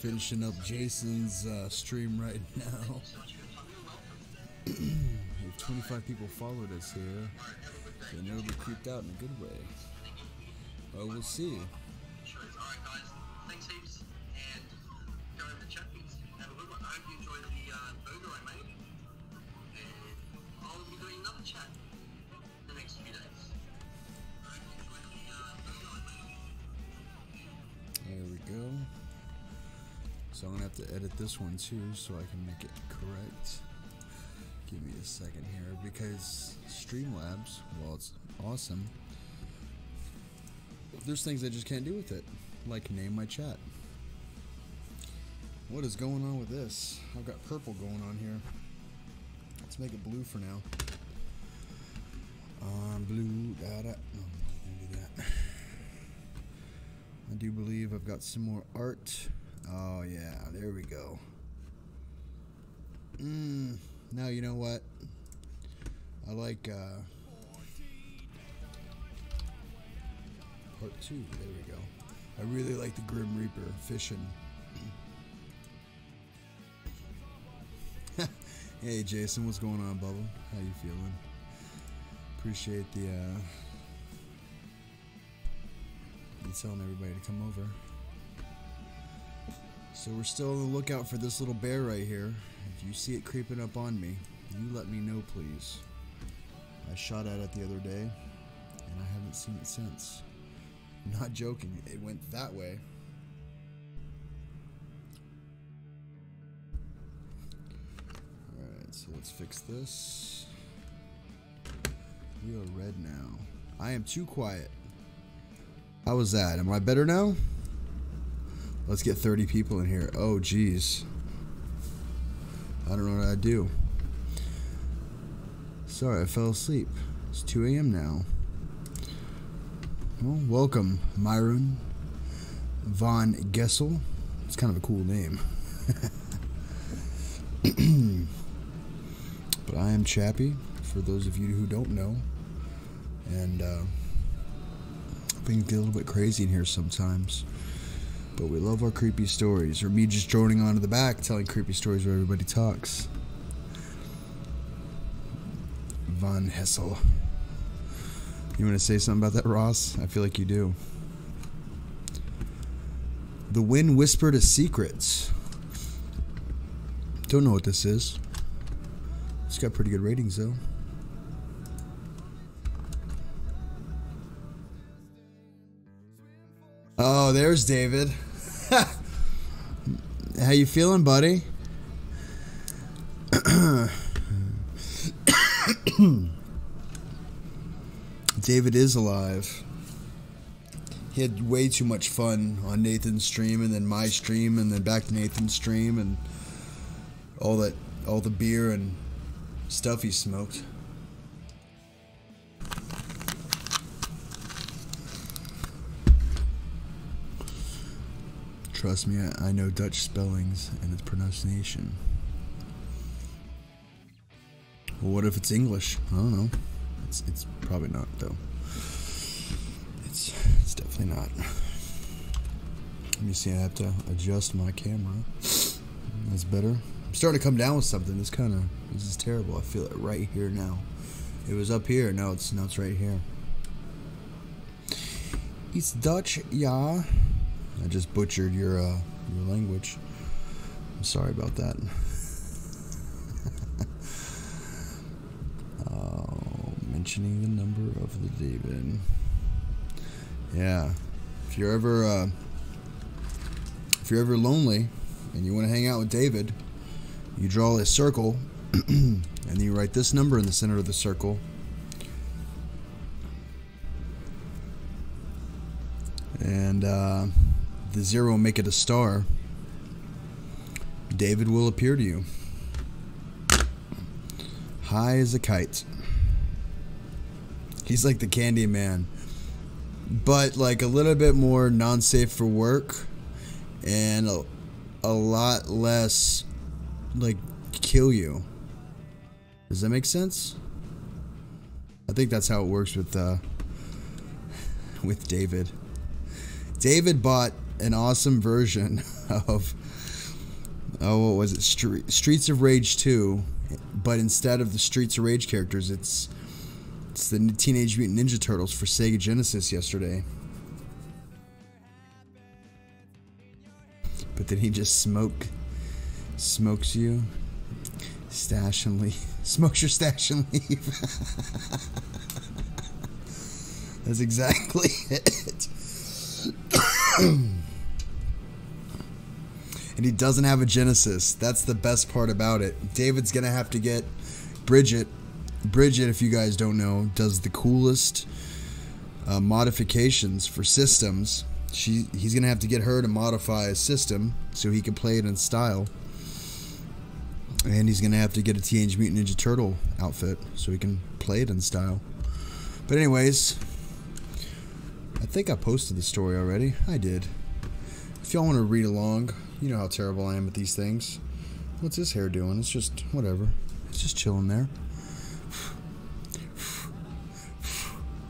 Finishing up Jason's stream right now. We have 25 people followed us here. So they never be creeped out in a good way. Well, we'll see. Alright guys, thanks heaps, and go over the chat feeds. Have a good one. I hope you enjoyed the burger I made, and I'll be doing another chat the next few days. I hope you enjoyed the burger I made. There we go. So I'm gonna have to edit this one too so I can make it correct. Give me a second here, because Streamlabs, well, it's awesome, there's things I just can't do with it, like name my chat. What is going on with this? I've got purple going on here. Let's make it blue for now. Blue, no, I'm not gonna do that. I do believe I've got some more art. Oh yeah, there we go. Now you know what? I like part 2. There we go. I really like the Grim Reaper fishing. Hey Jason, what's going on, Bubba? How you feeling? Appreciate the you telling everybody to come over. So we're still on the lookout for this little bear right here. If you see it creeping up on me, you let me know, please. I shot at it the other day, and I haven't seen it since. I'm not joking, it went that way. Alright, so let's fix this. We are red now. I am too quiet. How was that? Am I better now? Let's get 30 people in here. Oh, geez. I don't know what I'd do. Sorry, I fell asleep. It's 2 a.m. now. Well, welcome, Myron Von Gessel. It's kind of a cool name. But I am Chappie, for those of you who don't know. And things get a little bit crazy in here sometimes. But we love our creepy stories, or me just droning onto the back telling creepy stories where everybody talks. Von Hessel. You want to say something about that, Ross? I feel like you do. The Wind Whispered a Secret. Don't know what this is. It's got pretty good ratings though. Oh, there's David. How you feeling, buddy? David is alive. He had way too much fun on Nathan's stream, and then my stream, and then back to Nathan's stream, and all the beer and stuff he smoked. Trust me, I know Dutch spellings and its pronunciation. Well, what if it's English? I don't know. It's probably not though. It's definitely not. Let me see. I have to adjust my camera. That's better. I'm starting to come down with something. This is terrible. I feel it right here now. It was up here. Now it's right here. It's Dutch, yeah. I just butchered your language. I'm sorry about that. Mentioning the number of the David. Yeah. If you're ever lonely and you want to hang out with David, you draw a circle and then you write this number in the center of the circle. And the 0 make it a star. David will appear to you. High as a kite. He's like the Candy Man, but like a little bit more non-safe for work, and a lot less like kill you. Does that make sense? I think that's how it works with David. David bought an awesome version of Oh, what was it? Streets of Rage 2, but instead of the Streets of Rage characters, it's the Teenage Mutant Ninja Turtles for Sega Genesis yesterday. But then he just smokes you, stash and leave, smokes your stash and leave. That's exactly it. And he doesn't have a Genesis. That's the best part about it. David's gonna have to get Bridget. Bridget, if you guys don't know, does the coolest modifications for systems. He's gonna have to get her to modify a system so he can play it in style. And he's gonna have to get a Teenage Mutant Ninja Turtle outfit so he can play it in style. But anyways, I think I posted the story already. I did. If y'all want to read along, you know how terrible I am at these things. What's his hair doing? It's just whatever. It's just chilling there.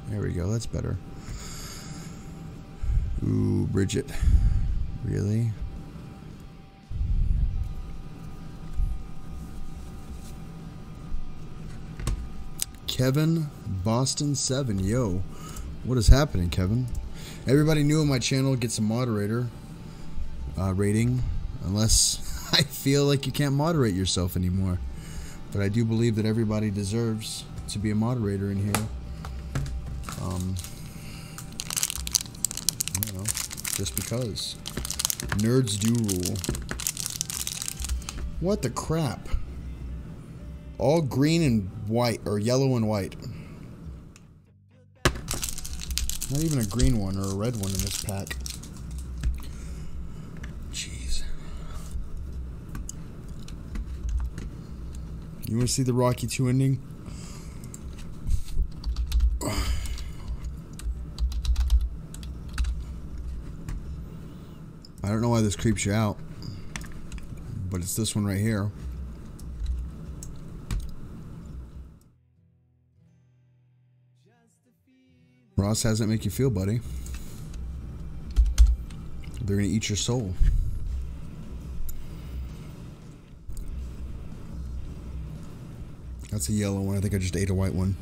There we go. That's better. Ooh, Bridget. Really? Kevin Boston 7. Yo. What is happening, Kevin? Everybody new on my channel gets a moderator rating, unless I feel like you can't moderate yourself anymore. But I do believe that everybody deserves to be a moderator in here. I don't know, just because. Nerds do rule. What the crap? All green and white, or yellow and white. Not even a green one or a red one in this pack. Jeez. You want to see the Rocky 2 ending? I don't know why this creeps you out, but it's this one right here. Ross, how does that make you feel, buddy? They're gonna eat your soul. That's a yellow one. I think I just ate a white one.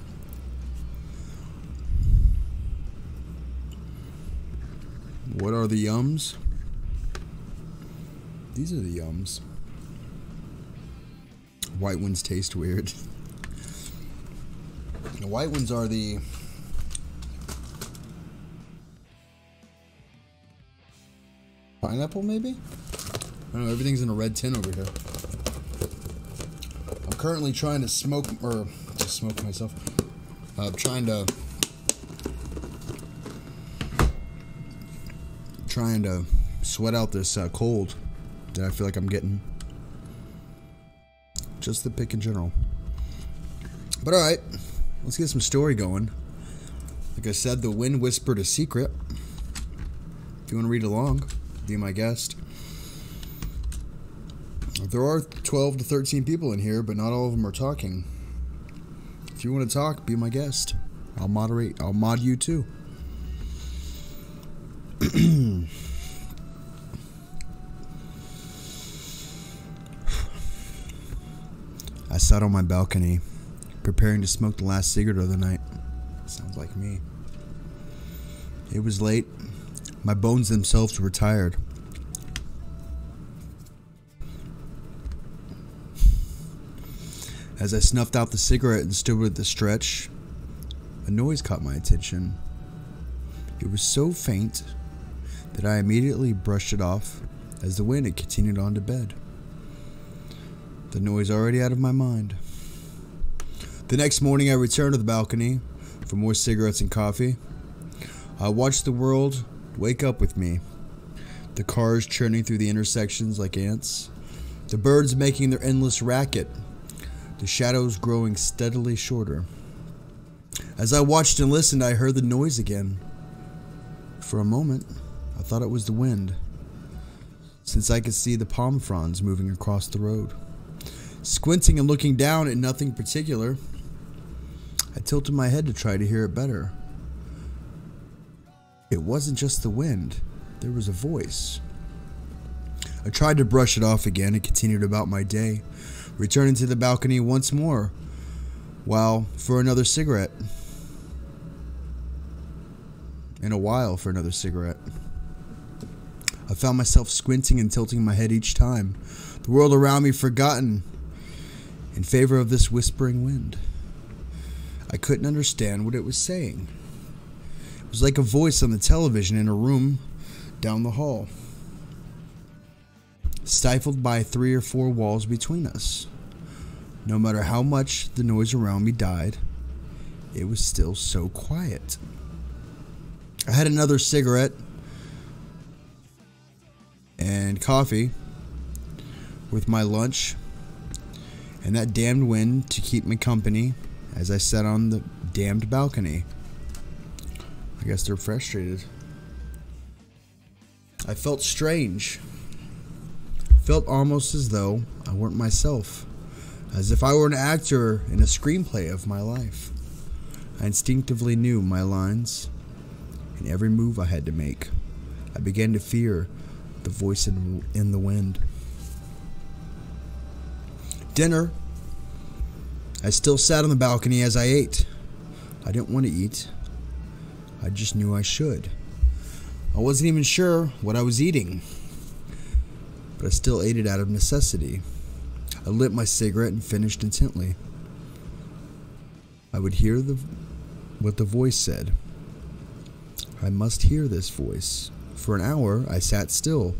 What are the yums? These are the yums. White ones taste weird. The white ones are the... pineapple, maybe? I don't know, everything's in a red tin over here. I'm currently trying to smoke, or just smoke myself. Trying to sweat out this cold that I feel like I'm getting. Just the pick in general. But alright, let's get some story going. Like I said, the wind whispered a secret. If you want to read along, be my guest. There are 12 to 13 people in here, but not all of them are talking. If you want to talk, be my guest. I'll moderate. I'll mod you too. I sat on my balcony, preparing to smoke the last cigarette of the night. Sounds like me. It was late. My bones themselves were tired. As I snuffed out the cigarette and stood at the stretch, a noise caught my attention. It was so faint that I immediately brushed it off as the wind had continued on to bed. The noise already out of my mind. The next morning I returned to the balcony for more cigarettes and coffee. I watched the world wake up with me. The cars churning through the intersections like ants. The birds making their endless racket. The shadows growing steadily shorter. As I watched and listened, I heard the noise again. For a moment, I thought it was the wind, since I could see the palm fronds moving across the road. Squinting and looking down at nothing particular, I tilted my head to try to hear it better. It wasn't just the wind. There was a voice. I tried to brush it off again and continued about my day, returning to the balcony once more, while for another cigarette. In a while for another cigarette. I found myself squinting and tilting my head each time, the world around me forgotten in favor of this whispering wind. I couldn't understand what it was saying. It was like a voice on the television in a room down the hall, stifled by 3 or 4 walls between us. No matter how much the noise around me died, it was still so quiet. I had another cigarette and coffee with my lunch and that damned wind to keep me company as I sat on the damned balcony. I guess they're frustrated. I felt strange. Felt almost as though I weren't myself, as if I were an actor in a screenplay of my life. I instinctively knew my lines and every move I had to make. I began to fear the voice in the wind. Dinner. I still sat on the balcony as I ate. I didn't want to eat. I just knew I should. I wasn't even sure what I was eating, but I still ate it out of necessity. I lit my cigarette and finished intently. I would hear what the voice said. I must hear this voice. For an hour, I sat still,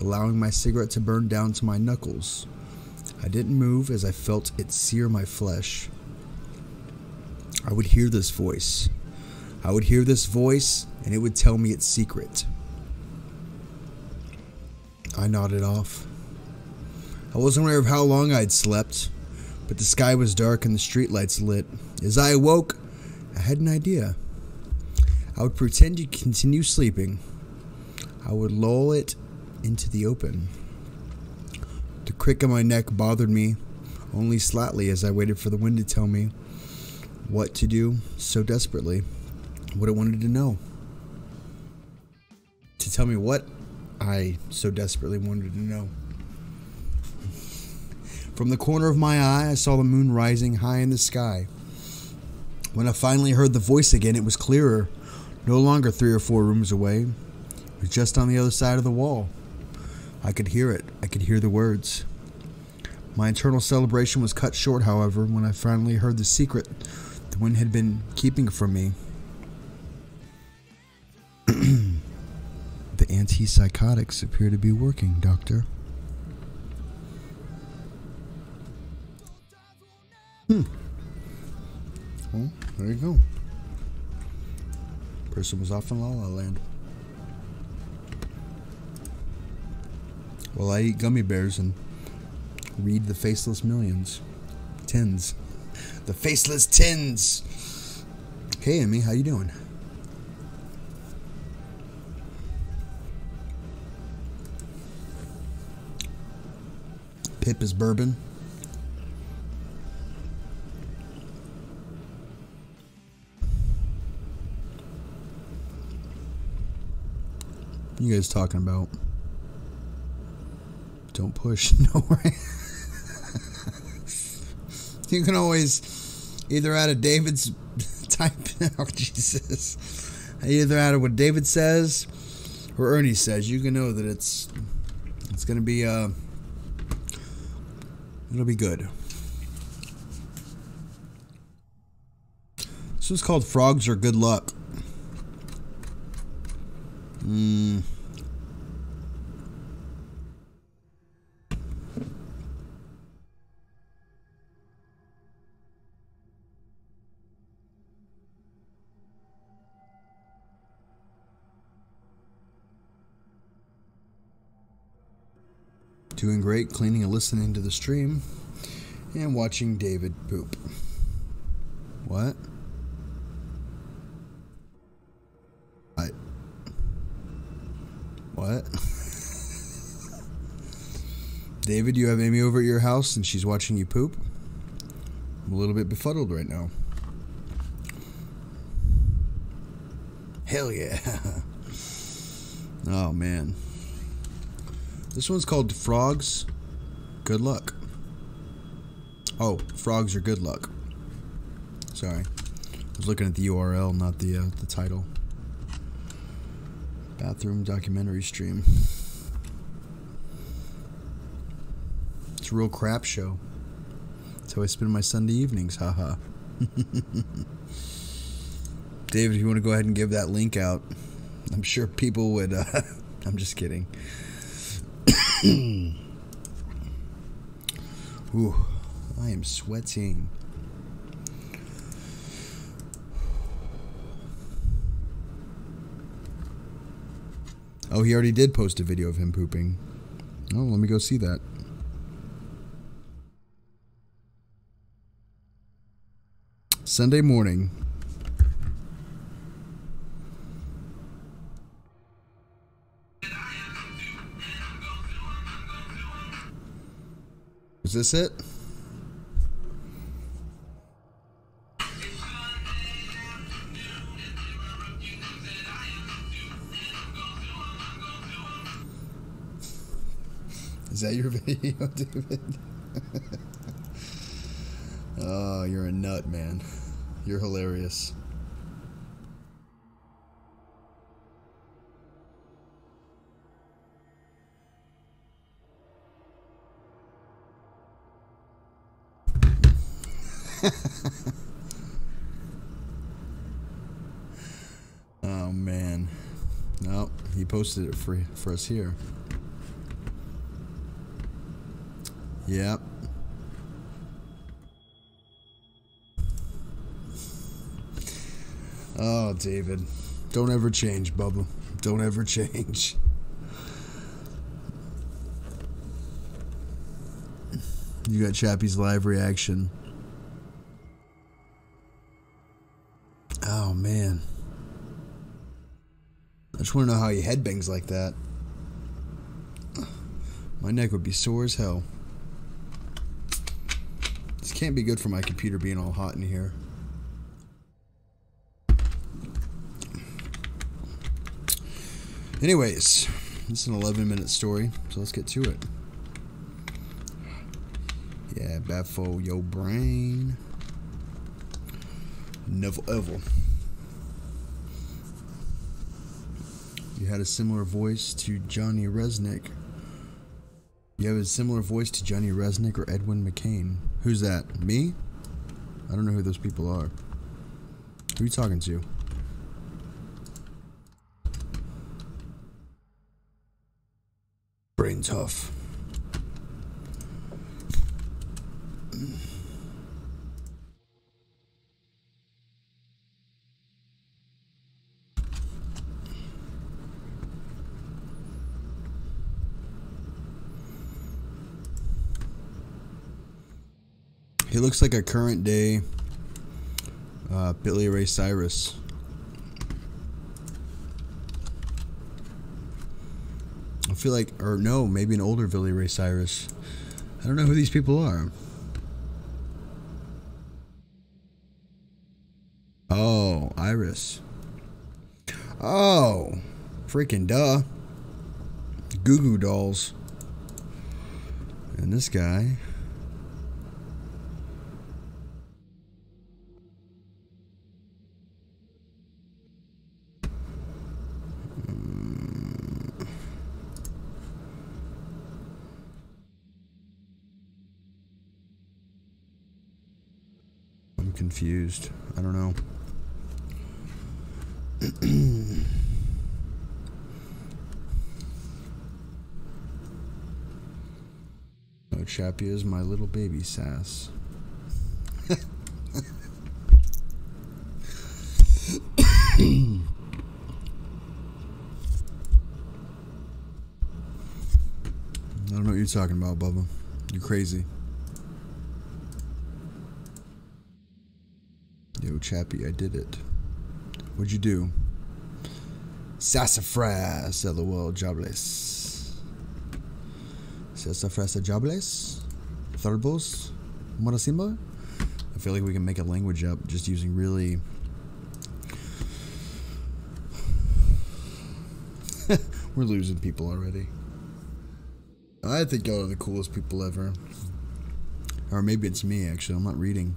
allowing my cigarette to burn down to my knuckles. I didn't move as I felt it sear my flesh. I would hear this voice. I would hear this voice, and it would tell me its secret. I nodded off. I wasn't aware of how long I'd slept, but the sky was dark and the streetlights lit. As I awoke, I had an idea. I would pretend to continue sleeping. I would lull it into the open. The crick in my neck bothered me only slightly as I waited for the wind to tell me what to do so desperately, what it wanted to know. To tell me what I so desperately wanted to know. From the corner of my eye, I saw the moon rising high in the sky. When I finally heard the voice again, it was clearer. No longer 3 or 4 rooms away. It was just on the other side of the wall. I could hear it. I could hear the words. My internal celebration was cut short, however, when I finally heard the secret the wind had been keeping from me. The antipsychotics appear to be working, Doctor. Well, there you go. Person was off in La La Land. Well, I eat gummy bears and read The Faceless Millions. Tins. The Faceless Tins! Hey, Emmy, how you doing? Pip is bourbon. You guys talking about? Don't push. No way. You can always either add a David's type. Oh, Jesus. Either add what David says or Ernie says. You can know that it's going to be, it'll be good. This one's called Frogs Are Good Luck. Doing great, cleaning and listening to the stream, and watching David poop. What? What? David, you have Amy over at your house and she's watching you poop? I'm a little bit befuddled right now. Hell yeah. Oh, man. This one's called Frogs. Good luck. Oh, frogs are good luck. Sorry. I was looking at the URL, not the title. Bathroom documentary stream. It's a real crap show. That's how I spend my Sunday evenings, haha. David, if you want to go ahead and give that link out, I'm sure people would, I'm just kidding. Ooh, I am sweating. Oh, he already did post a video of him pooping. Oh, let me go see that. Sunday morning. Is this it? Is that your video, David? Oh, you're a nut, man. You're hilarious. Oh, man. No, he posted it for us here. Yep. Oh, David. Don't ever change, Bubba. Don't ever change. You got Chappie's live reaction. Oh, man. I just want to know how he headbangs like that. My neck would be sore as hell. This can't be good for my computer being all hot in here. Anyways, this is an 11-minute story, so let's get to it. Yeah, bad for your brain. Never ever. You had a similar voice to Johnny Resnick. You have a similar voice to Johnny Resnick or Edwin McCain. Who's that? Me? I don't know who those people are. Who are you talking to? Brain tough. He looks like a current day Billy Ray Cyrus. I feel like, or no, maybe an older Billy Ray Cyrus. I don't know who these people are. Oh, Iris. Oh, freaking duh. Goo Goo Dolls. And this guy. Confused. I don't know. Oh, Chappie is my little baby sass. I don't know what you're talking about, Bubba. You're crazy. Yo, Chappie, I did it. What'd you do? Sassafras, lol, jobless. Sassafras, jobless? Thurbos? Morasimba? I feel like we can make a language up just using really... We're losing people already. I think y'all are the coolest people ever. Or maybe it's me, actually. I'm not reading.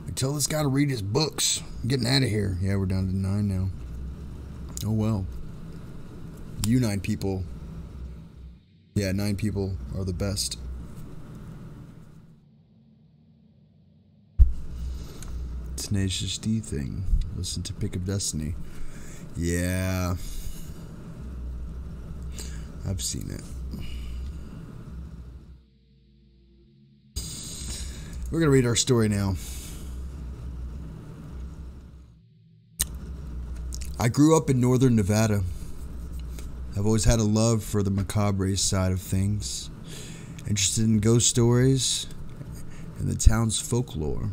I tell this guy to read his books. I'm getting out of here. Yeah, we're down to 9 now. Oh, well. You 9 people. Yeah, 9 people are the best. Tenacious D thing. Listen to Pick of Destiny. Yeah. I've seen it. We're going to read our story now. I grew up in northern Nevada. I've always had a love for the macabre side of things, interested in ghost stories and the town's folklore.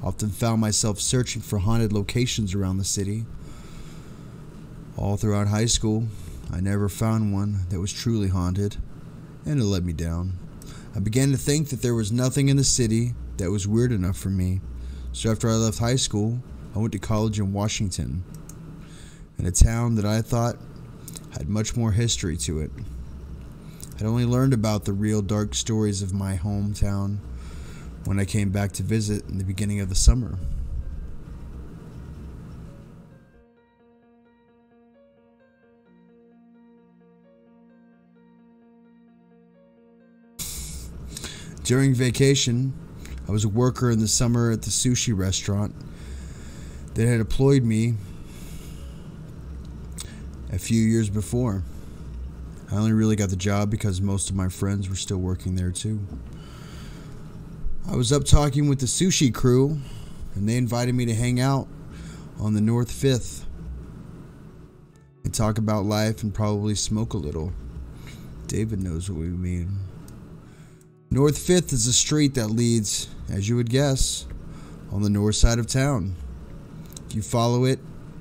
Often found myself searching for haunted locations around the city. All throughout high school, I never found one that was truly haunted, and it let me down. I began to think that there was nothing in the city that was weird enough for me. So after I left high school, I went to college in Washington, in a town that I thought had much more history to it. I'd only learned about the real dark stories of my hometown when I came back to visit in the beginning of the summer. During vacation, I was a worker in the summer at the sushi restaurant that had employed me a few years before. I only really got the job because most of my friends were still working there too. I was up talking with the sushi crew, and they invited me to hang out on the North 5th and talk about life and probably smoke a little. David knows what we mean. North 5th is a street that leads, as you would guess, on the north side of town. If you follow it,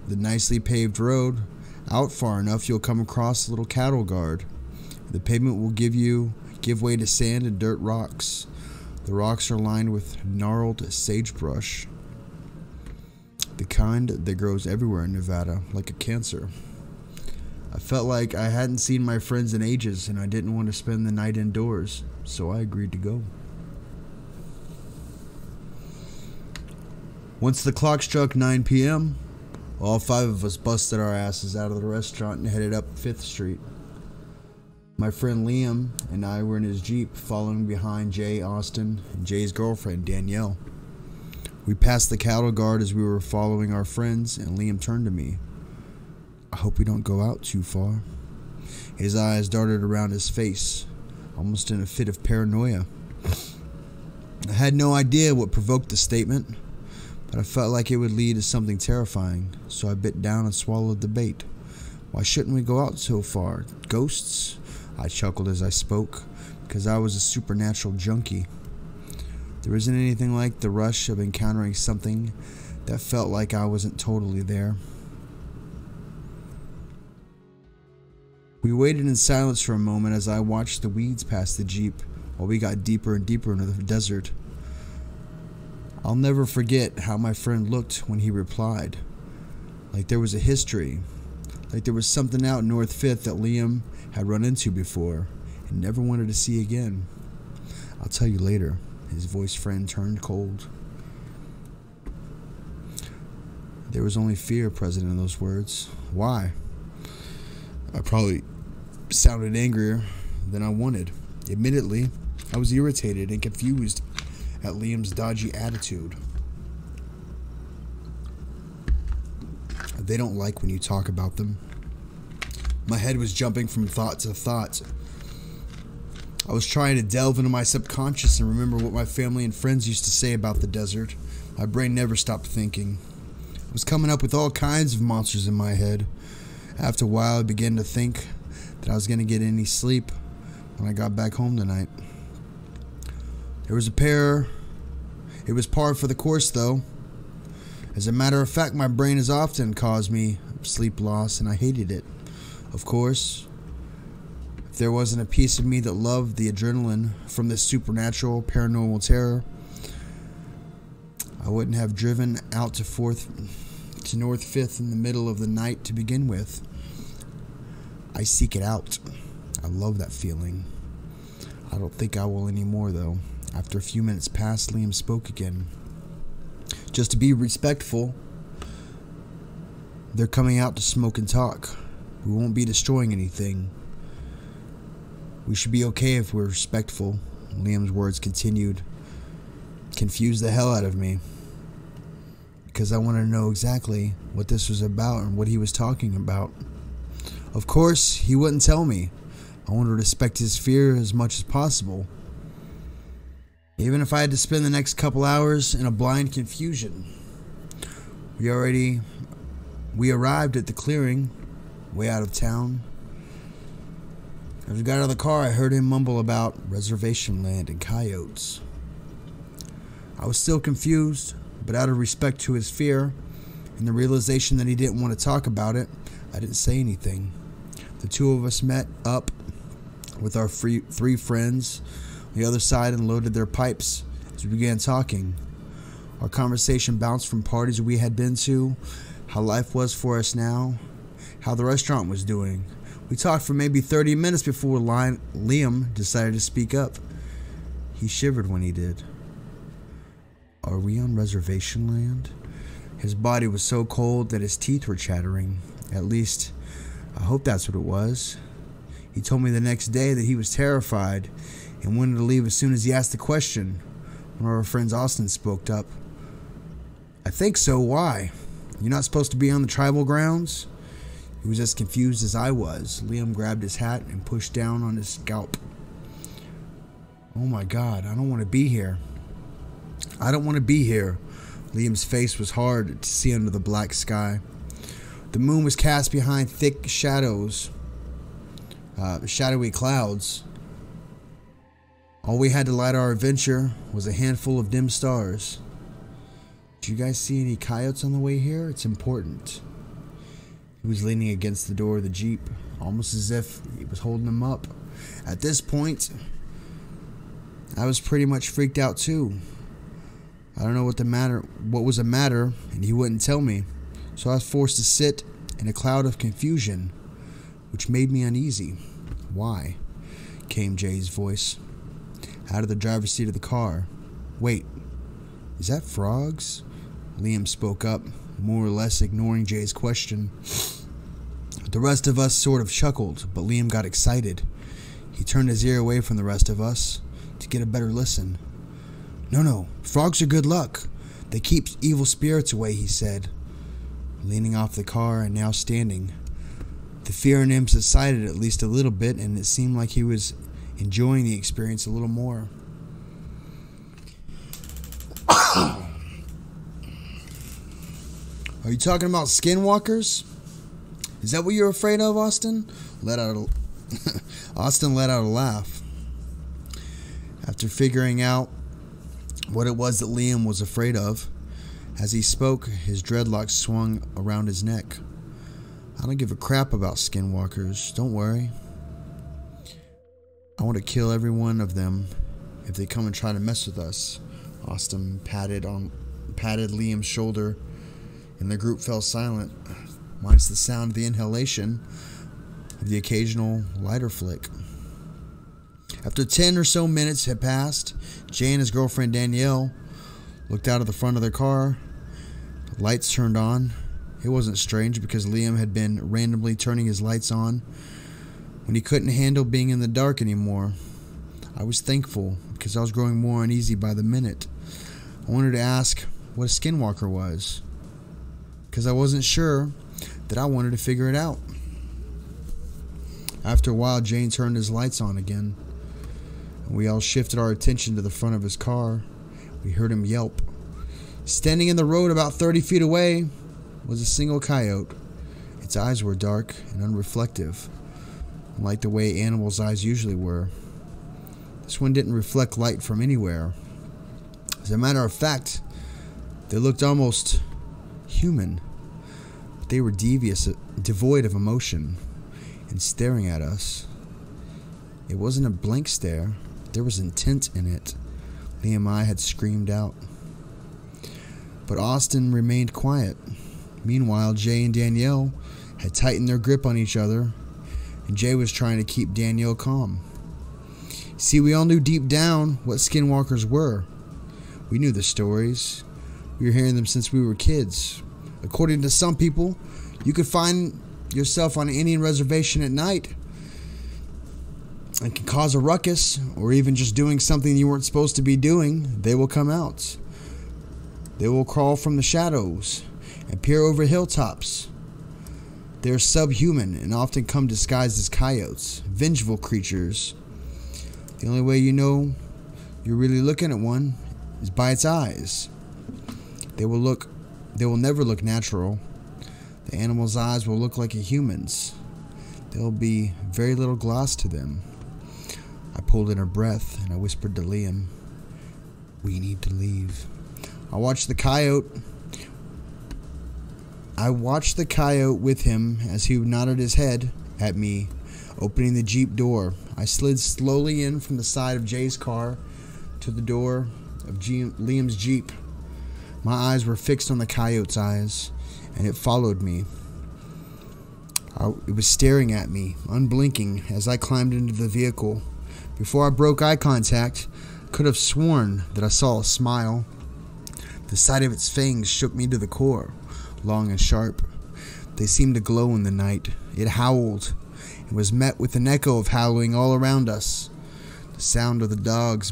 the nicely paved road, out far enough you'll come across a little cattle guard. The pavement will give way to sand and dirt rocks. The rocks are lined with gnarled sagebrush, the kind that grows everywhere in Nevada, like a cancer. I felt like I hadn't seen my friends in ages, and I didn't want to spend the night indoors, so I agreed to go. Once the clock struck 9 p.m., all 5 of us busted our asses out of the restaurant and headed up 5th Street. My friend Liam and I were in his Jeep, following behind Jay, Austin, and Jay's girlfriend, Danielle. We passed the cattle guard as we were following our friends, and Liam turned to me. I hope we don't go out too far. His eyes darted around his face, almost in a fit of paranoia. I had no idea what provoked the statement, but I felt like it would lead to something terrifying, so I bit down and swallowed the bait. Why shouldn't we go out so far? Ghosts? I chuckled as I spoke, because I was a supernatural junkie. There isn't anything like the rush of encountering something that felt like I wasn't totally there. We waited in silence for a moment as I watched the weeds pass the Jeep while we got deeper and deeper into the desert. I'll never forget how my friend looked when he replied. Like there was a history. Like there was something out North 5th that Liam had run into before and never wanted to see again. I'll tell you later. His voice friend turned cold. There was only fear present in those words. Why? I probably sounded angrier than I wanted. Admittedly, I was irritated and confused at Liam's dodgy attitude. They don't like when you talk about them. My head was jumping from thought to thought. I was trying to delve into my subconscious and remember what my family and friends used to say about the desert. My brain never stopped thinking. I was coming up with all kinds of monsters in my head. After a while, I began to think that I was going to get any sleep when I got back home tonight. It was par for the course, though. As a matter of fact, my brain has often caused me sleep loss, and I hated it. Of course, if there wasn't a piece of me that loved the adrenaline from this supernatural, paranormal terror, I wouldn't have driven out to North 5th in the middle of the night to begin with. I seek it out. I love that feeling. I don't think I will anymore, though. After a few minutes passed, Liam spoke again. Just to be respectful, they're coming out to smoke and talk. We won't be destroying anything. We should be okay if we're respectful. Liam's words continued. Confused the hell out of me. Because I wanted to know exactly what this was about and what he was talking about. Of course, he wouldn't tell me. I wanted to respect his fear as much as possible. Even if I had to spend the next couple hours in a blind confusion. We arrived at the clearing, way out of town. As we got out of the car, I heard him mumble about reservation land and coyotes. I was still confused, but out of respect to his fear and the realization that he didn't want to talk about it, I didn't say anything. The two of us met up with our three friends on the other side and loaded their pipes as we began talking. Our conversation bounced from parties we had been to, how life was for us now, how the restaurant was doing. We talked for maybe 30 minutes before Liam decided to speak up. He shivered when he did. Are we on reservation land? His body was so cold that his teeth were chattering. At least, I hope that's what it was. He told me the next day that he was terrified and wanted to leave as soon as he asked the question. One of our friends, Austin, spoke up. I think so. Why? You're not supposed to be on the tribal grounds? He was as confused as I was. Liam grabbed his hat and pushed down on his scalp. Oh my God, I don't want to be here. I don't want to be here. Liam's face was hard to see under the black sky. The moon was cast behind thick shadowy clouds. All we had to light our adventure was a handful of dim stars. Did you guys see any coyotes on the way here? It's important. He was leaning against the door of the Jeep, almost as if he was holding them up. At this point, I was pretty much freaked out too. I don't know what was the matter, and he wouldn't tell me. So I was forced to sit in a cloud of confusion, which made me uneasy. Why? Came Jay's voice out of the driver's seat of the car. Wait, is that frogs? Liam spoke up, more or less ignoring Jay's question. The rest of us sort of chuckled, but Liam got excited. He turned his ear away from the rest of us to get a better listen. No, frogs are good luck. They keep evil spirits away, he said, leaning off the car and now standing. The fear in him subsided at least a little bit, and it seemed like he was enjoying the experience a little more. Are you talking about skinwalkers? Is that what you're afraid of, Austin? Austin let out a laugh. After figuring out what it was that Liam was afraid of, as he spoke, his dreadlocks swung around his neck. I don't give a crap about skinwalkers. Don't worry. I want to kill every one of them if they come and try to mess with us. Austin patted Liam's shoulder, and the group fell silent, minus the sound of the inhalation of the occasional lighter flick. After 10 or so minutes had passed, Jay and his girlfriend Danielle looked out of the front of their car. The lights turned on. It wasn't strange because Liam had been randomly turning his lights on when he couldn't handle being in the dark anymore. I was thankful because I was growing more uneasy by the minute. I wanted to ask what a skinwalker was because I wasn't sure that I wanted to figure it out. After a while, Jane turned his lights on again. We all shifted our attention to the front of his car. We heard him yelp. Standing in the road about 30 feet away was a single coyote. Its eyes were dark and unreflective, like the way animals' eyes usually were. This one didn't reflect light from anywhere. As a matter of fact, they looked almost human. But they were devoid of emotion, and staring at us. It wasn't a blank stare. There was intent in it. Liam and I had screamed out. But Austin remained quiet. Meanwhile, Jay and Danielle had tightened their grip on each other, and Jay was trying to keep Danielle calm. See, we all knew deep down what skinwalkers were. We knew the stories. We were hearing them since we were kids. According to some people, you could find yourself on an Indian reservation at night and can cause a ruckus, or even just doing something you weren't supposed to be doing. They will come out. They will crawl from the shadows and peer over hilltops. They are subhuman and often come disguised as coyotes, vengeful creatures. The only way you know you're really looking at one is by its eyes. They will never look natural. The animal's eyes will look like a human's. There will be very little gloss to them. I pulled in a breath and I whispered to Liam, "We need to leave." I watched the coyote with him as he nodded his head at me, opening the Jeep door. I slid slowly in from the side of Jay's car to the door of Liam's Jeep. My eyes were fixed on the coyote's eyes, and it followed me. It was staring at me, unblinking, as I climbed into the vehicle. Before I broke eye contact, I could have sworn that I saw a smile. The sight of its fangs shook me to the core, long and sharp. They seemed to glow in the night. It howled, and was met with an echo of howling all around us. The sound of the dogs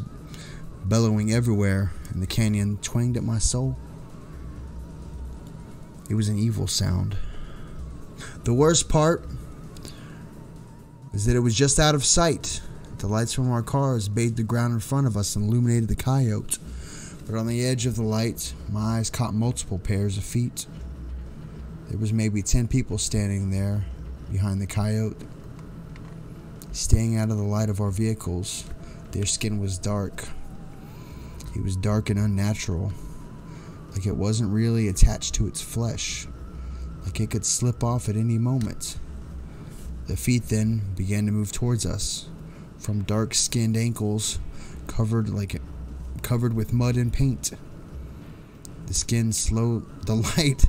bellowing everywhere in the canyon twanged at my soul. It was an evil sound. The worst part is that it was just out of sight. The lights from our cars bathed the ground in front of us and illuminated the coyote. But on the edge of the light, my eyes caught multiple pairs of feet. There was maybe 10 people standing there behind the coyote, staying out of the light of our vehicles. Their skin was dark. It was dark and unnatural, like it wasn't really attached to its flesh, like it could slip off at any moment. The feet then began to move towards us, from dark-skinned ankles covered with mud and paint. The light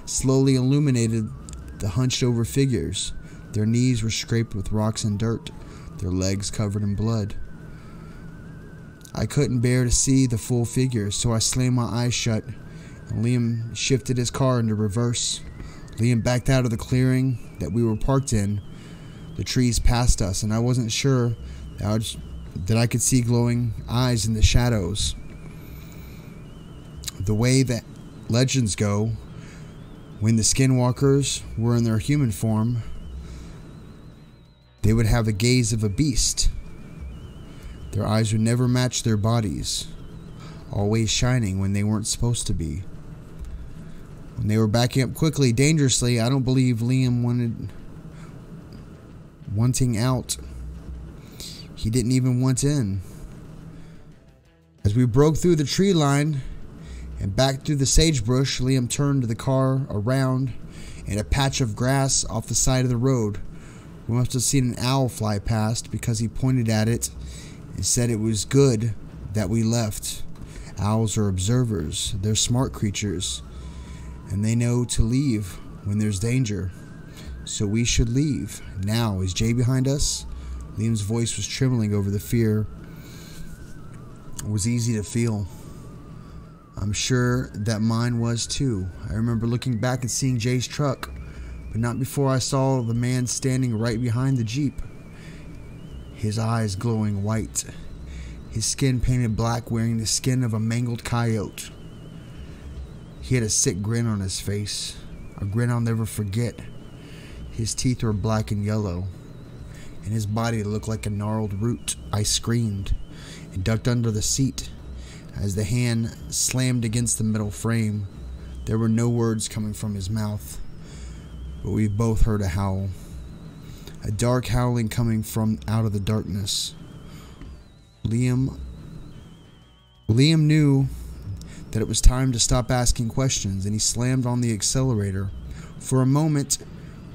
slowly illuminated the hunched-over figures. Their knees were scraped with rocks and dirt, their legs covered in blood. I couldn't bear to see the full figures, so I slammed my eyes shut, and Liam shifted his car into reverse. Liam backed out of the clearing that we were parked in. The trees passed us, and I wasn't sure that I could see glowing eyes in the shadows. The way that legends go, when the skinwalkers were in their human form, they would have the gaze of a beast. Their eyes would never match their bodies, always shining when they weren't supposed to be. When they were backing up quickly, dangerously, I don't believe Liam wanting out. He didn't even want in. As we broke through the tree line and back through the sagebrush, Liam turned the car around in a patch of grass off the side of the road. We must have seen an owl fly past because he pointed at it and said it was good that we left. Owls are observers. They're smart creatures, and they know to leave when there's danger. So we should leave. Now, is Jay behind us? Liam's voice was trembling over the fear. It was easy to feel. I'm sure that mine was too. I remember looking back and seeing Jay's truck, but not before I saw the man standing right behind the Jeep. His eyes glowing white, his skin painted black, wearing the skin of a mangled coyote. He had a sick grin on his face, a grin I'll never forget. His teeth were black and yellow, and his body looked like a gnarled root. I screamed and ducked under the seat as the hand slammed against the metal frame. There were no words coming from his mouth, but we both heard a howl. A dark howling coming from out of the darkness. Liam knew that it was time to stop asking questions, and he slammed on the accelerator. For a moment,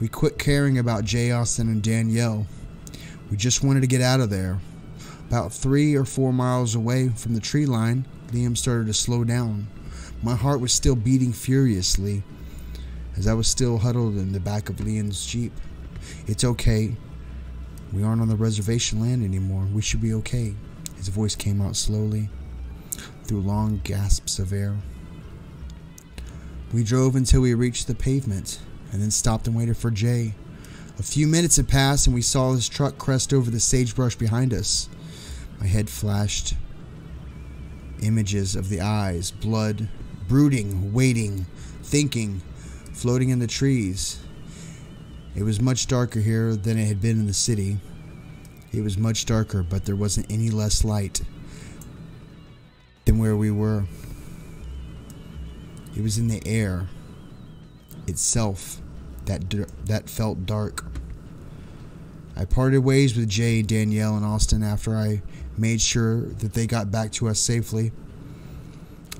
we quit caring about Jay Austin and Danielle. We just wanted to get out of there. About 3 or 4 miles away from the tree line, Liam started to slow down. My heart was still beating furiously as I was still huddled in the back of Liam's Jeep. It's okay. We aren't on the reservation land anymore. We should be okay. His voice came out slowly, through long gasps of air. We drove until we reached the pavement, and then stopped and waited for Jay. A few minutes had passed, and we saw his truck crest over the sagebrush behind us. My head flashed images of the eyes, blood, brooding, waiting, thinking, floating in the trees. It was much darker here than it had been in the city. It was much darker, but there wasn't any less light than where we were. It was in the air itself that felt dark. I parted ways with Jay, Danielle, and Austin after I made sure that they got back to us safely.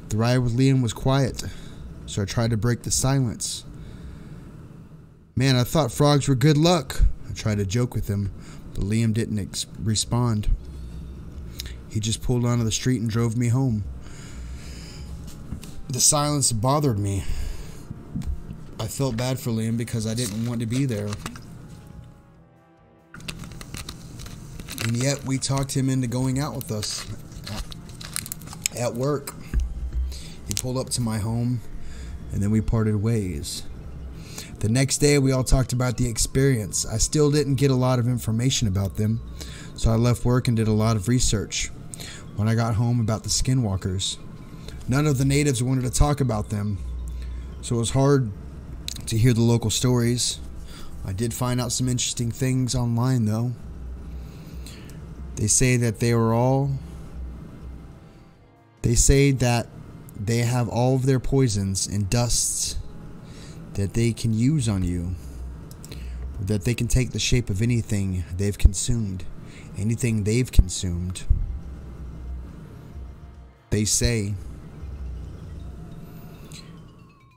The ride with Liam was quiet, so I tried to break the silence. Man, I thought frogs were good luck. I tried to joke with him, but Liam didn't respond. He just pulled onto the street and drove me home. The silence bothered me. I felt bad for Liam because I didn't want to be there. And yet we talked him into going out with us at work. He pulled up to my home, and then we parted ways. The next day we all talked about the experience. I still didn't get a lot of information about them, so I left work and did a lot of research. When I got home about the skinwalkers, none of the natives wanted to talk about them, so it was hard to hear the local stories. I did find out some interesting things online, though. They say that they have all of their poisons and dusts that they can use on you, that they can take the shape of anything they've consumed. They say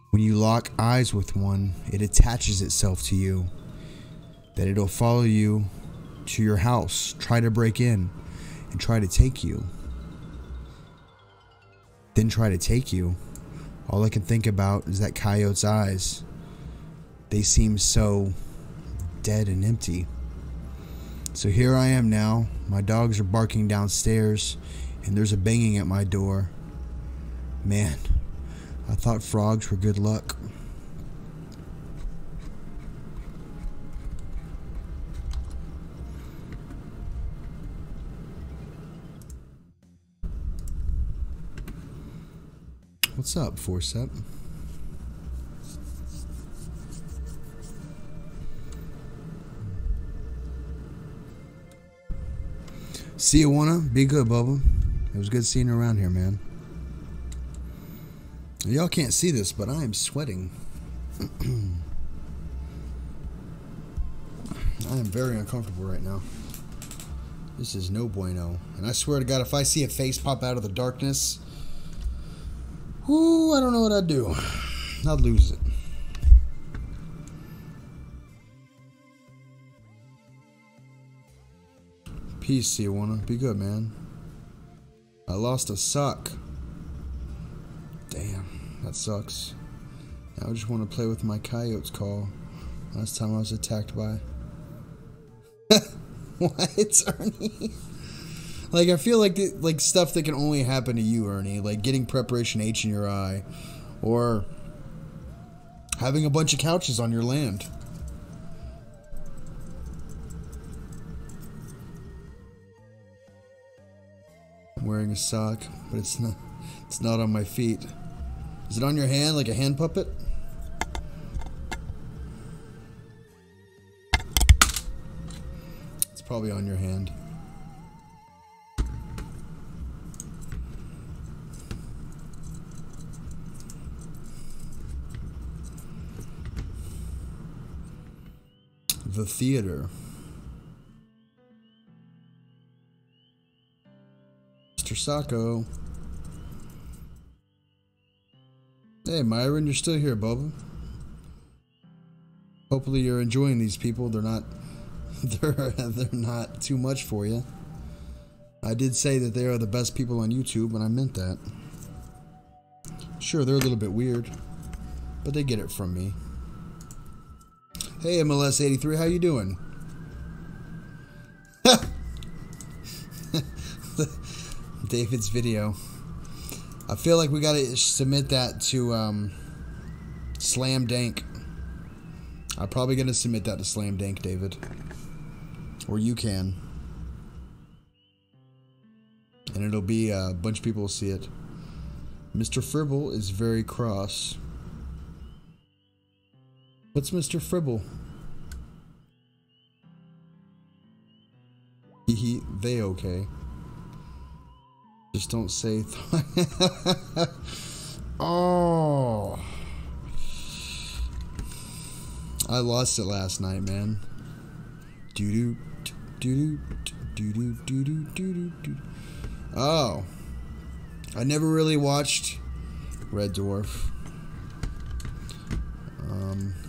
when you lock eyes with one, it attaches itself to you, that it'll follow you to your house, try to break in, and try to take you. Then try to take you. All I can think about is that coyote's eyes. They seem so dead and empty. So here I am now. My dogs are barking downstairs, and there's a banging at my door. Man, I thought frogs were good luck. What's up, Forcep? See you, wanna? Be good, Bubba. It was good seeing you around here, man. Y'all can't see this, but I am sweating. I am very uncomfortable right now. This is no bueno. And I swear to God, if I see a face pop out of the darkness, whoo, I don't know what I'd do. I'd lose it. Peace, Tijuana. Be good, man. I lost a sock. Damn, that sucks. Now I just want to play with my coyote's call. Last time I was attacked by... What, Ernie? Like, I feel like stuff that can only happen to you, Ernie. Like getting preparation H in your eye. Or having a bunch of couches on your land. I'm wearing a sock, but it's not on my feet. Is it on your hand, like a hand puppet? It's probably on your hand. The theater. Mr. Sacco. Hey, Myron, you're still here, Bubba. Hopefully you're enjoying these people. They're not too much for you. I did say that they are the best people on YouTube, and I meant that. Sure, they're a little bit weird, but they get it from me. Hey, MLS83, how you doing? David's video. I feel like we gotta submit that to Slam Dank. I'm probably gonna submit that to Slam Dank, David. Or you can. And it'll be a bunch of people will see it. Mr. Fribble is very cross. What's Mr. Fribble? They okay. Just don't say. Oh, I lost it last night, man. Doo doo doo doo doo doo doo doo. Oh, I never really watched Red Dwarf.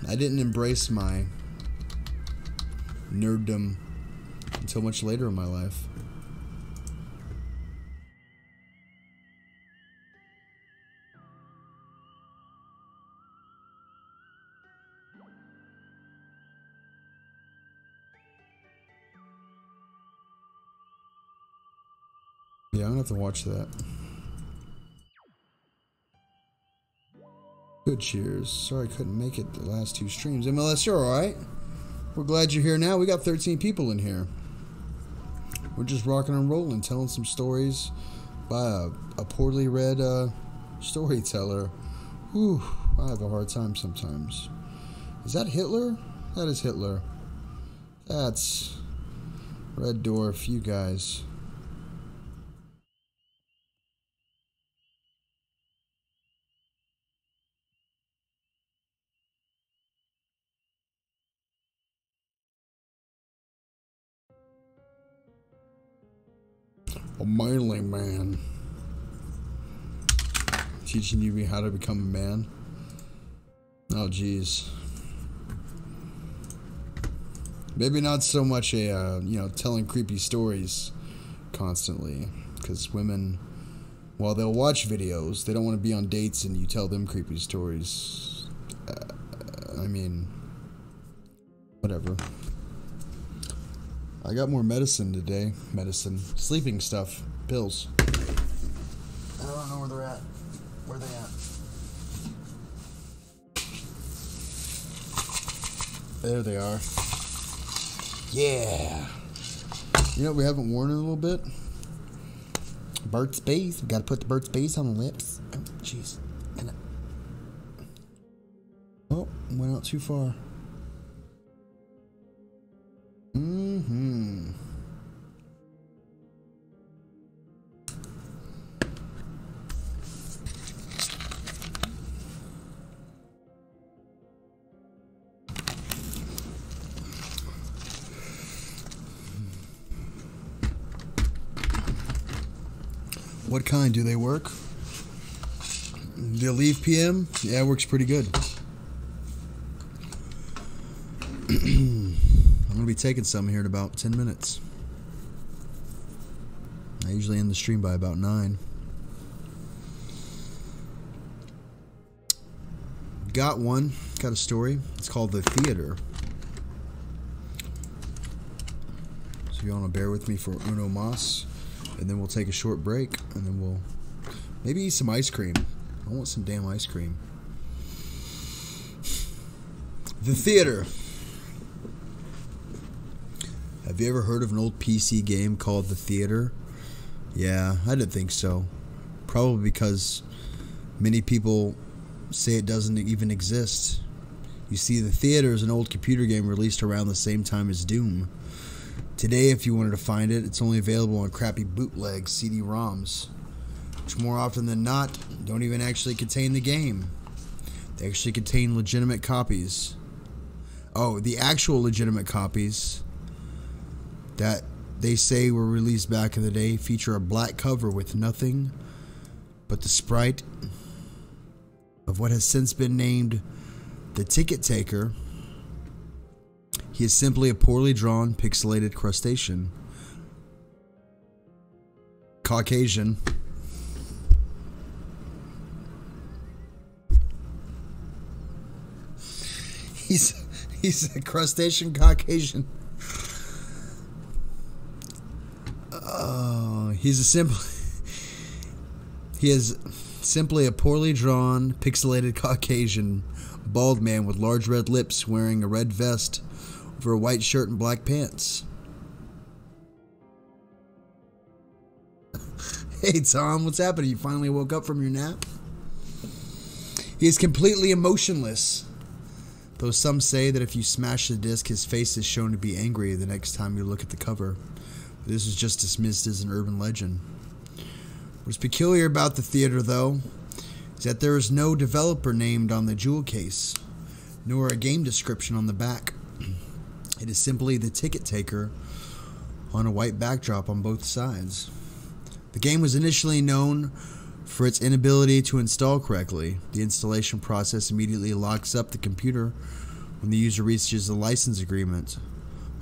I didn't embrace my nerddom until much later in my life. Yeah, I'm gonna have to watch that. Good cheers. Sorry I couldn't make it the last two streams. MLS, you're alright. We're glad you're here now. We got 13 people in here. We're just rocking and rolling, telling some stories by a poorly read storyteller. Whew, I have a hard time sometimes. Is that Hitler? That is Hitler. That's Red Dwarf, you guys. A manly man. Teaching you how to become a man. Oh, geez. Maybe not so much a, you know, telling creepy stories constantly. Because women, while they'll watch videos, they don't want to be on dates and you tell them creepy stories. I mean, whatever. I got more medicine today. Medicine. Sleeping stuff. Pills. I don't know where they're at. Where are they at? There they are. Yeah. You know what we haven't worn in a little bit? Burt's Bees. We gotta put the Burt's Bees on the lips. Oh, jeez. Oh, went out too far. Mm-hmm. What kind? Do they work? The Aleve PM? Yeah, it works pretty good. I'm going to be taking some here in about 10 minutes. I usually end the stream by about 9. Got one. Got a story. It's called The Theater. So if you want to bear with me for uno mas, and then we'll take a short break, and then we'll maybe eat some ice cream. I want some damn ice cream. The Theater. Have you ever heard of an old PC game called The Theater? Yeah, I didn't think so. Probably because many people say it doesn't even exist. You see, The Theater is an old computer game released around the same time as Doom. Today, if you wanted to find it, it's only available on crappy bootleg CD-ROMs, which more often than not don't even actually contain the game. They actually contain legitimate copies. Oh, the actual legitimate copies that they say were released back in the day feature a black cover with nothing but the sprite of what has since been named the Ticket Taker. He is simply a poorly drawn, pixelated crustacean. Caucasian. He's a crustacean Caucasian. He's He is simply a poorly drawn, pixelated Caucasian, bald man with large red lips wearing a red vest over a white shirt and black pants. Hey Tom, what's happening? You finally woke up from your nap? He is completely emotionless, though some say that if you smash the disc, his face is shown to be angry the next time you look at the cover. This is just dismissed as an urban legend. What's peculiar about the theater, though, is that there is no developer named on the jewel case, nor a game description on the back. It is simply the ticket taker on a white backdrop on both sides. The game was initially known for its inability to install correctly. The installation process immediately locks up the computer when the user reaches the license agreement.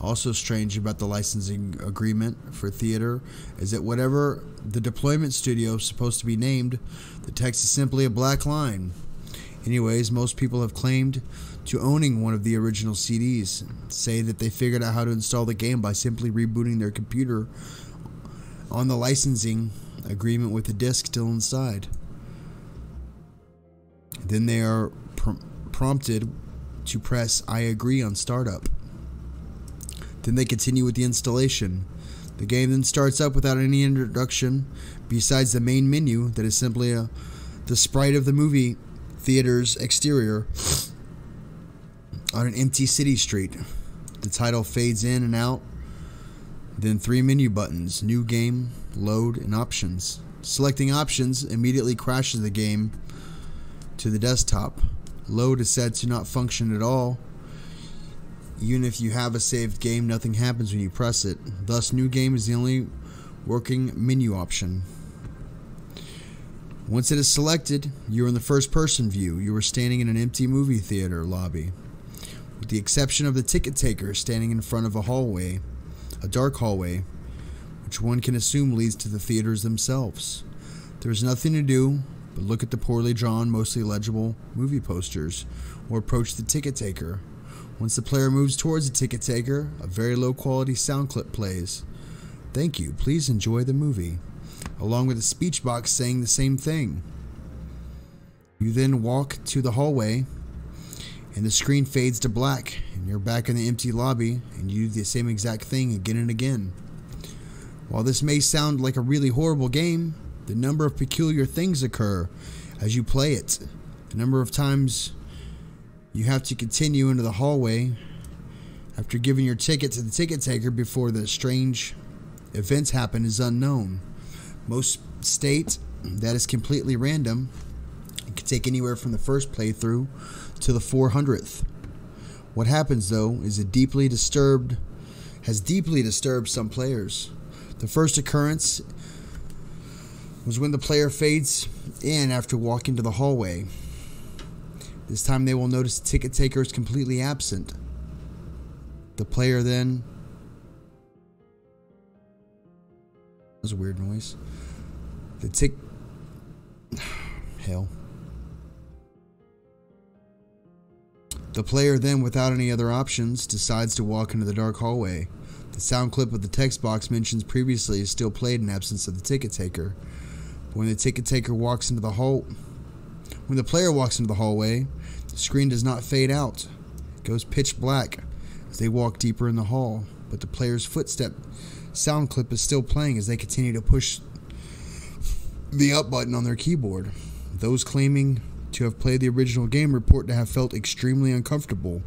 Also strange about the licensing agreement for theater is that whatever the deployment studio is supposed to be named, the text is simply a black line. Anyways, most people have claimed to owning one of the original CDs, say that they figured out how to install the game by simply rebooting their computer on the licensing agreement with the disc still inside. Then they are prompted to press I agree on startup. Then they continue with the installation. The game then starts up without any introduction besides the main menu that is simply the sprite of the movie theater's exterior on an empty city street. The title fades in and out. Then 3 menu buttons: new game, load, and options. Selecting options immediately crashes the game to the desktop. Load is said to not function at all. Even if you have a saved game, nothing happens when you press it. Thus, new game is the only working menu option. Once it is selected, you are in the first person view. You are standing in an empty movie theater lobby, with the exception of the ticket taker standing in front of a hallway. A dark hallway, which one can assume leads to the theaters themselves. There is nothing to do but look at the poorly drawn, mostly legible movie posters, or approach the ticket taker. Once the player moves towards the ticket taker, a very low quality sound clip plays. Thank you, please enjoy the movie, along with a speech box saying the same thing. You then walk to the hallway, and the screen fades to black, and you're back in the empty lobby, and you do the same exact thing again and again. While this may sound like a really horrible game, the number of peculiar things occur as you play it. The number of times you have to continue into the hallway after giving your ticket to the ticket taker before the strange events happen is unknown. Most state that is completely random. It can take anywhere from the first playthrough to the 400th. What happens though is it has deeply disturbed some players. The first occurrence was when the player fades in after walking to the hallway. This time they will notice the ticket taker is completely absent. The player then... That was a weird noise. Hell. The player then, without any other options, decides to walk into the dark hallway. The sound clip of the text box mentioned previously is still played in absence of the ticket taker. But when the ticket taker walks into the when the player walks into the hallway, the screen does not fade out. It goes pitch black as they walk deeper in the hall, but the player's footstep sound clip is still playing as they continue to push the up button on their keyboard. Those claiming to have played the original game report to have felt extremely uncomfortable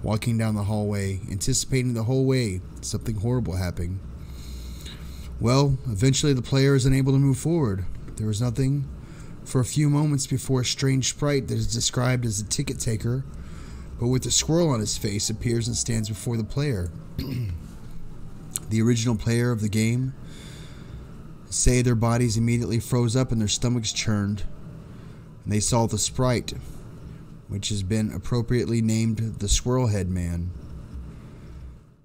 walking down the hallway, anticipating the whole way something horrible happening. Well, eventually the player is unable to move forward. There was nothing for a few moments before a strange sprite that is described as a ticket taker, but with a squirrel on his face, appears and stands before the player. The original player of the game say their bodies immediately froze up and their stomachs churned. They saw the sprite, which has been appropriately named the Squirrelhead Man.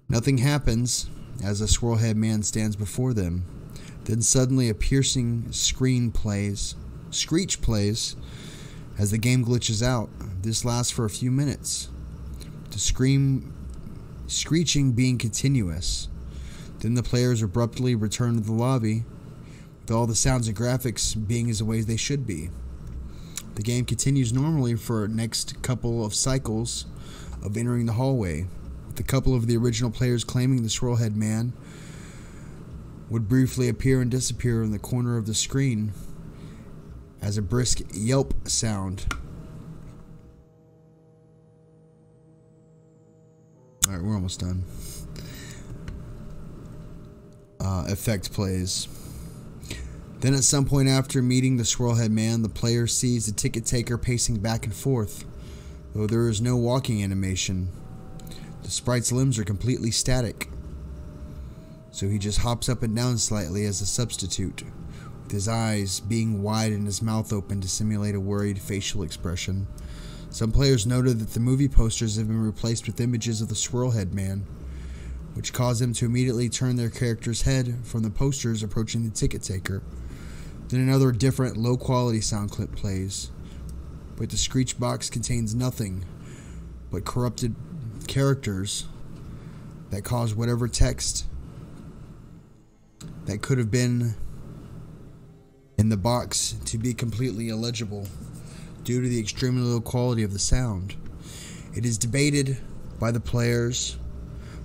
Nothing happens as the Squirrelhead Man stands before them. Then suddenly a piercing screech plays as the game glitches out. This lasts for a few minutes, the screeching being continuous. Then the players abruptly return to the lobby, with all the sounds and graphics being as the way they should be. The game continues normally for the next couple of cycles of entering the hallway, with a couple of the original players claiming the Swirlhead Man would briefly appear and disappear in the corner of the screen as a brisk yelp sound. Alright, we're almost done. Effect plays. Then at some point after meeting the Swirlhead Man, the player sees the ticket taker pacing back and forth, though there is no walking animation. The sprite's limbs are completely static, so he just hops up and down slightly as a substitute, with his eyes being wide and his mouth open to simulate a worried facial expression. Some players noted that the movie posters have been replaced with images of the Swirlhead Man, which caused them to immediately turn their character's head from the posters approaching the ticket taker. Then another different low-quality sound clip plays, but the screech box contains nothing but corrupted characters that cause whatever text that could have been in the box to be completely illegible due to the extremely low quality of the sound. It is debated by the players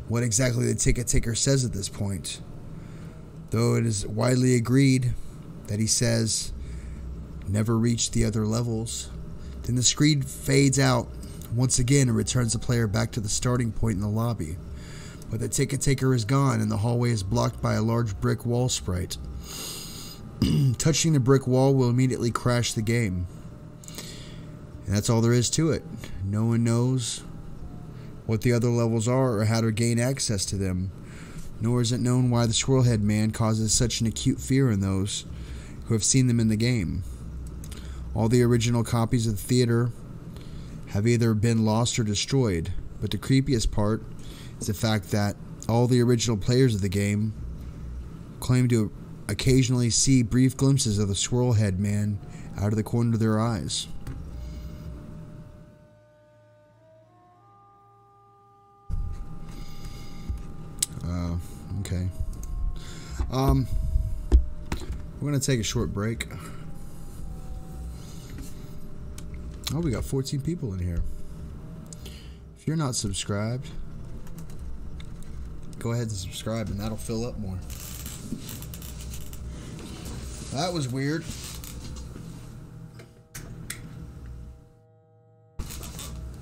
what exactly the ticket taker says at this point, though it is widely agreed that he says, "Never reach the other levels." Then the screen fades out once again and returns the player back to the starting point in the lobby. But the ticket taker is gone and the hallway is blocked by a large brick wall sprite. Touching the brick wall will immediately crash the game. And that's all there is to it. No one knows what the other levels are or how to gain access to them, nor is it known why the Swirlhead Man causes such an acute fear in those who have seen them in the game. All the original copies of the theater have either been lost or destroyed, but the creepiest part is the fact that all the original players of the game claim to occasionally see brief glimpses of the Swirlhead Man out of the corner of their eyes. Okay. We're going to take a short break. Oh, we got 14 people in here. If you're not subscribed, go ahead and subscribe and that'll fill up more. That was weird.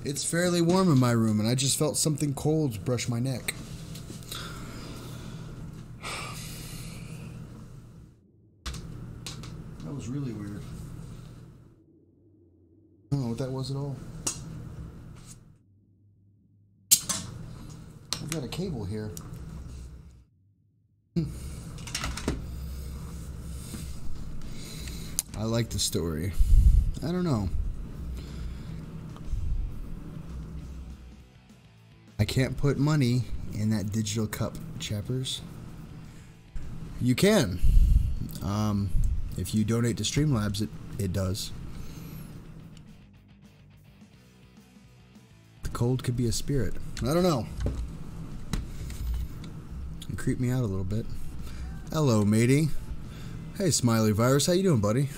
It's fairly warm in my room and I just felt something cold brush my neck. That was really weird. I don't know what that was at all. I've got a cable here. I like the story. I don't know. I can't put money in that digital cup, chappers. You can. If you donate to Streamlabs, it does. The cold could be a spirit. I don't know. It creeped me out a little bit. Hello, matey. Hey, Smiley Virus. How you doing, buddy?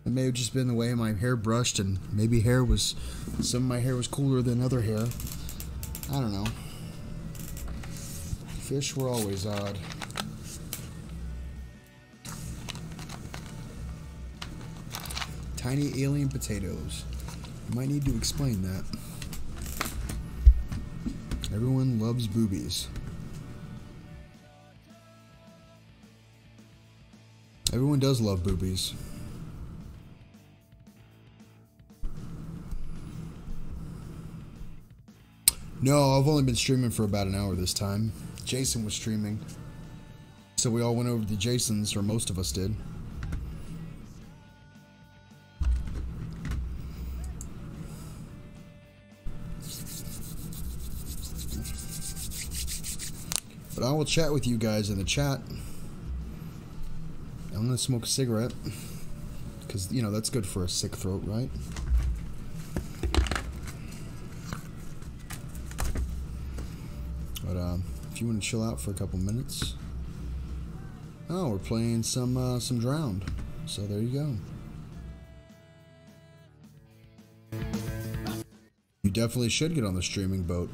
It may have just been the way my hair brushed, and maybe some of my hair was cooler than other hair. I don't know. Fish were always odd. Tiny alien potatoes. You might need to explain that. Everyone loves boobies. Everyone does love boobies. No, I've only been streaming for about an hour this time. Jason was streaming. So we all went over to Jason's, or most of us did. But I will chat with you guys in the chat. I'm gonna smoke a cigarette. Because, you know, that's good for a sick throat, right? But if you want to chill out for a couple minutes, Oh, we're playing some Drowned. So there you go. You definitely should get on the streaming boat.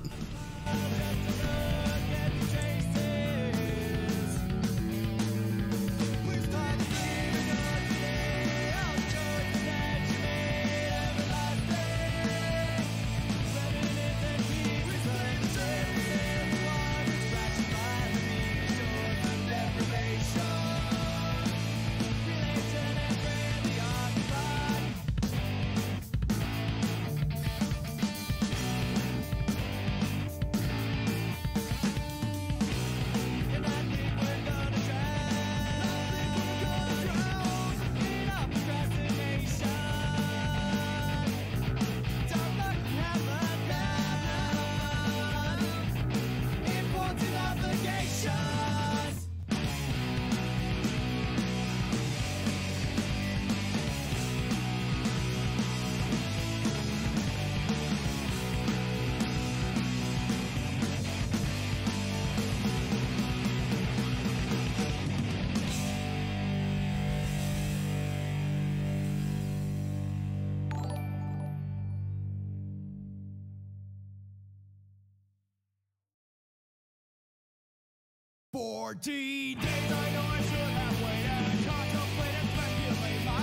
Days I know I should have waited, contemplate and speculate my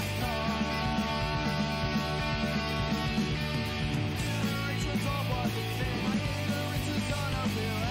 generations of what they say, my ignorance is gonna feel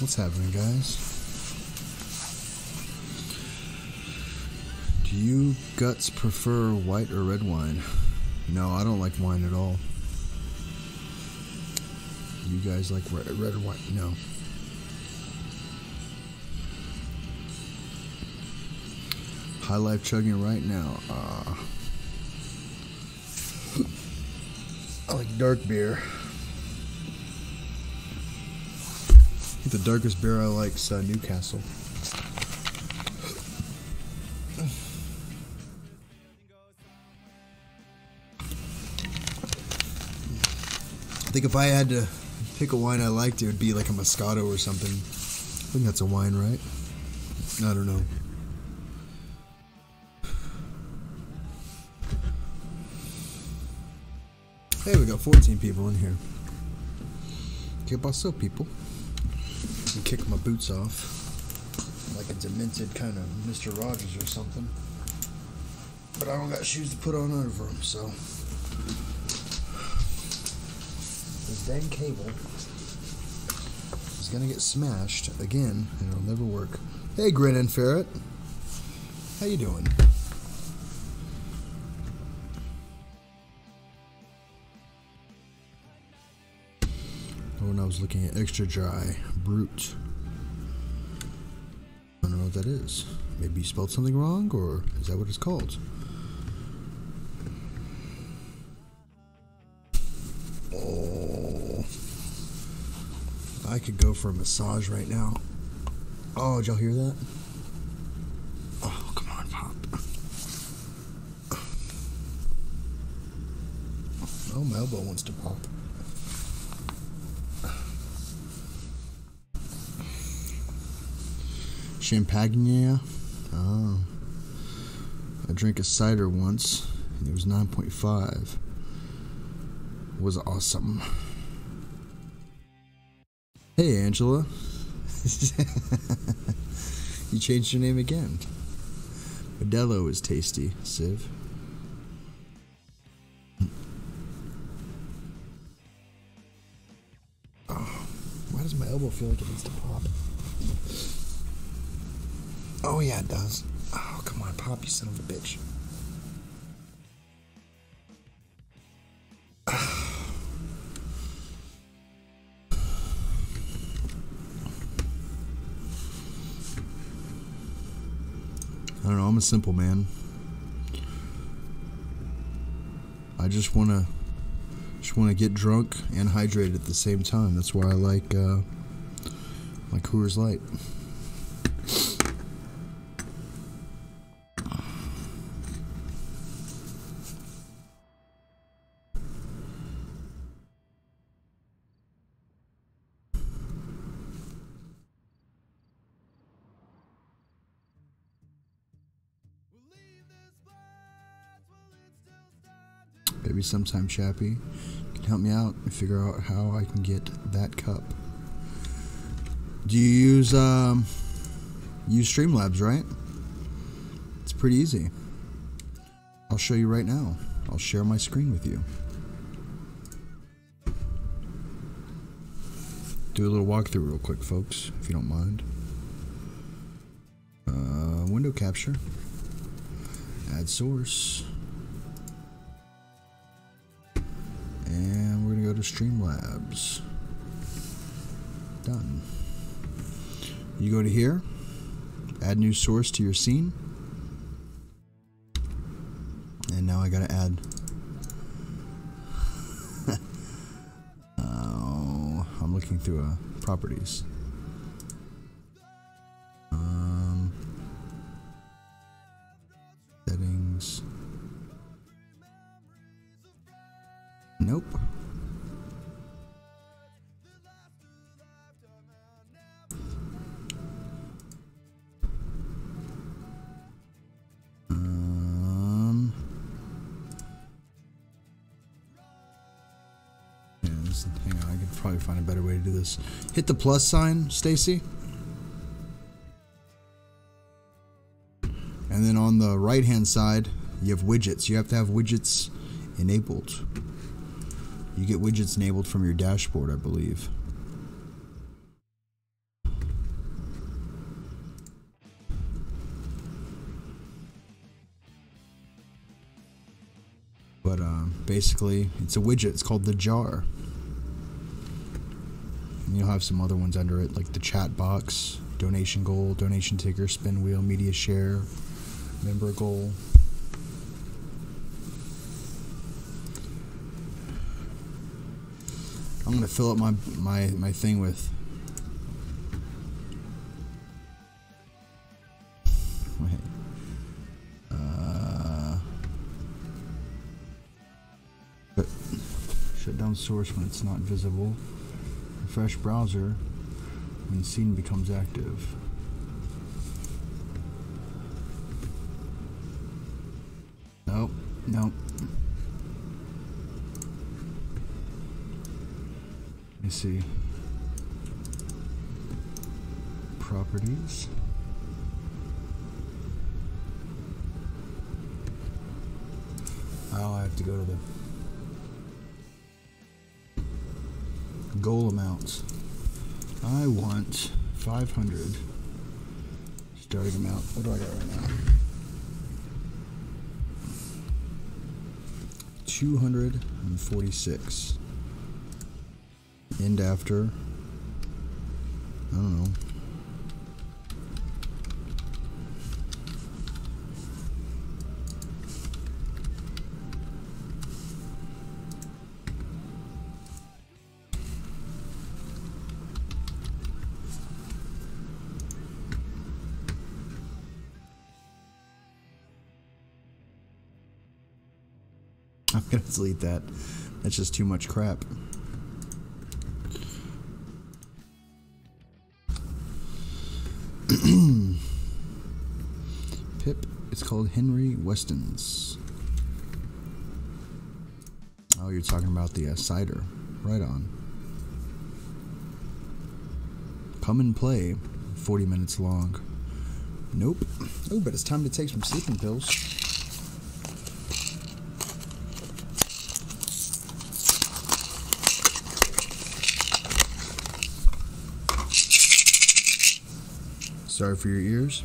What's happening, guys? Do you guts prefer white or red wine? No, I don't like wine at all. You guys like red wine? No. High Life chugging right now. I like dark beer. I think the darkest beer I like is Newcastle. I think if I had to pick a wine I liked, it would be like a Moscato or something. I think that's a wine, right? I don't know. Hey, we got 14 people in here. ¿Qué pasó, people? I kick my boots off like a demented kind of Mr. Rogers or something. But I don't got shoes to put on over them, so. This dang cable is gonna get smashed again, and it'll never work. Hey, Grin and Ferret. How you doing? When I was looking at Extra Dry Brut. I don't know what that is. Maybe you spelled something wrong, or is that what it's called? Oh. I could go for a massage right now. Oh, did y'all hear that? Oh, come on, Pop. Oh, my elbow wants to pop. Champagne. Oh. I drank a cider once, and it was 9.5. It was awesome. Hey, Angela. You changed your name again. Modelo is tasty, Civ. Oh, why does my elbow feel like it needs to pop? Oh, yeah, it does. Oh, come on, Pop, you son of a bitch. I don't know, I'm a simple man. I just wanna get drunk and hydrated at the same time. That's why I like Coors Light. Maybe sometime, Chappie, you can help me out and figure out how I can get that cup. Do you use Streamlabs, right? It's pretty easy. I'll show you right now. I'll share my screen with you. Do a little walkthrough real quick, folks, if you don't mind. Window capture. Add source. And we're going to go to Streamlabs. Done. You go to here, add new source to your scene. And now I got to add... oh, I'm looking through properties. Settings. Nope. Hang on, I could probably find a better way to do this. Hit the plus sign, Stacy. And then on the right hand side, you have widgets. You have to have widgets enabled. You get widgets enabled from your dashboard, I believe. But basically, it's a widget. It's called the jar. And you'll have some other ones under it, like the chat box, donation goal, donation ticker, spin wheel, media share, member goal. I'm gonna fill up my thing with. Wait. Shut down source when it's not visible. Refresh browser when scene becomes active. Nope. Nope. Let me see. Properties. Oh, I have to go to the goal amounts. I want 500 starting amount. What do I got right now? 246. End after. I don't know. I'm gonna delete that. That's just too much crap. Pip. It's called Henry Weston's. Oh, you're talking about the cider. Right on. Come and play. 40 minutes long. Nope. Oh, but it's time to take some sleeping pills. Sorry for your ears.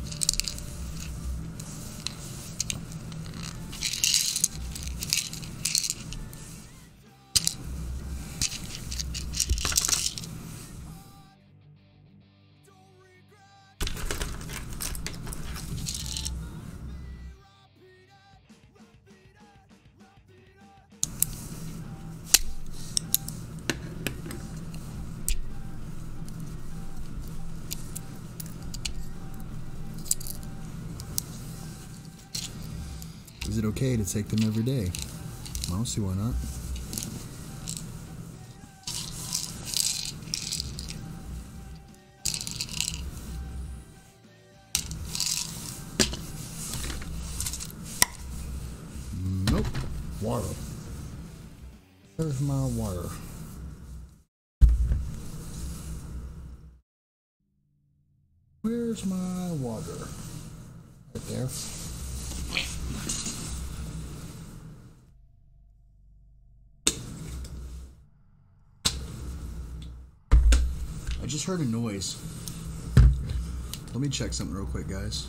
Is it okay to take them every day? I don't see why not. Nope. Water. Where's my water? Where's my water? Right there. I just heard a noise. Let me check something real quick, guys.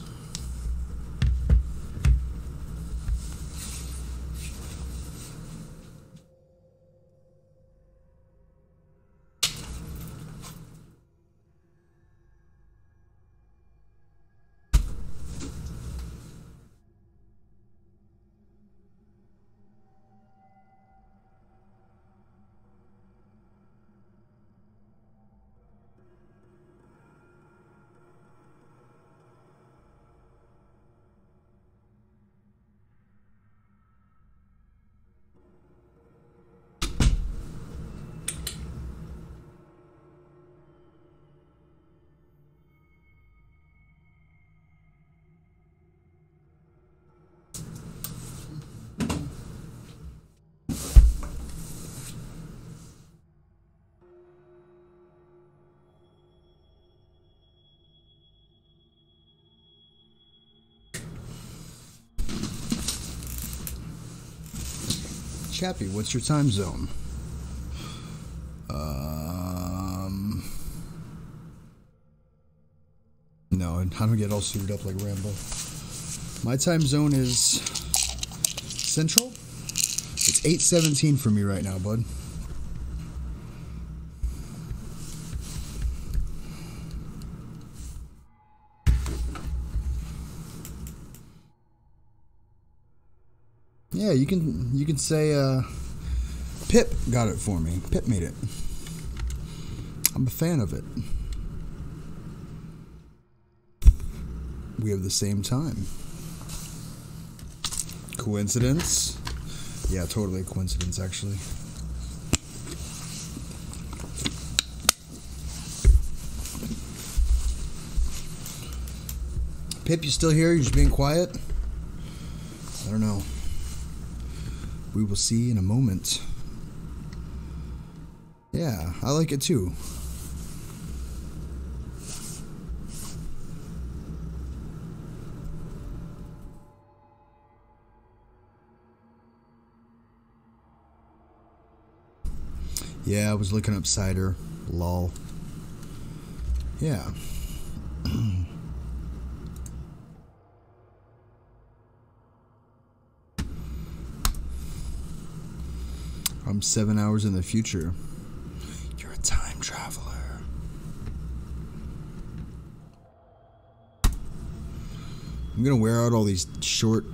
Chappie, what's your time zone? No, I don't get all suited up like Rambo. My time zone is Central. It's It's 8:17 for me right now, bud. Yeah, you can say Pip got it for me. Pip made it. I'm a fan of it. We have the same time. Coincidence? Yeah, totally a coincidence, actually. Pip, you still here? You're just being quiet? I don't know. We will see in a moment. Yeah, I like it too. Yeah, I was looking up cider. Lol. Yeah. I'm 7 hours in the future. You're a time traveler. I'm gonna wear out all these short,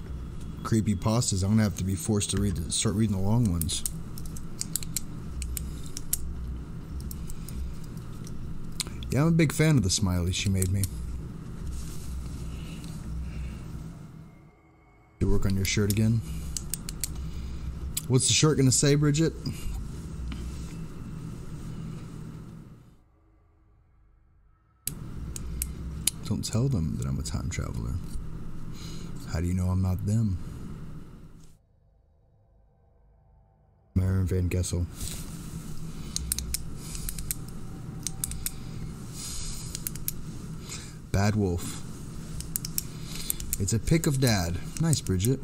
creepy pastas. I'm gonna have to be forced to start reading the long ones. Yeah, I'm a big fan of the smiley she made me. You work on your shirt again? What's the shirt gonna say, Bridget? Don't tell them that I'm a time traveler. How do you know I'm not them? Marion Van Gessel. Bad Wolf. It's a pic of Dad. Nice, Bridget.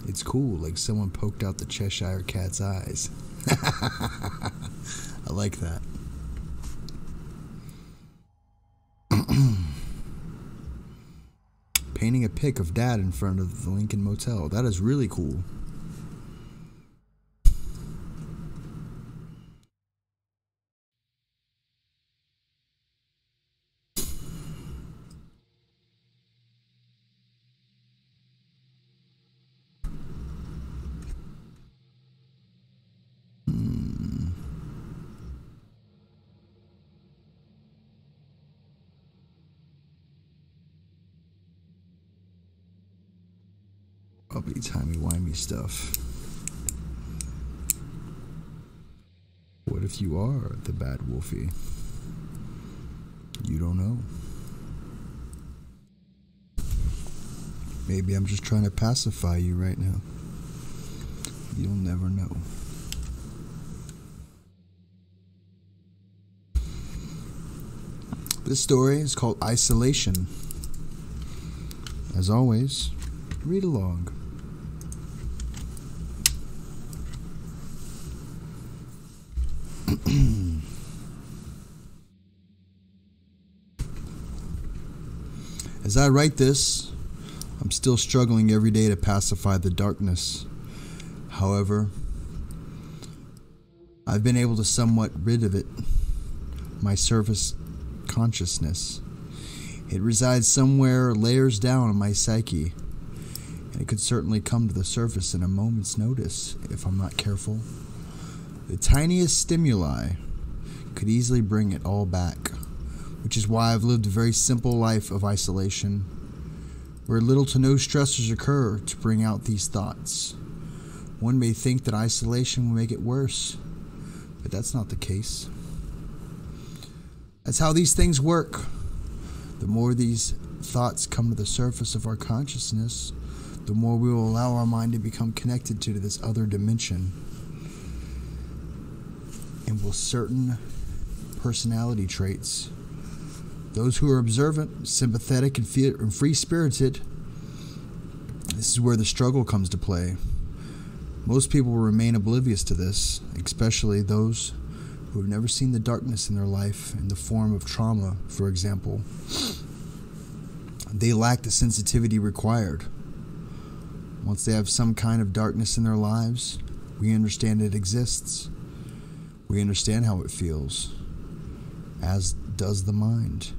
It's cool, like someone poked out the Cheshire Cat's eyes. I like that. Painting a pic of Dad in front of the Lincoln Motel. That is really cool. Uppity timey-wimey stuff. What if you are the Bad Wolfie? You don't know. Maybe I'm just trying to pacify you right now. You'll never know. This story is called Isolation. As always, read along. As I write this, I'm still struggling every day to pacify the darkness. However, I've been able to somewhat rid of it. My surface consciousness. It resides somewhere layers down in my psyche, and it could certainly come to the surface in a moment's notice if I'm not careful. The tiniest stimuli could easily bring it all back, which is why I've lived a very simple life of isolation, where little to no stressors occur to bring out these thoughts. One may think that isolation will make it worse, but that's not the case. That's how these things work. The more these thoughts come to the surface of our consciousness, the more we will allow our mind to become connected to this other dimension. And will certain personality traits, those who are observant, sympathetic, and free-spirited, this is where the struggle comes to play. Most people will remain oblivious to this, especially those who have never seen the darkness in their life in the form of trauma, for example. They lack the sensitivity required. Once they have some kind of darkness in their lives, we understand it exists. We understand how it feels, as does the mind.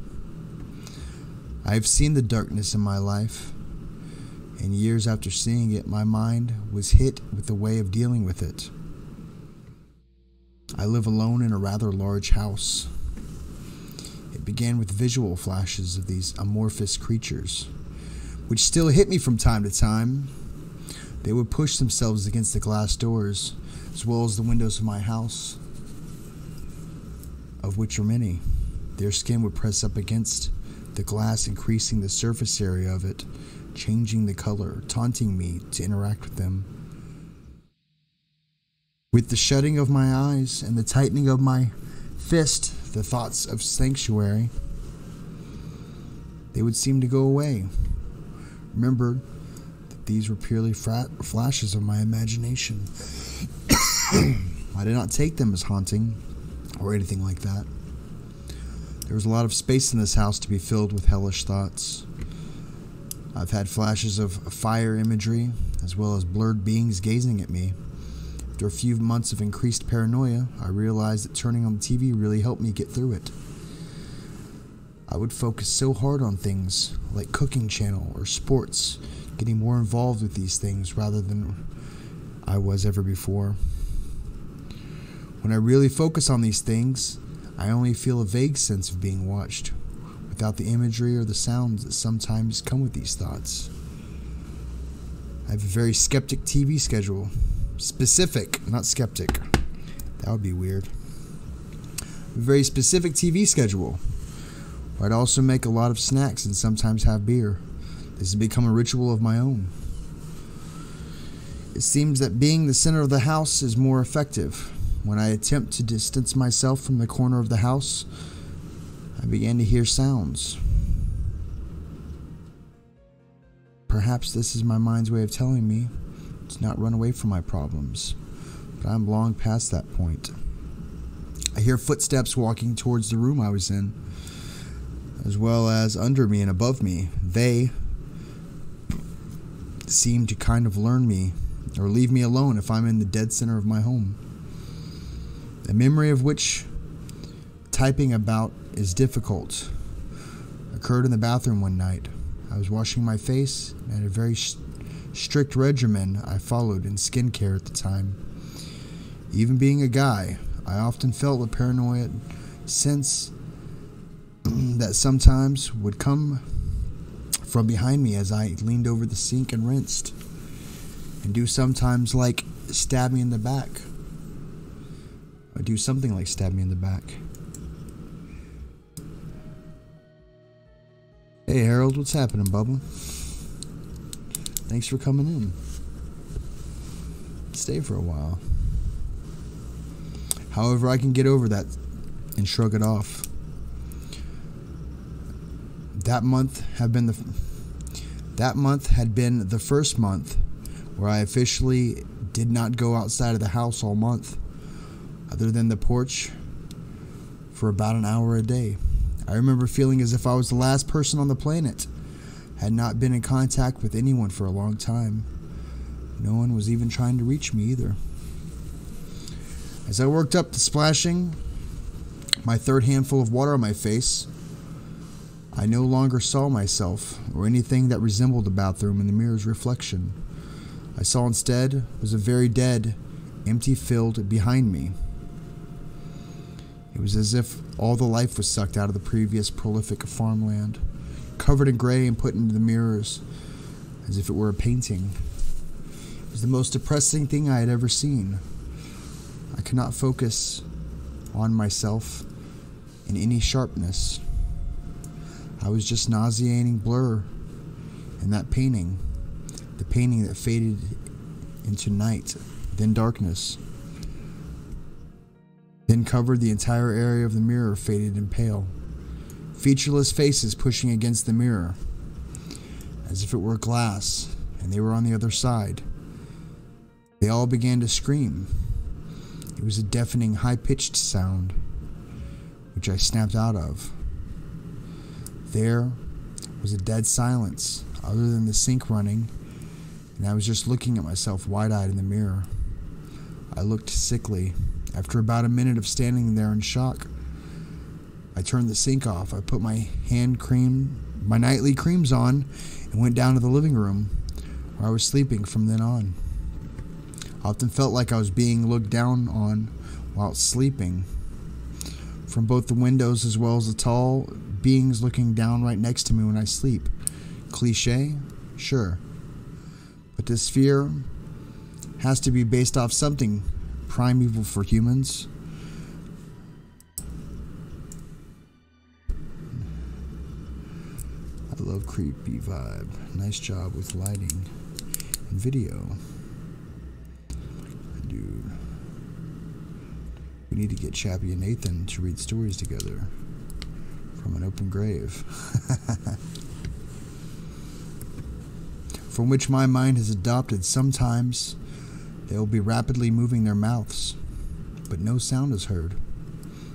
I have seen the darkness in my life, and years after seeing it, my mind was hit with a way of dealing with it. I live alone in a rather large house. It began with visual flashes of these amorphous creatures, which still hit me from time to time. They would push themselves against the glass doors, as well as the windows of my house, of which are many. Their skin would press up against the glass, increasing the surface area of it, changing the color, taunting me to interact with them. With the shutting of my eyes and the tightening of my fist, the thoughts of sanctuary, they would seem to go away. Remember that these were purely flashes of my imagination. I did not take them as haunting or anything like that. There was a lot of space in this house to be filled with hellish thoughts. I've had flashes of fire imagery, as well as blurred beings gazing at me. After a few months of increased paranoia, I realized that turning on the TV really helped me get through it. I would focus so hard on things like Cooking Channel or sports, getting more involved with these things rather than I was ever before. When I really focus on these things, I only feel a vague sense of being watched, without the imagery or the sounds that sometimes come with these thoughts. I have a very skeptic TV schedule. Specific, not skeptic. That would be weird. A very specific TV schedule, where I'd also make a lot of snacks and sometimes have beer. This has become a ritual of my own. It seems that being the center of the house is more effective. When I attempt to distance myself from the corner of the house, I began to hear sounds. Perhaps this is my mind's way of telling me to not run away from my problems, but I'm long past that point. I hear footsteps walking towards the room I was in, as well as under me and above me. They seem to kind of learn me or leave me alone if I'm in the dead center of my home. A memory of which typing about is difficult occurred in the bathroom one night. I was washing my face and had a very strict regimen I followed in skincare at the time. Even being a guy, I often felt a paranoid sense that sometimes would come from behind me as I leaned over the sink and rinsed, and do sometimes like stab me in the back. Or do something like stab me in the back. Hey Harold, what's happening, Bubba? Thanks for coming in. Stay for a while. However, I can get over that and shrug it off. That month had been the first month where I officially did not go outside of the house all month, other than the porch, for about an hour a day. I remember feeling as if I was the last person on the planet. Had not been in contact with anyone for a long time. No one was even trying to reach me either. As I worked up to splashing my third handful of water on my face, I no longer saw myself or anything that resembled the bathroom in the mirror's reflection. I saw instead was a very dead, empty field behind me. It was as if all the life was sucked out of the previous prolific farmland, covered in gray and put into the mirrors as if it were a painting. It was the most depressing thing I had ever seen. I could not focus on myself in any sharpness. I was just nauseating blur in that painting, the painting that faded into night, then darkness, then covered the entire area of the mirror, faded and pale. Featureless faces pushing against the mirror, as if it were glass, and they were on the other side. They all began to scream. It was a deafening, high-pitched sound, which I snapped out of. There was a dead silence, other than the sink running and I was just looking at myself wide-eyed in the mirror. I looked sickly. After about a minute of standing there in shock, I turned the sink off. I put my nightly creams on, and went down to the living room, where I was sleeping from then on. I often felt like I was being looked down on while sleeping, from both the windows as well as the tall beings looking down right next to me when I sleep. Cliche? Sure. But this fear has to be based off something primeval for humans. I love creepy vibe. Nice job with lighting and video. Dude. We need to get Chappie and Nathan to read stories together from an open grave. From which my mind has adopted. Sometimes they will be rapidly moving their mouths, but no sound is heard.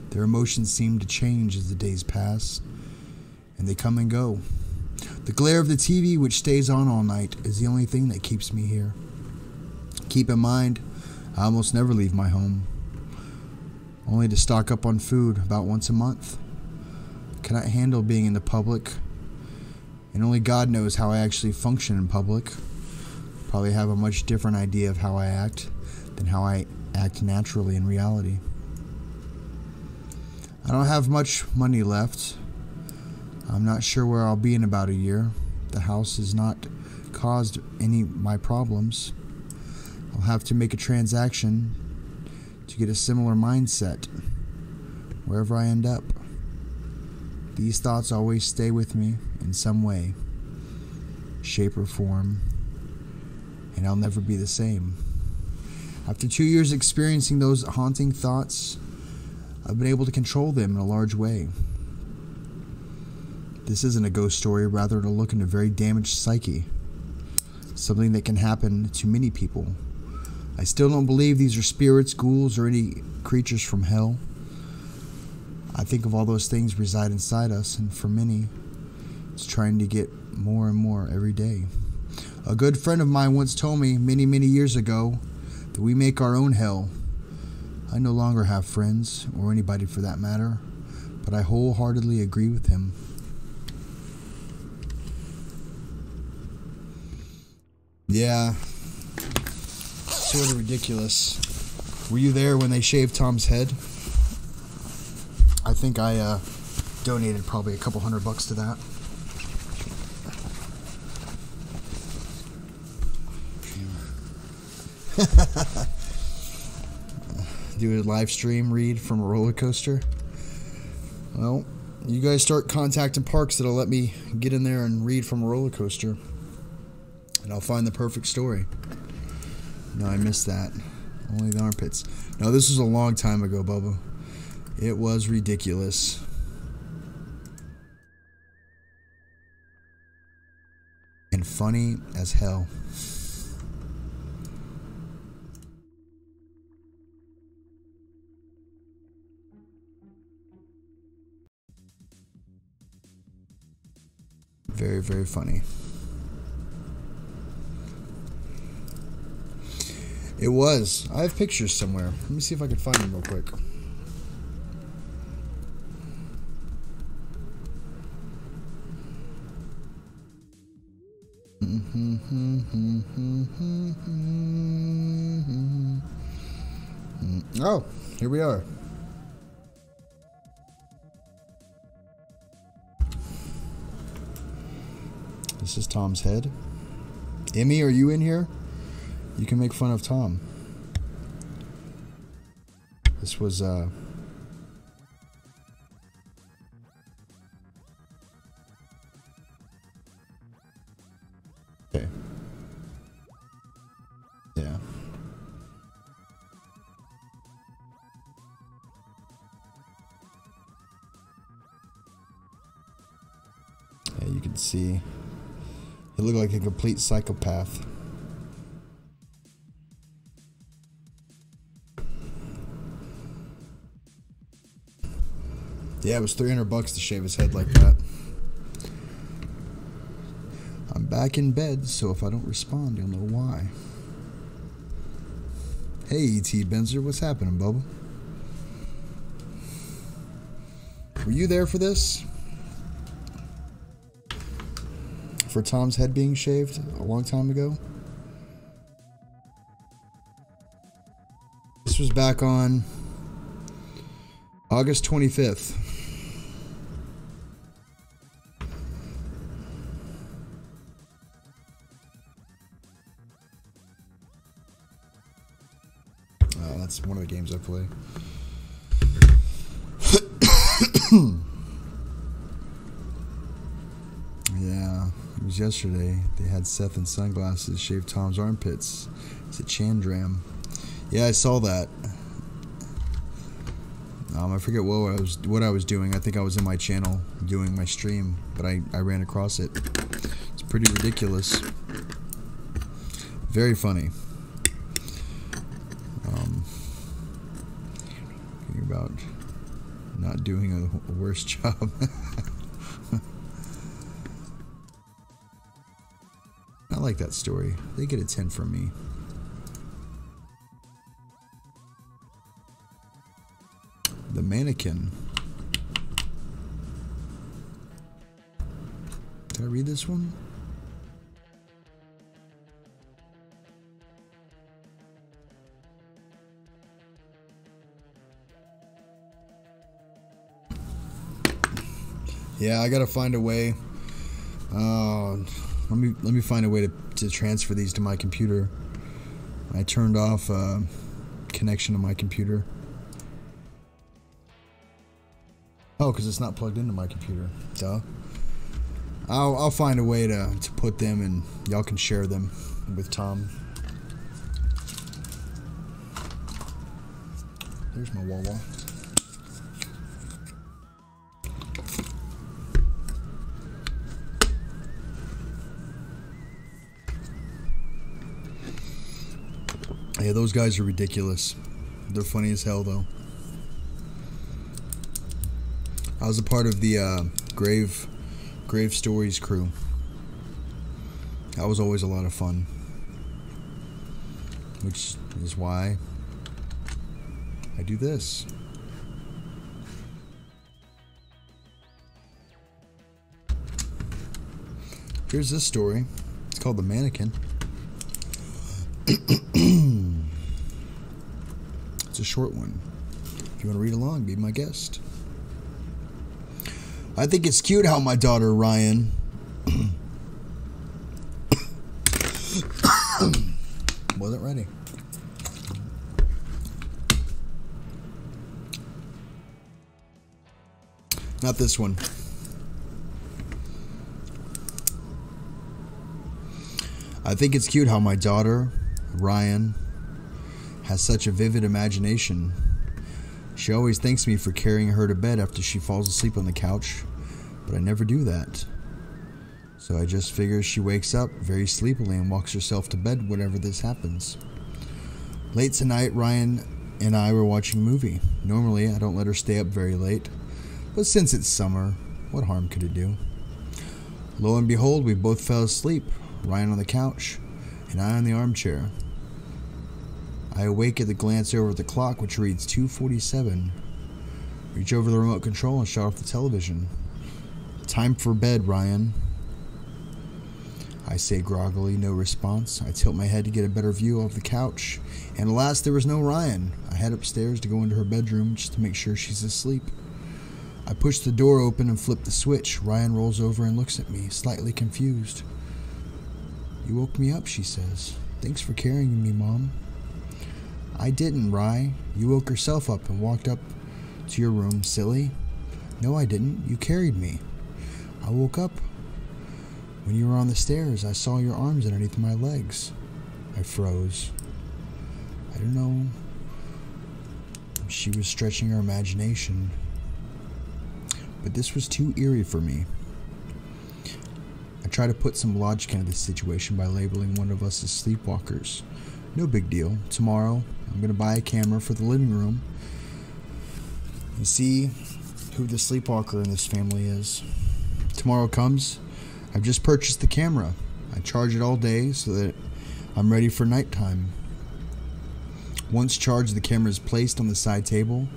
Their emotions seem to change as the days pass, and they come and go. The glare of the TV, which stays on all night, is the only thing that keeps me here. Keep in mind, I almost never leave my home, only to stock up on food about once a month. I cannot handle being in the public, and only God knows how I actually function in public. Probably have a much different idea of how I act than how I act naturally in reality. I don't have much money left. I'm not sure where I'll be in about a year. The house has not caused any of my problems. I'll have to make a transaction to get a similar mindset wherever I end up. These thoughts always stay with me in some way, shape, or form, and I'll never be the same. After 2 years experiencing those haunting thoughts, I've been able to control them in a large way. This isn't a ghost story, rather a look into a very damaged psyche, something that can happen to many people. I still don't believe these are spirits, ghouls, or any creatures from hell. I think of all those things reside inside us, and for many, it's trying to get more and more every day. A good friend of mine once told me many, many years ago that we make our own hell. I no longer have friends, or anybody for that matter, but I wholeheartedly agree with him. Yeah, sort of ridiculous. Were you there when they shaved Tom's head? I think I donated probably a couple $100 to that. Do a live stream read from a roller coaster. Well, you guys start contacting parks that'll let me get in there and read from a roller coaster, and I'll find the perfect story. No, I missed that. Only the armpits. No, this was a long time ago, Bubba. It was ridiculous. And funny as hell. Very, very funny. It was. I have pictures somewhere. Let me see if I can find them real quick. Oh, here we are. This is Tom's head. Emmy, are you in here? You can make fun of Tom. This was, okay. Yeah. Yeah, you can see. He looked like a complete psychopath. Yeah, it was $300 to shave his head like that. I'm back in bed, so if I don't respond, you'll know why. Hey, E.T. Benzer, what's happening, Bubba? Were you there for this? For Tom's head being shaved a long time ago? This was back on August 25th. Oh, that's one of the games I play. Yeah, it was yesterday. They had Seth in sunglasses shave Tom's armpits. It's a Chandram. Yeah, I saw that. I forget what I was doing. I think I was in my channel doing my stream, but I ran across it. It's pretty ridiculous. Very funny. Thinking about not doing a worse job. I like that story. They get a 10 from me. The Mannequin. Did I read this one? Yeah, I gotta find a way. Let me find a way to transfer these to my computer. I turned off connection to my computer. Oh, because it's not plugged into my computer. Duh. I'll find a way to put them, and y'all can share them with Tom. There's my Wawa. Yeah, those guys are ridiculous. They're funny as hell, though. I was a part of the Grave Stories crew. That was always a lot of fun. Which is why I do this. Here's this story. It's called The Mannequin. It's a short one. If you want to read along, be my guest. I think it's cute how my daughter Ryan wasn't ready. Not this one. I think it's cute how my daughter Ryan has such a vivid imagination. She always thanks me for carrying her to bed after she falls asleep on the couch, but I never do that. So I just figure she wakes up very sleepily and walks herself to bed whenever this happens. Late tonight, Ryan and I were watching a movie. Normally, I don't let her stay up very late, but since it's summer, what harm could it do? Lo and behold, we both fell asleep, Ryan on the couch, and I on the armchair. I awake at the glance over at the clock, which reads 2:47. Reach over the remote control and shut off the television. Time for bed, Ryan. I say groggily, no response. I tilt my head to get a better view of the couch, and alas, there was no Ryan. I head upstairs to go into her bedroom just to make sure she's asleep. I push the door open and flip the switch. Ryan rolls over and looks at me, slightly confused. You woke me up, she says. Thanks for carrying me, Mom. I didn't, Rye. You woke yourself up and walked up to your room, silly. No, I didn't. You carried me. I woke up. When you were on the stairs, I saw your arms underneath my legs. I froze. I don't know. She was stretching her imagination. But this was too eerie for me. I try to put some logic into this situation by labeling one of us as sleepwalkers. No big deal. Tomorrow, I'm going to buy a camera for the living room and see who the sleepwalker in this family is. Tomorrow comes, I've just purchased the camera. I charge it all day so that I'm ready for nighttime. Once charged, the camera is placed on the side table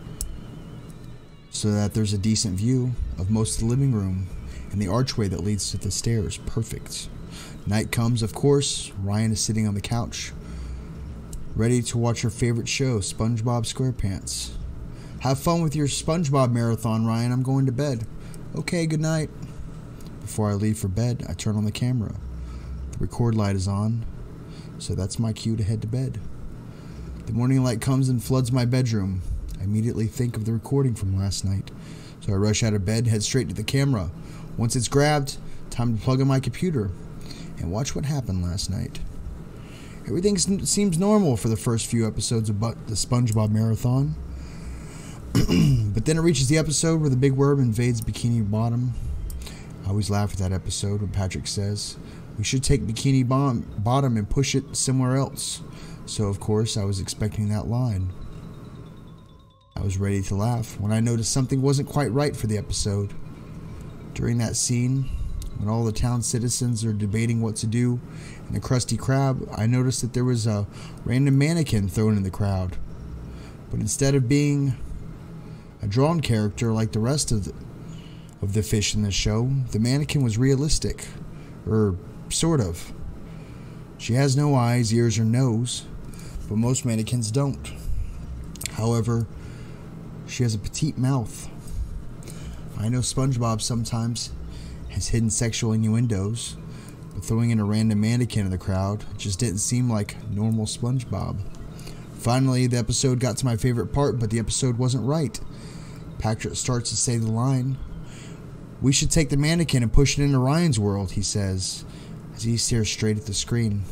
so that there's a decent view of most of the living room and the archway that leads to the stairs. Perfect. Night comes, of course. Ryan is sitting on the couch, ready to watch her favorite show, SpongeBob SquarePants. Have fun with your SpongeBob marathon, Ryan. I'm going to bed. Okay, good night. Before I leave for bed, I turn on the camera. The record light is on, so that's my cue to head to bed. The morning light comes and floods my bedroom. I immediately think of the recording from last night, so I rush out of bed, head straight to the camera. Once it's grabbed, time to plug in my computer and watch what happened last night. Everything seems normal for the first few episodes of the SpongeBob marathon. But then it reaches the episode where the big worm invades Bikini Bottom. I always laugh at that episode when Patrick says, "We should take Bikini Bottom and push it somewhere else." So, of course, I was expecting that line. I was ready to laugh when I noticed something wasn't quite right for the episode. During that scene, when all the town citizens are debating what to do in the Krusty Krab, I noticed that there was a random mannequin thrown in the crowd. But instead of being a drawn character like the rest of the fish in the show, the mannequin was realistic. Or sort of. She has no eyes, ears, or nose, but most mannequins don't. However, she has a petite mouth. I know SpongeBob sometimes has hidden sexual innuendos, but throwing in a random mannequin in the crowd just didn't seem like normal SpongeBob. Finally, the episode got to my favorite part, but the episode wasn't right. Patrick starts to say the line, "We should take the mannequin and push it into Ryan's world," he says, as he stares straight at the screen.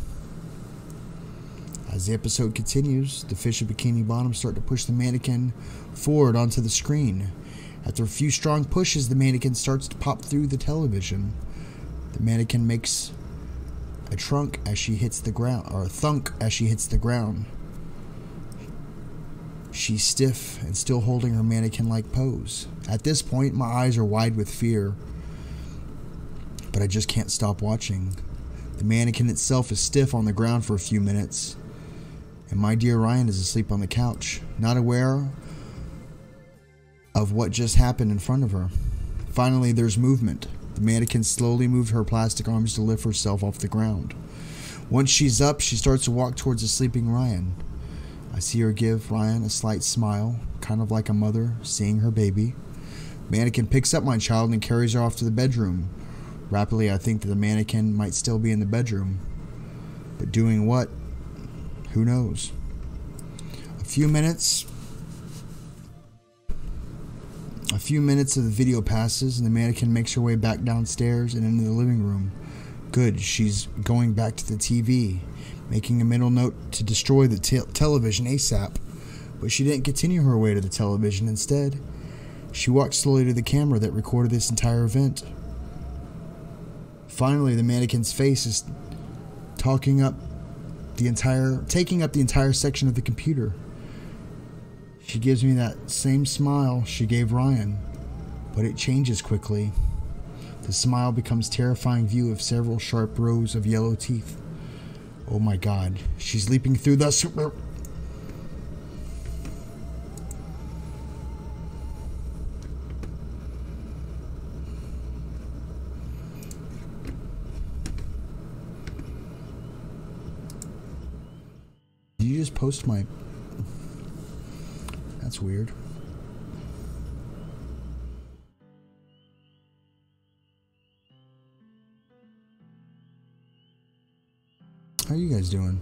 As the episode continues, the fish of Bikini Bottom start to push the mannequin forward onto the screen. After a few strong pushes, the mannequin starts to pop through the television. The mannequin makes a trunk as she hits the ground, or a thunk as she hits the ground. She's stiff and still holding her mannequin-like pose. At this point, my eyes are wide with fear, but I just can't stop watching. The mannequin itself is stiff on the ground for a few minutes, and my dear Ryan is asleep on the couch, not aware of what just happened in front of her. Finally, there's movement. The mannequin slowly moved her plastic arms to lift herself off the ground. Once she's up, she starts to walk towards the sleeping Ryan. I see her give Ryan a slight smile, kind of like a mother seeing her baby. Mannequin picks up my child and carries her off to the bedroom. Rapidly, I think that the mannequin might still be in the bedroom. But doing what? Who knows? A few minutes of the video passes, and the mannequin makes her way back downstairs and into the living room. Good, she's going back to the TV, making a mental note to destroy the television ASAP. But she didn't continue her way to the television. Instead, she walked slowly to the camera that recorded this entire event. Finally, the mannequin's face is taking up the entire section of the computer. She gives me that same smile she gave Ryan, but it changes quickly. The smile becomes a terrifying view of several sharp rows of yellow teeth. Oh my God, she's leaping through the super... Did you just post my... That's weird. How are you guys doing?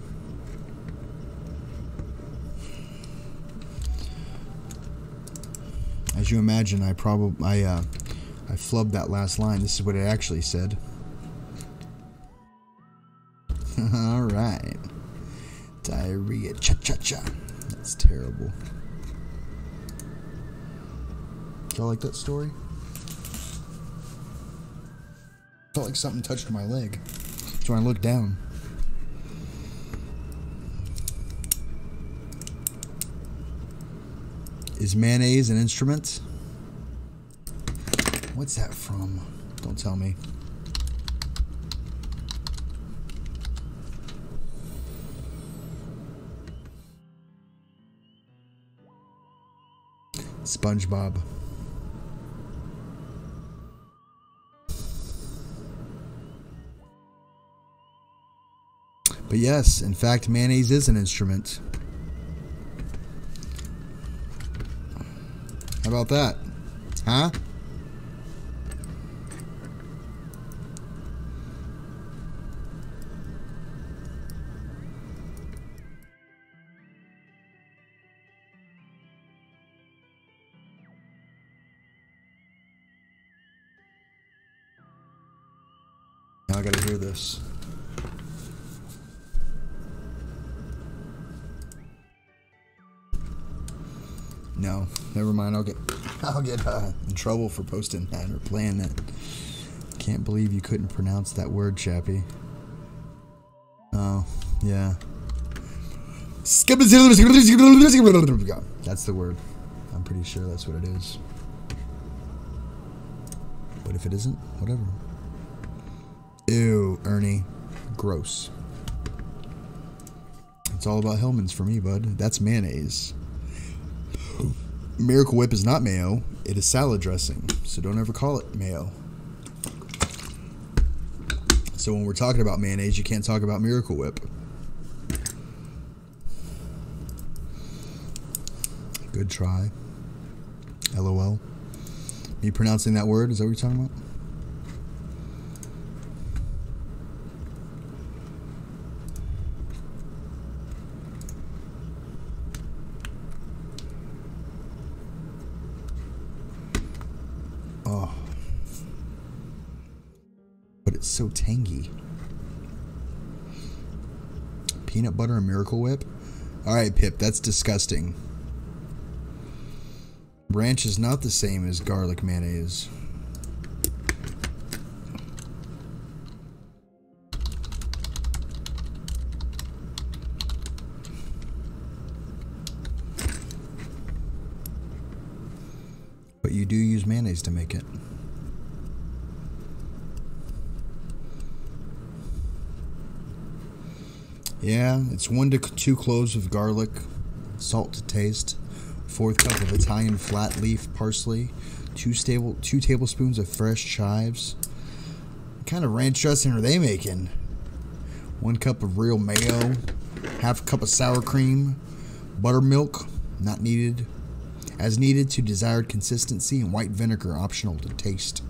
As you imagine, I flubbed that last line. This is what it actually said. All right. Diarrhea. Cha-cha-cha. That's terrible. Y'all like that story? Felt like something touched my leg. So I looked down. Is mayonnaise an instrument? What's that from? Don't tell me. SpongeBob. But yes, in fact, mayonnaise is an instrument. How about that? Huh? Now I gotta hear this. No, never mind. I'll get in trouble for posting that or playing that. Can't believe you couldn't pronounce that word, Chappie. Oh, yeah. That's the word. I'm pretty sure that's what it is. But if it isn't, whatever. Ew, Ernie. Gross. It's all about Hellmann's for me, bud. That's mayonnaise. Miracle Whip is not mayo. It is salad dressing. So don't ever call it mayo. So when we're talking about mayonnaise, you can't talk about Miracle Whip. Good try. LOL. Me pronouncing that word? Is that what you're talking about? Oh. But it's so tangy. Peanut butter and Miracle Whip? Alright, Pip, that's disgusting. Ranch is not the same as garlic mayonnaise. But you do use mayonnaise to make it. Yeah, it's 1 to 2 cloves of garlic, salt to taste, 1/4 cup of Italian flat leaf parsley, 2 tablespoons of fresh chives. What kind of ranch dressing are they making? 1 cup of real mayo, 1/2 cup of sour cream, buttermilk, not needed, as needed to desired consistency, and white vinegar optional to taste.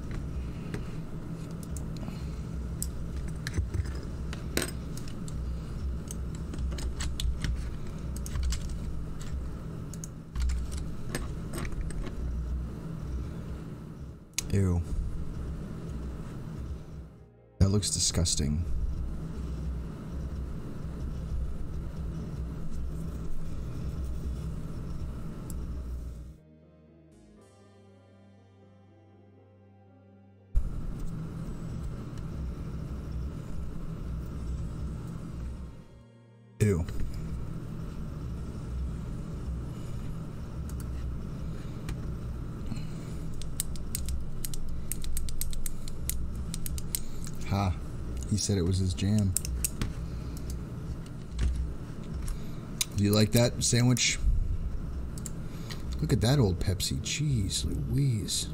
Ew. That looks disgusting. Ew. Ha. He said it was his jam. Do you like that sandwich? Look at that old Pepsi. Jeez Louise.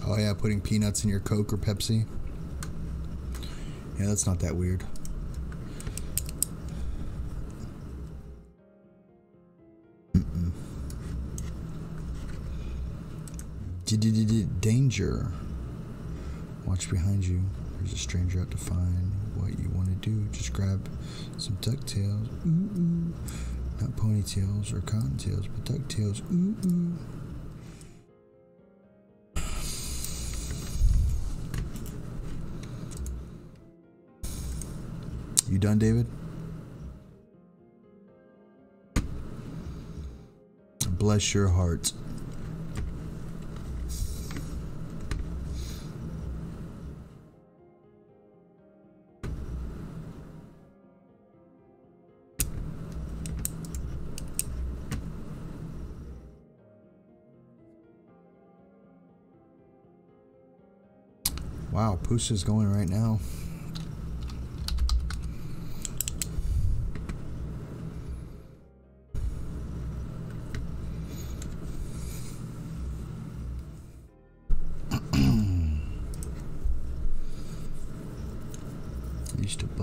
Oh yeah, putting peanuts in your Coke or Pepsi. Yeah, that's not that weird. Danger. Watch behind you. There's a stranger out to find what you want to do. Just grab some ducktails. Ooh, ooh. Not ponytails or cottontails, but ducktails. Ooh, ooh. You done, David? Bless your heart. Wow, Pusa's going right now.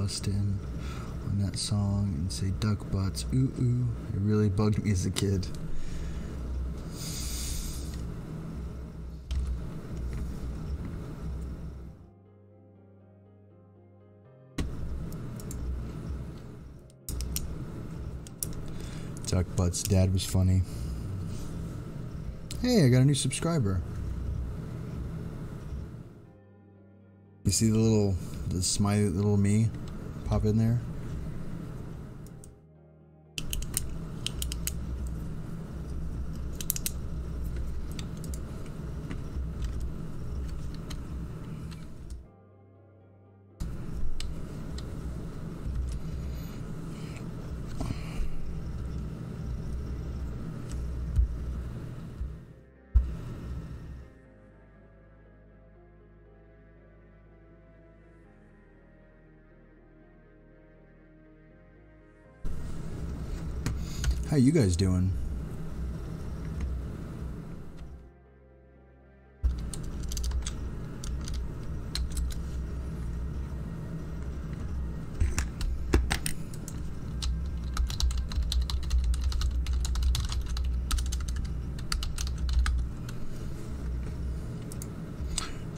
bust in on that song and say duck butts, ooh ooh. It really bugged me as a kid. Duck butts, dad was funny. Hey, I got a new subscriber. You see the smiley little me pop in there? How you guys doing?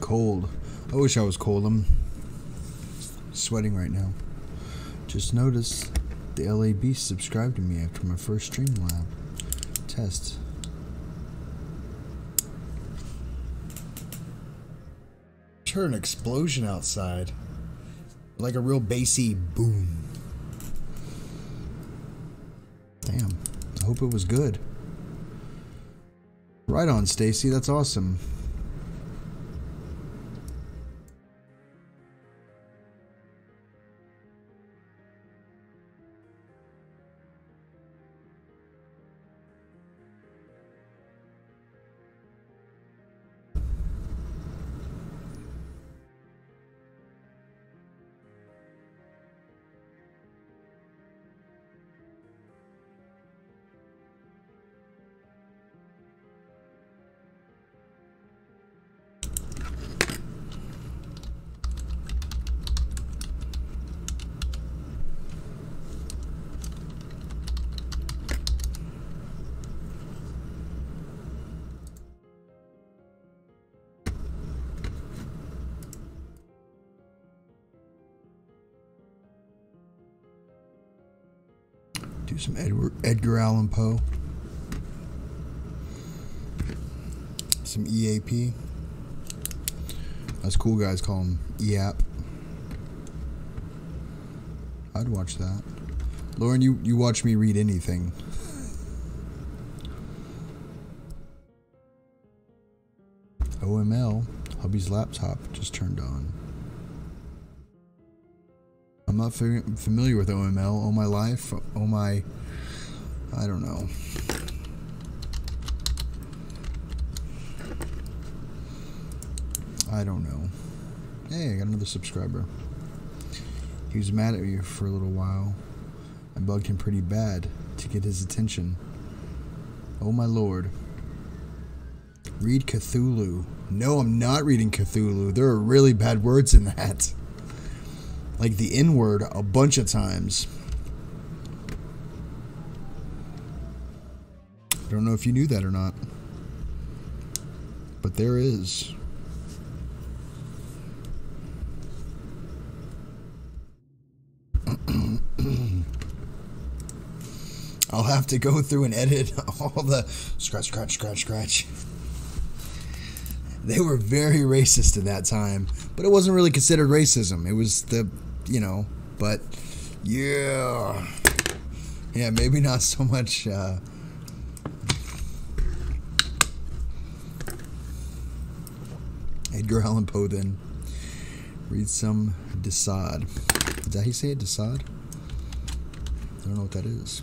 Cold. I wish I was cold. I'm sweating right now. Just noticed the LA Beast subscribed to me after my first Streamlab test. Heard an explosion outside. Like a real bassy boom. Damn. I hope it was good. Right on, Stacy. That's awesome. Do some Edgar Allan Poe. Some EAP. Us cool guys call him EAP. I'd watch that. Lauren, you watch me read anything. OML, hubby's laptop just turned on. I'm not familiar with OML. Oh my life. Oh my. I don't know. I don't know. Hey, I got another subscriber. He was mad at me for a little while. I bugged him pretty bad to get his attention. Oh my lord. Read Cthulhu. No, I'm not reading Cthulhu. There are really bad words in that. Like the N-word a bunch of times. I don't know if you knew that or not. But there is. I'll have to go through and edit all the scratch. They were very racist at that time, but it wasn't really considered racism. It was the, you know, but yeah, maybe not so much. Edgar Allan Poe. Then read some Desaad. Is that how you say it, Desaad? I don't know what that is.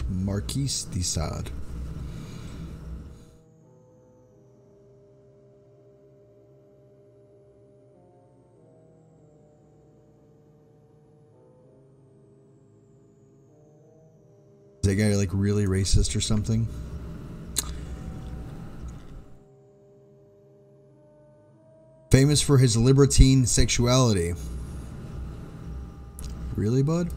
Marquis de Sade. Is that guy like really racist or something? Famous for his libertine sexuality. Really, bud?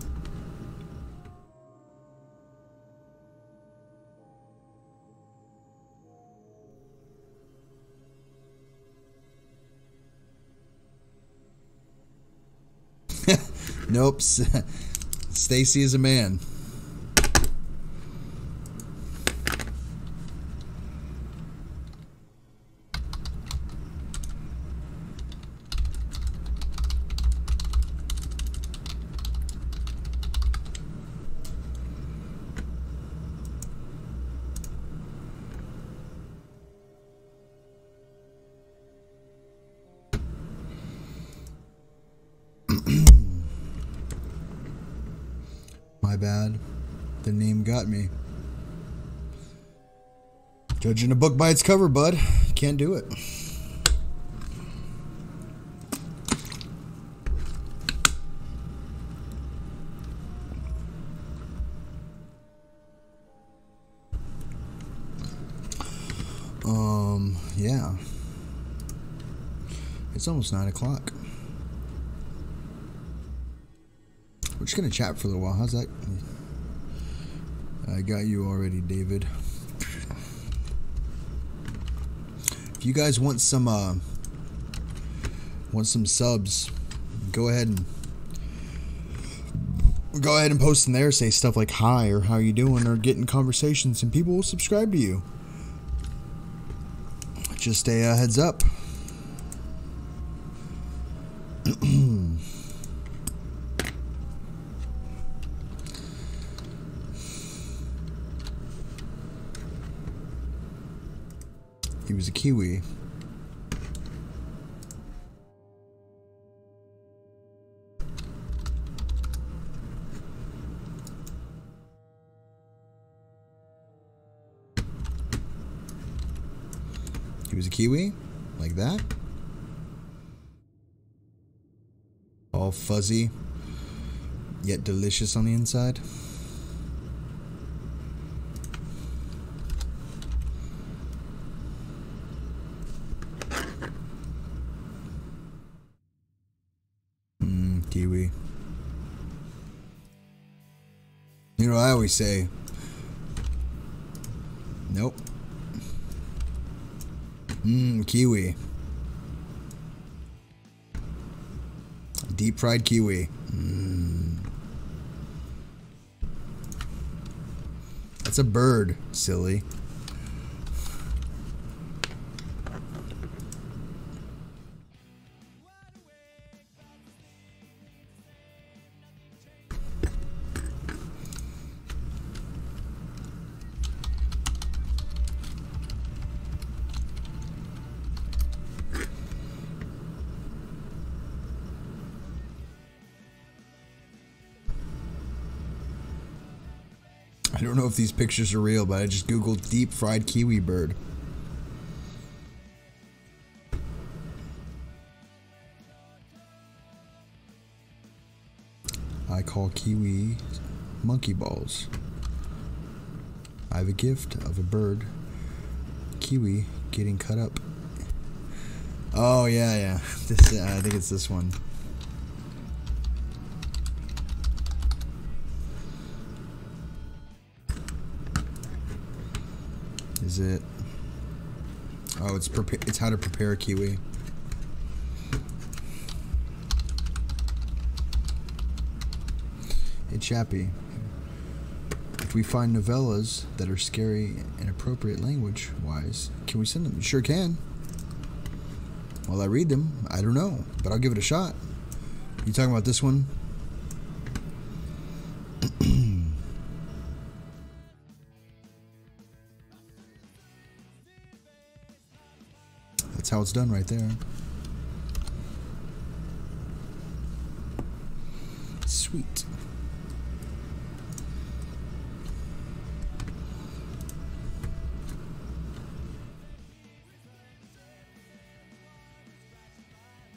Nope. Stacy is a man. My bad. The name got me. Judging a book by its cover, bud. Can't do it. Yeah. It's almost 9 o'clock. We're just gonna chat for a little while. How's that? I got you already, David. If you guys want some subs, go ahead and post in there. Say stuff like hi or how you doing or get in conversations, and people will subscribe to you. Just a heads up. He was a Kiwi. He was a Kiwi? Like that? All fuzzy, yet delicious on the inside. Kiwi. You know, I always say, nope. Kiwi. Deep fried kiwi. That's a bird, silly. I don't know if these pictures are real, but I just googled deep fried kiwi bird. I call kiwi monkey balls. I have a gift of a bird, kiwi, getting cut up. Oh yeah. This I think it's this one. Is it? Oh, it's how to prepare a kiwi. Hey Chappie, if we find novellas that are scary and appropriate language-wise, can we send them? Sure can. Will I read them? I don't know, but I'll give it a shot. You talking about this one? That's how it's done right there. Sweet.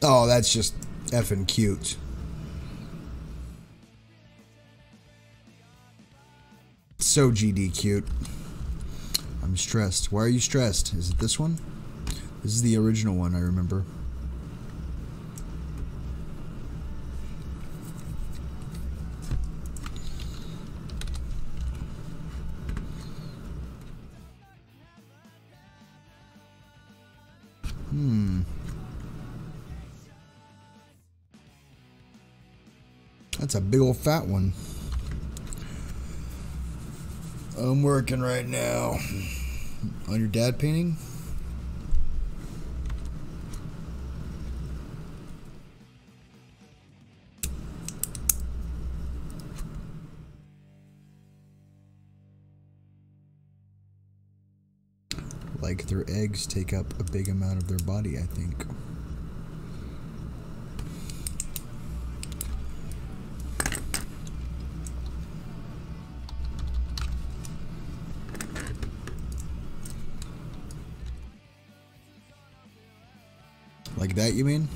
Oh, that's just effing cute. So GD cute. I'm stressed. Why are you stressed? Is it this one? This is the original one, I remember. That's a big old fat one. I'm working right now. On your dad painting? Like their eggs take up a big amount of their body, I think. Like that, you mean?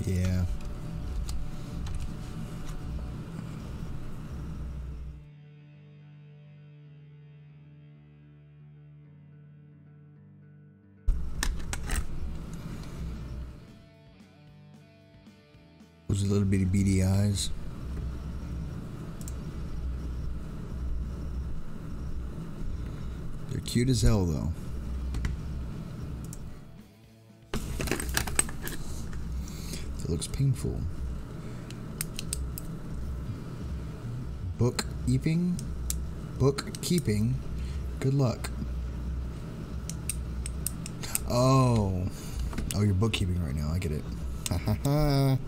Yeah. Those little bitty beady eyes. They're cute as hell, though. It looks painful. Bookkeeping? Bookkeeping? Good luck. Oh. Oh, you're bookkeeping right now. I get it. Ha ha ha.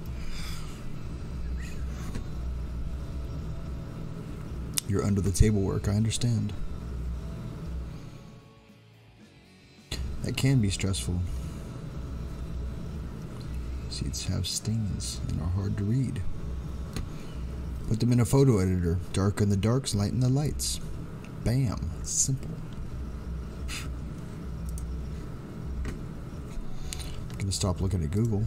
You're under the table work. I understand. That can be stressful. Seeds have stains and are hard to read. Put them in a photo editor. Darken the darks, lighten the lights. Bam. It's simple. I'm gonna stop looking at Google.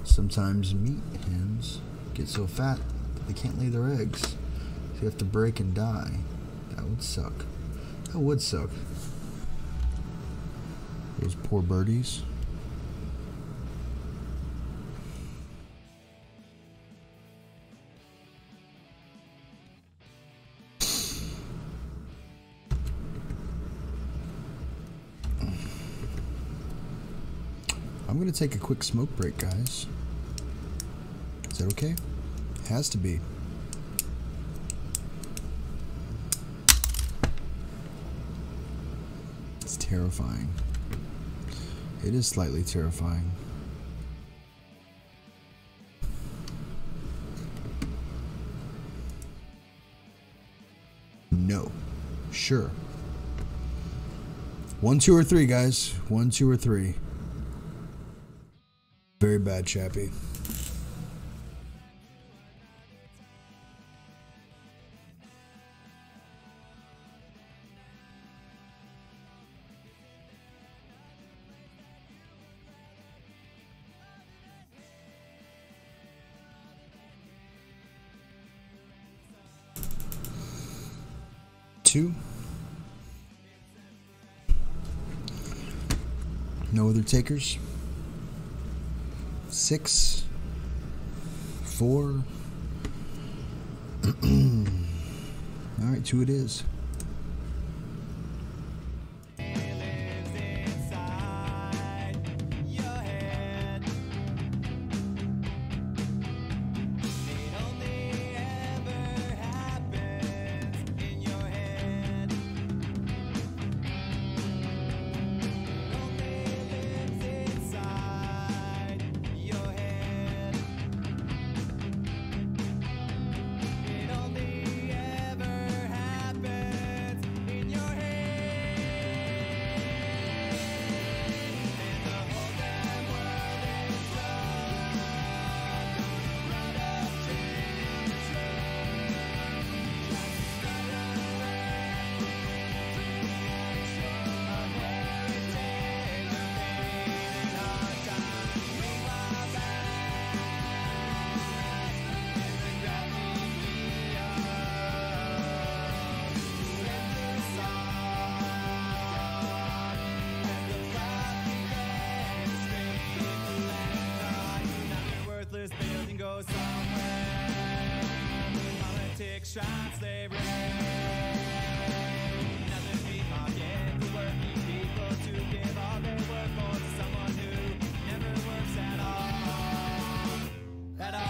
Sometimes meat hens get so fat that they can't lay their eggs, so you have to break and die. That would suck. That would suck. Those poor birdies. I'm gonna take a quick smoke break, guys. Is that okay? It has to be. It's terrifying. It is slightly terrifying. No. Sure. 1, 2, or 3, guys. 1, 2, or 3. Very bad, Chappie. Two. No other takers. 6. 4. Alright, 2 it is. child slavery. Nothing we forget the working people to give all their work for someone who never works at all. At all.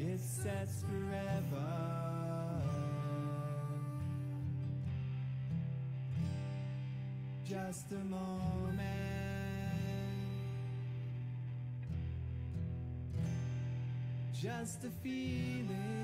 It sets forever. Just a moment. Just a feeling.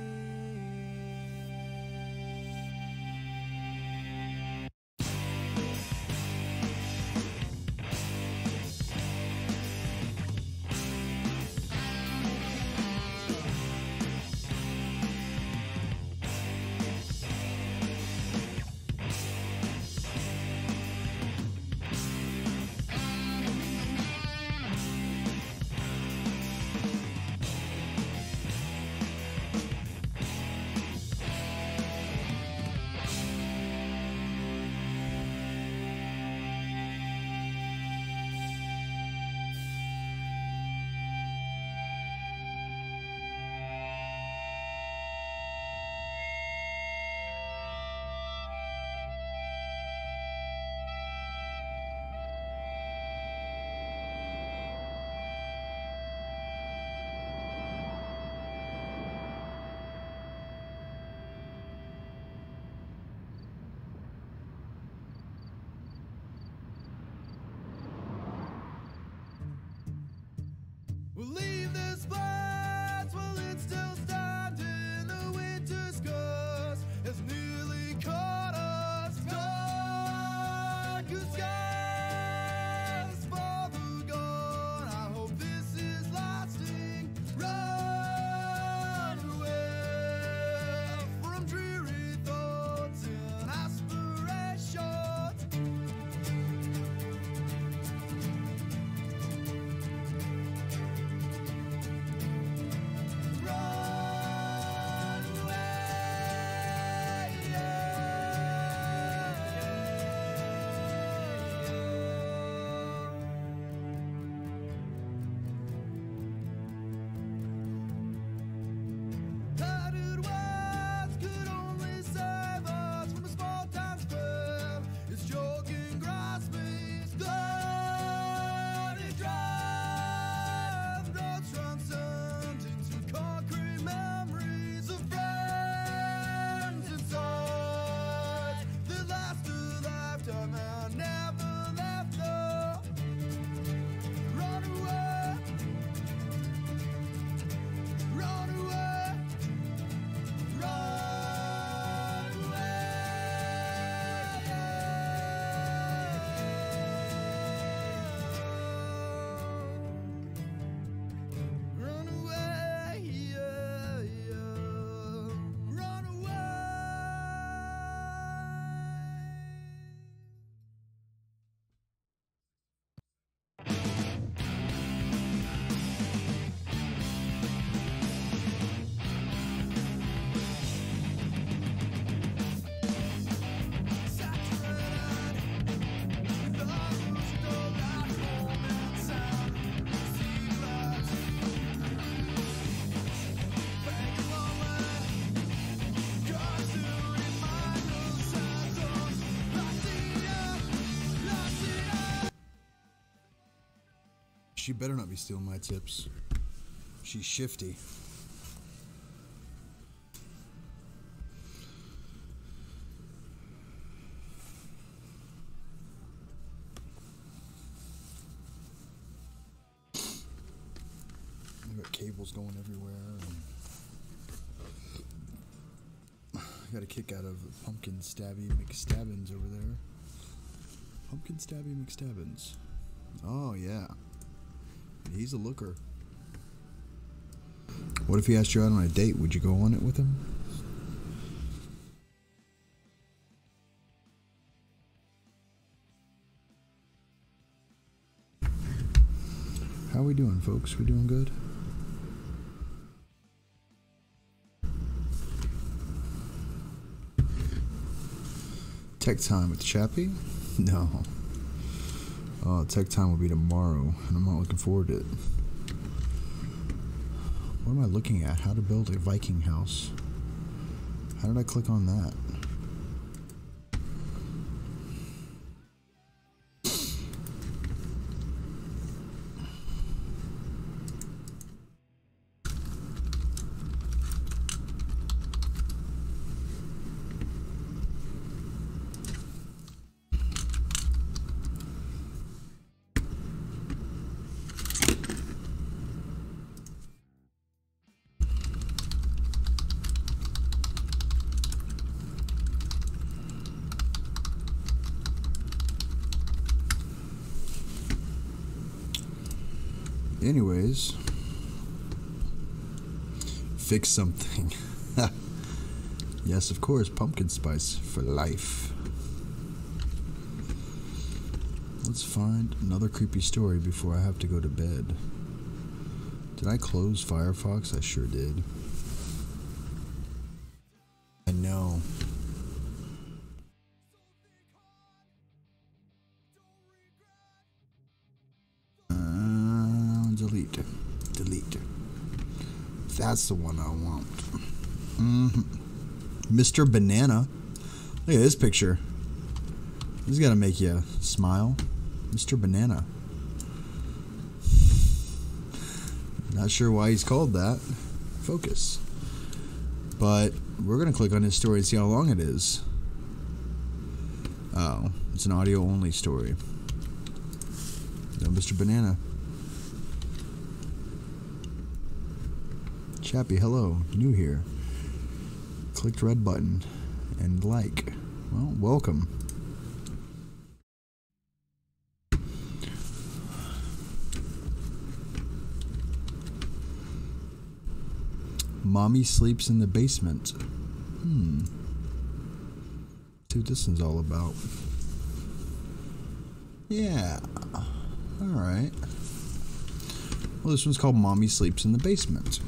We'll leave this place while it's still standing. The winter's gust has nearly caught us. Dark skies for the gone. I hope this is lasting. Run away from dreary thoughts and aspirations. She better not be stealing my tips. She's shifty. cables going everywhere. And I got a kick out of Pumpkin Stabby McStabbins over there. Pumpkin Stabby McStabbins. Oh, yeah. He's a looker. What if he asked you out on a date? Would you go on it with him? How we doing, folks? We doing good? Tech time with Chappie? No. Oh, tech time will be tomorrow, and I'm not looking forward to it. What am I looking at? How to build a Viking house. How did I click on that? Anyways, fix something. Yes, of course, pumpkin spice for life. Let's find another creepy story before I have to go to bed. Did I close Firefox? I sure did. I know. Delete. That's the one I want. Mr. Banana. Look at this picture. This is gotta make you smile. Mr. Banana. Not sure why he's called that. Focus. But we're gonna click on his story and see how long it is. Oh, it's an audio only story. No, Mr. Banana. Chappie, hello, new here. Clicked red button and like. Well, welcome. Mommy sleeps in the basement. See what this one's all about. Yeah. Alright. Well, this one's called Mommy Sleeps in the Basement.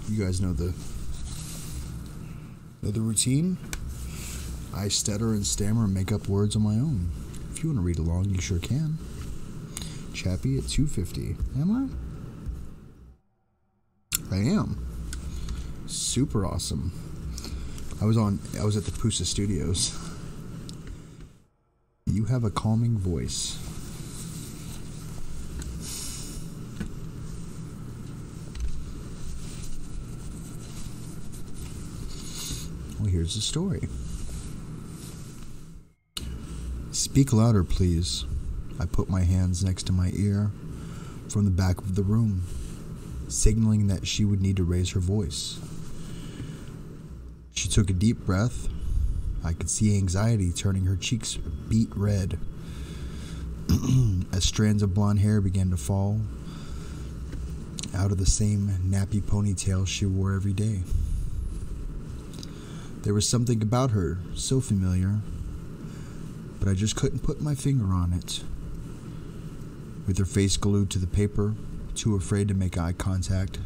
You guys know the routine. I stutter and stammer and make up words on my own. If you want to read along, you sure can. Chappie at 250. Am I? I am. Super awesome. I was at the Pusa Studios. You have a calming voice. Well, here's the story. Speak louder, please. I put my hands next to my ear from the back of the room, signaling that she would need to raise her voice. She took a deep breath. I could see anxiety turning her cheeks beet red as strands of blonde hair began to fall out of the same nappy ponytail she wore every day. There was something about her so familiar, but I just couldn't put my finger on it. With her face glued to the paper, too afraid to make eye contact,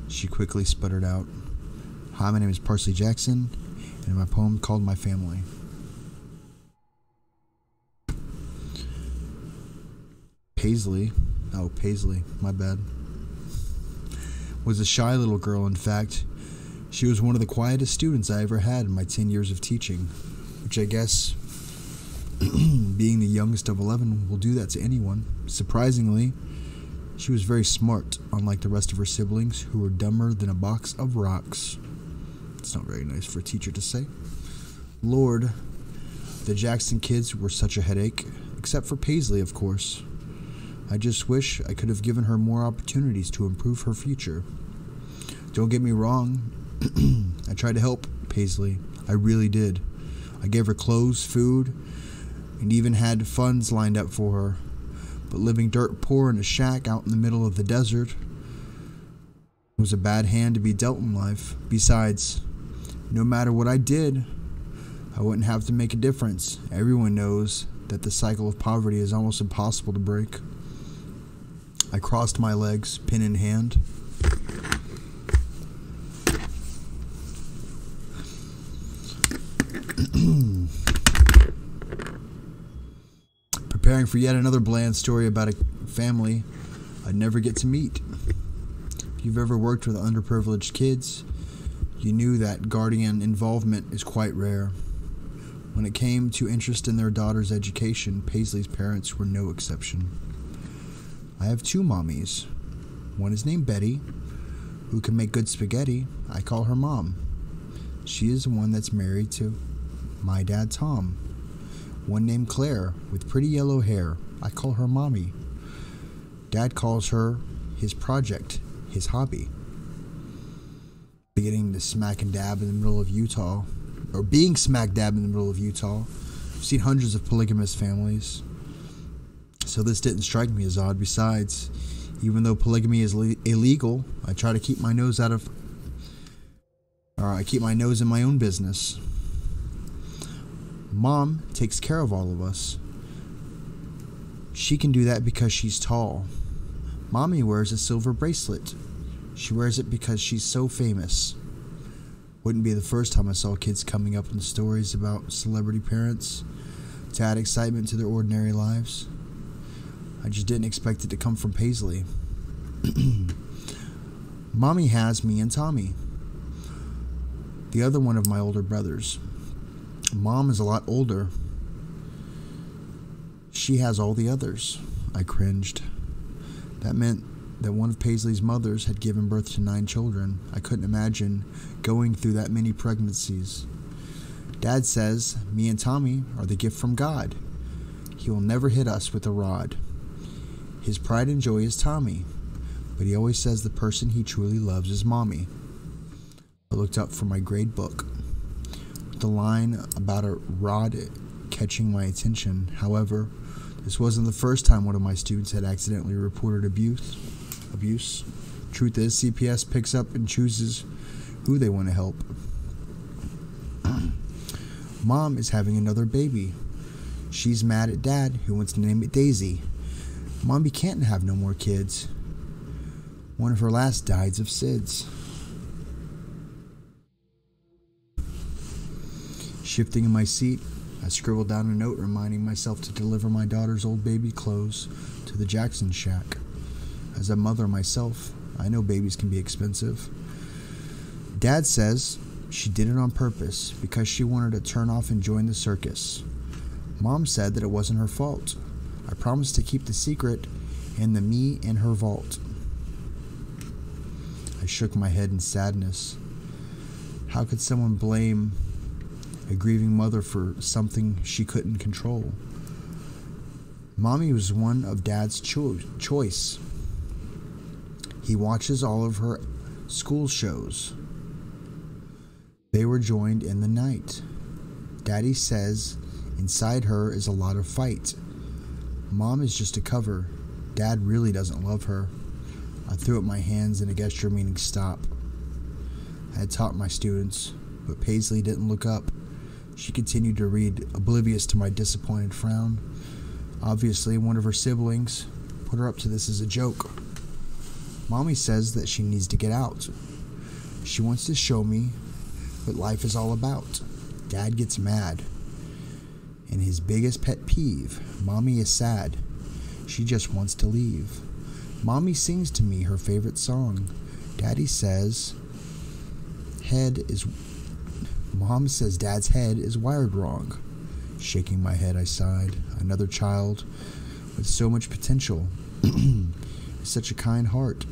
she quickly sputtered out, "Hi, my name is Parsley Jackson, and my poem called My Family." Paisley, my bad, was a shy little girl. In fact, she was one of the quietest students I ever had in my 10 years of teaching, which I guess, being the youngest of 11, will do that to anyone. Surprisingly, she was very smart, unlike the rest of her siblings, who were dumber than a box of rocks. It's not very nice for a teacher to say. Lord, the Jackson kids were such a headache, except for Paisley, of course. I just wish I could have given her more opportunities to improve her future. Don't get me wrong, I tried to help Paisley. I really did. I gave her clothes, food, and even had funds lined up for her. But living dirt poor in a shack out in the middle of the desert was a bad hand to be dealt in life. Besides, no matter what I did, I wouldn't have to make a difference. Everyone knows that the cycle of poverty is almost impossible to break. I crossed my legs, pen in hand. Preparing for yet another bland story about a family I'd never get to meet. If you've ever worked with underprivileged kids, you knew that guardian involvement is quite rare. When it came to interest in their daughter's education, Paisley's parents were no exception. I have two mommies. One is named Betty, who can make good spaghetti. I call her Mom. She is the one that's married to my dad, Tom. One named Claire, with pretty yellow hair. I call her Mommy. Dad calls her his project, his hobby. Beginning to smack and dab in the middle of Utah, or being smack dab in the middle of Utah. I've seen hundreds of polygamous families, so this didn't strike me as odd. Besides, even though polygamy is illegal, I try to keep my nose I keep my nose in my own business. Mom takes care of all of us. She can do that because she's tall. Mommy wears a silver bracelet. She wears it because she's so famous. Wouldn't be the first time I saw kids coming up in stories about celebrity parents to add excitement to their ordinary lives. I just didn't expect it to come from Paisley. Mommy has me and Tommy, the other one of my older brothers. Mom is a lot older. She has all the others. I cringed. That meant that one of Paisley's mothers had given birth to 9 children. I couldn't imagine going through that many pregnancies. Dad says me and Tommy are the gift from God. He will never hit us with a rod. His pride and joy is Tommy, but he always says the person he truly loves is Mommy. I looked up from my grade book. The line about a rod catching my attention. However, this wasn't the first time one of my students had accidentally reported abuse. Truth is, CPS picks up and chooses who they want to help. Mom is having another baby. She's mad at Dad, who wants to name it Daisy. Mommy can't have no more kids. One of her last died of SIDS. Shifting in my seat, I scribbled down a note reminding myself to deliver my daughter's old baby clothes to the Jackson shack. As a mother myself, I know babies can be expensive. Dad says she did it on purpose because she wanted to turn off and join the circus. Mom said that it wasn't her fault. I promised to keep the secret in the me and her vault. I shook my head in sadness. How could someone blame a grieving mother for something she couldn't control? Mommy was one of Dad's choice. He watches all of her school shows. They were joined in the night. Daddy says inside her is a lot of fight. Mom is just a cover. Dad really doesn't love her. I threw up my hands in a gesture meaning stop. I had taught my students, but Paisley didn't look up. She continued to read, oblivious to my disappointed frown. Obviously, one of her siblings put her up to this as a joke. Mommy says that she needs to get out. She wants to show me what life is all about. Dad gets mad. And his biggest pet peeve, Mommy is sad. She just wants to leave. Mommy sings to me her favorite song. Daddy says Mom says Dad's head is wired wrong. Shaking my head, I sighed. Another child with so much potential, such a kind heart,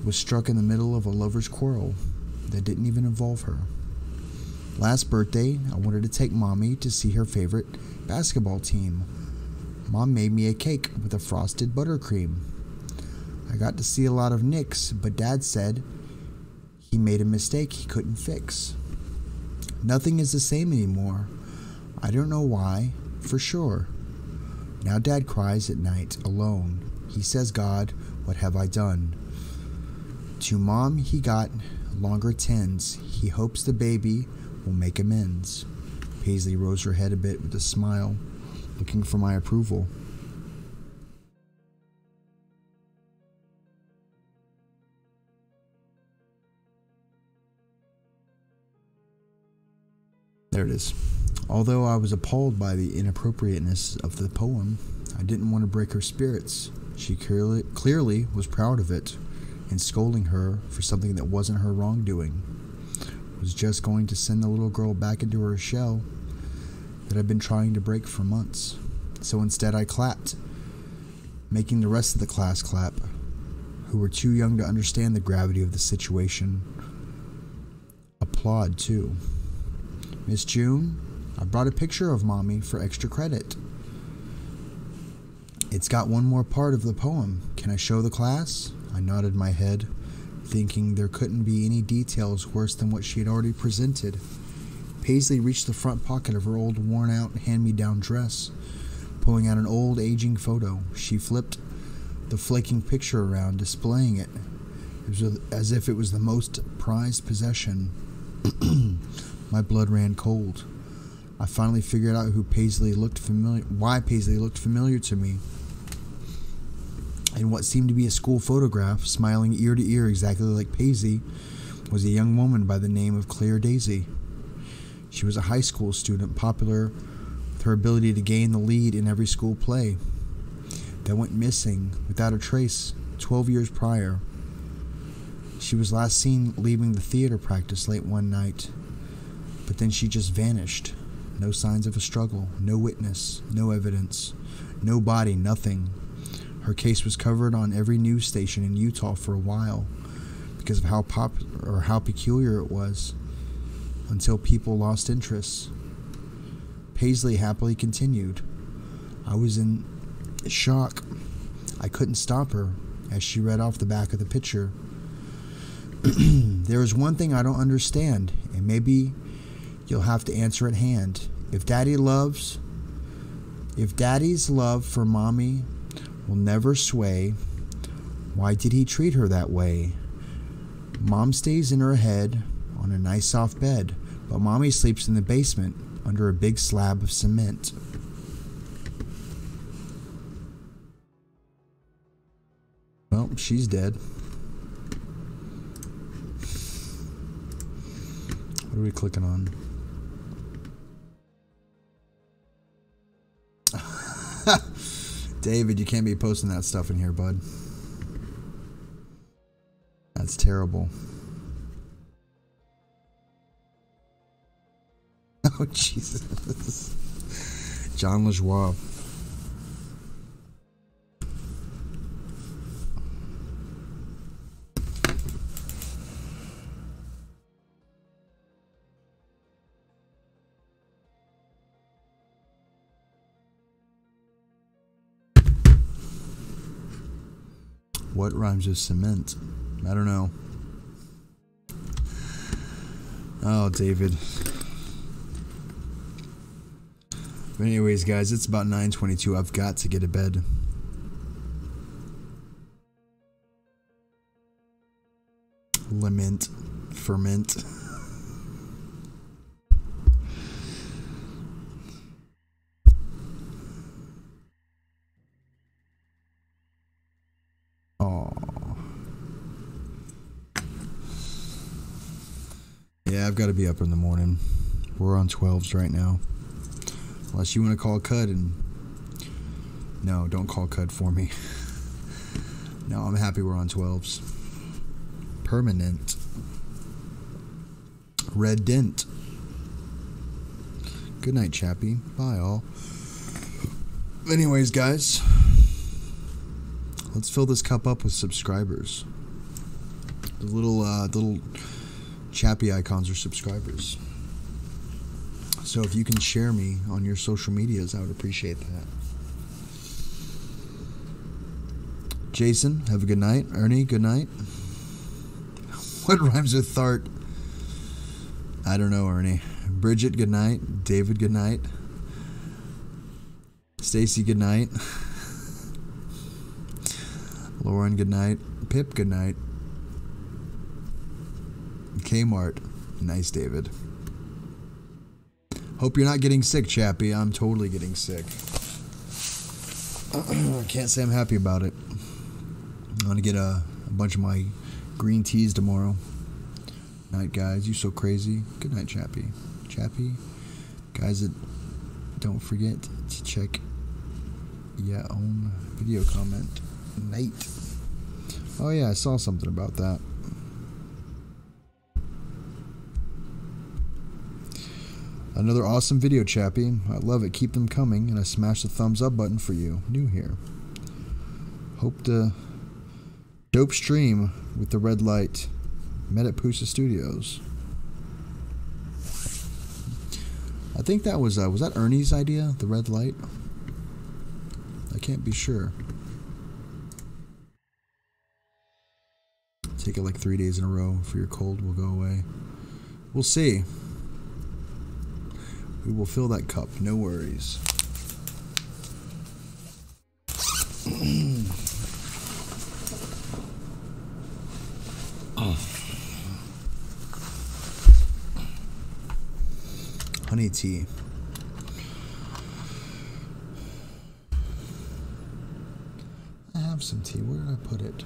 was struck in the middle of a lover's quarrel that didn't even involve her. Last birthday, I wanted to take Mommy to see her favorite basketball team. Mom made me a cake with a frosted buttercream. I got to see a lot of nicks, but Dad said he made a mistake he couldn't fix. Nothing is the same anymore. I don't know why, for sure. Now Dad cries at night, alone. He says, God, what have I done? To Mom he got longer tens. He hopes the baby will make amends. Paisley rose her head a bit with a smile, looking for my approval. There it is. Although I was appalled by the inappropriateness of the poem, I didn't want to break her spirits. She clearly was proud of it, and scolding her for something that wasn't her wrongdoing was just going to send the little girl back into her shell that I'd been trying to break for months. So instead I clapped, making the rest of the class clap, who were too young to understand the gravity of the situation, applaud too. Miss June, I brought a picture of Mommy for extra credit. It's got one more part of the poem. Can I show the class? I nodded my head, thinking there couldn't be any details worse than what she had already presented. Paisley reached the front pocket of her old worn-out hand-me-down dress, pulling out an old aging photo. She flipped the flaking picture around, displaying it as if it was the most prized possession. My blood ran cold. I finally figured out why Paisley looked familiar to me. In what seemed to be a school photograph, smiling ear to ear exactly like Paisley, was a young woman by the name of Claire Daisy. She was a high school student, popular with her ability to gain the lead in every school play, that went missing without a trace 12 years prior. She was last seen leaving the theater practice late one night, but then she just vanished. No signs of a struggle, no witness, no evidence, no body, nothing. Her case was covered on every news station in Utah for a while because of how peculiar it was, until people lost interest. Paisley happily continued. I was in shock. I couldn't stop her as she read off the back of the picture. There is one thing I don't understand, and maybe you'll have to answer at hand. If Daddy's love for Mommy will never sway, why did he treat her that way? Mom stays in her head on a nice soft bed, but Mommy sleeps in the basement under a big slab of cement. Well, she's dead. What are we clicking on? David, you can't be posting that stuff in here, bud. That's terrible. Oh, Jesus. John LaJoie. What rhymes with cement? I don't know. Oh, David. But anyways, guys, it's about 9:22. I've got to get to bed. Lament. Ferment. Yeah, I've got to be up in the morning. We're on 12s right now. Unless you want to call Cud and... No, don't call Cud for me. No, I'm happy we're on 12s. Permanent. Red Dent. Good night, Chappie. Bye, all. Anyways, guys. Let's fill this cup up with subscribers. The little Chappie icons are subscribers. So if you can share me on your social medias, I would appreciate that. Jason, have a good night. Ernie, good night. What rhymes with Thart? I don't know, Ernie. Bridget, good night. David, good night. Stacy, good night. Lauren, good night. Pip, good night. Kmart, nice, David. Hope you're not getting sick, Chappie. I'm totally getting sick. Can't say I'm happy about it. I'm gonna get a bunch of my green teas tomorrow. Night, guys. You so crazy. Good night, Chappie. Chappie. Guys, don't forget to check your own video comment. Night. Oh yeah, I saw something about that. Another awesome video, Chappie. I love it. Keep them coming, and I smash the thumbs up button for you. New here. Hope to dope stream with the red light. Met at Pusa Studios. I think that was that Ernie's idea, the red light? I can't be sure. Take it like 3 days in a row for your cold will go away. We'll see. We will fill that cup, no worries. Honey tea. I have some tea. Where did I put it?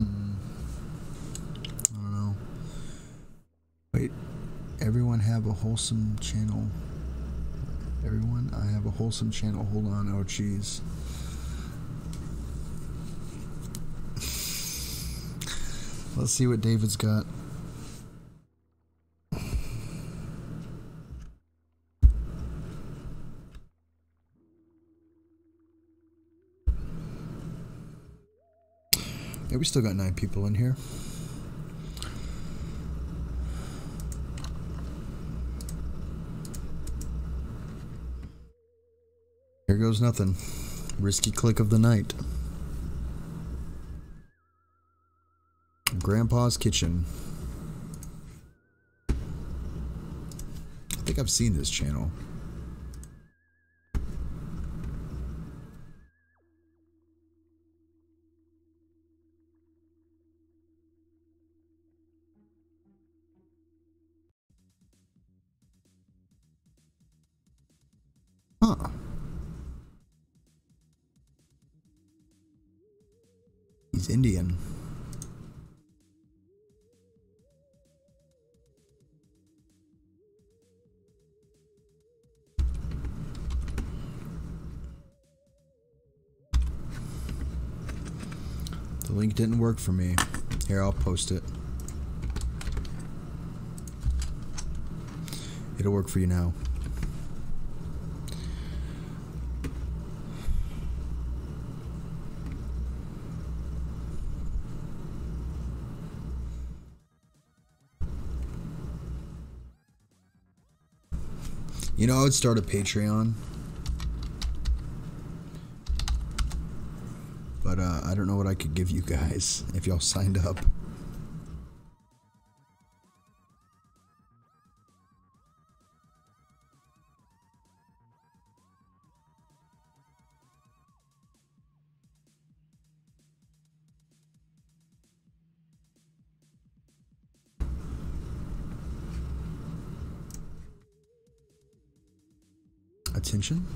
I don't know. Wait. Everyone have a wholesome channel. Everyone, I have a wholesome channel. Hold on. Oh, jeez. Let's see what David's got. Yeah, we still got 9 people in here. Here goes nothing. Risky click of the night. Grandpa's Kitchen. I think I've seen this channel. Huh. He's Indian. The link didn't work for me. Here, I'll post it. It'll work for you now. You know, I would start a Patreon. But I don't know what I could give you guys if y'all signed up. Attention.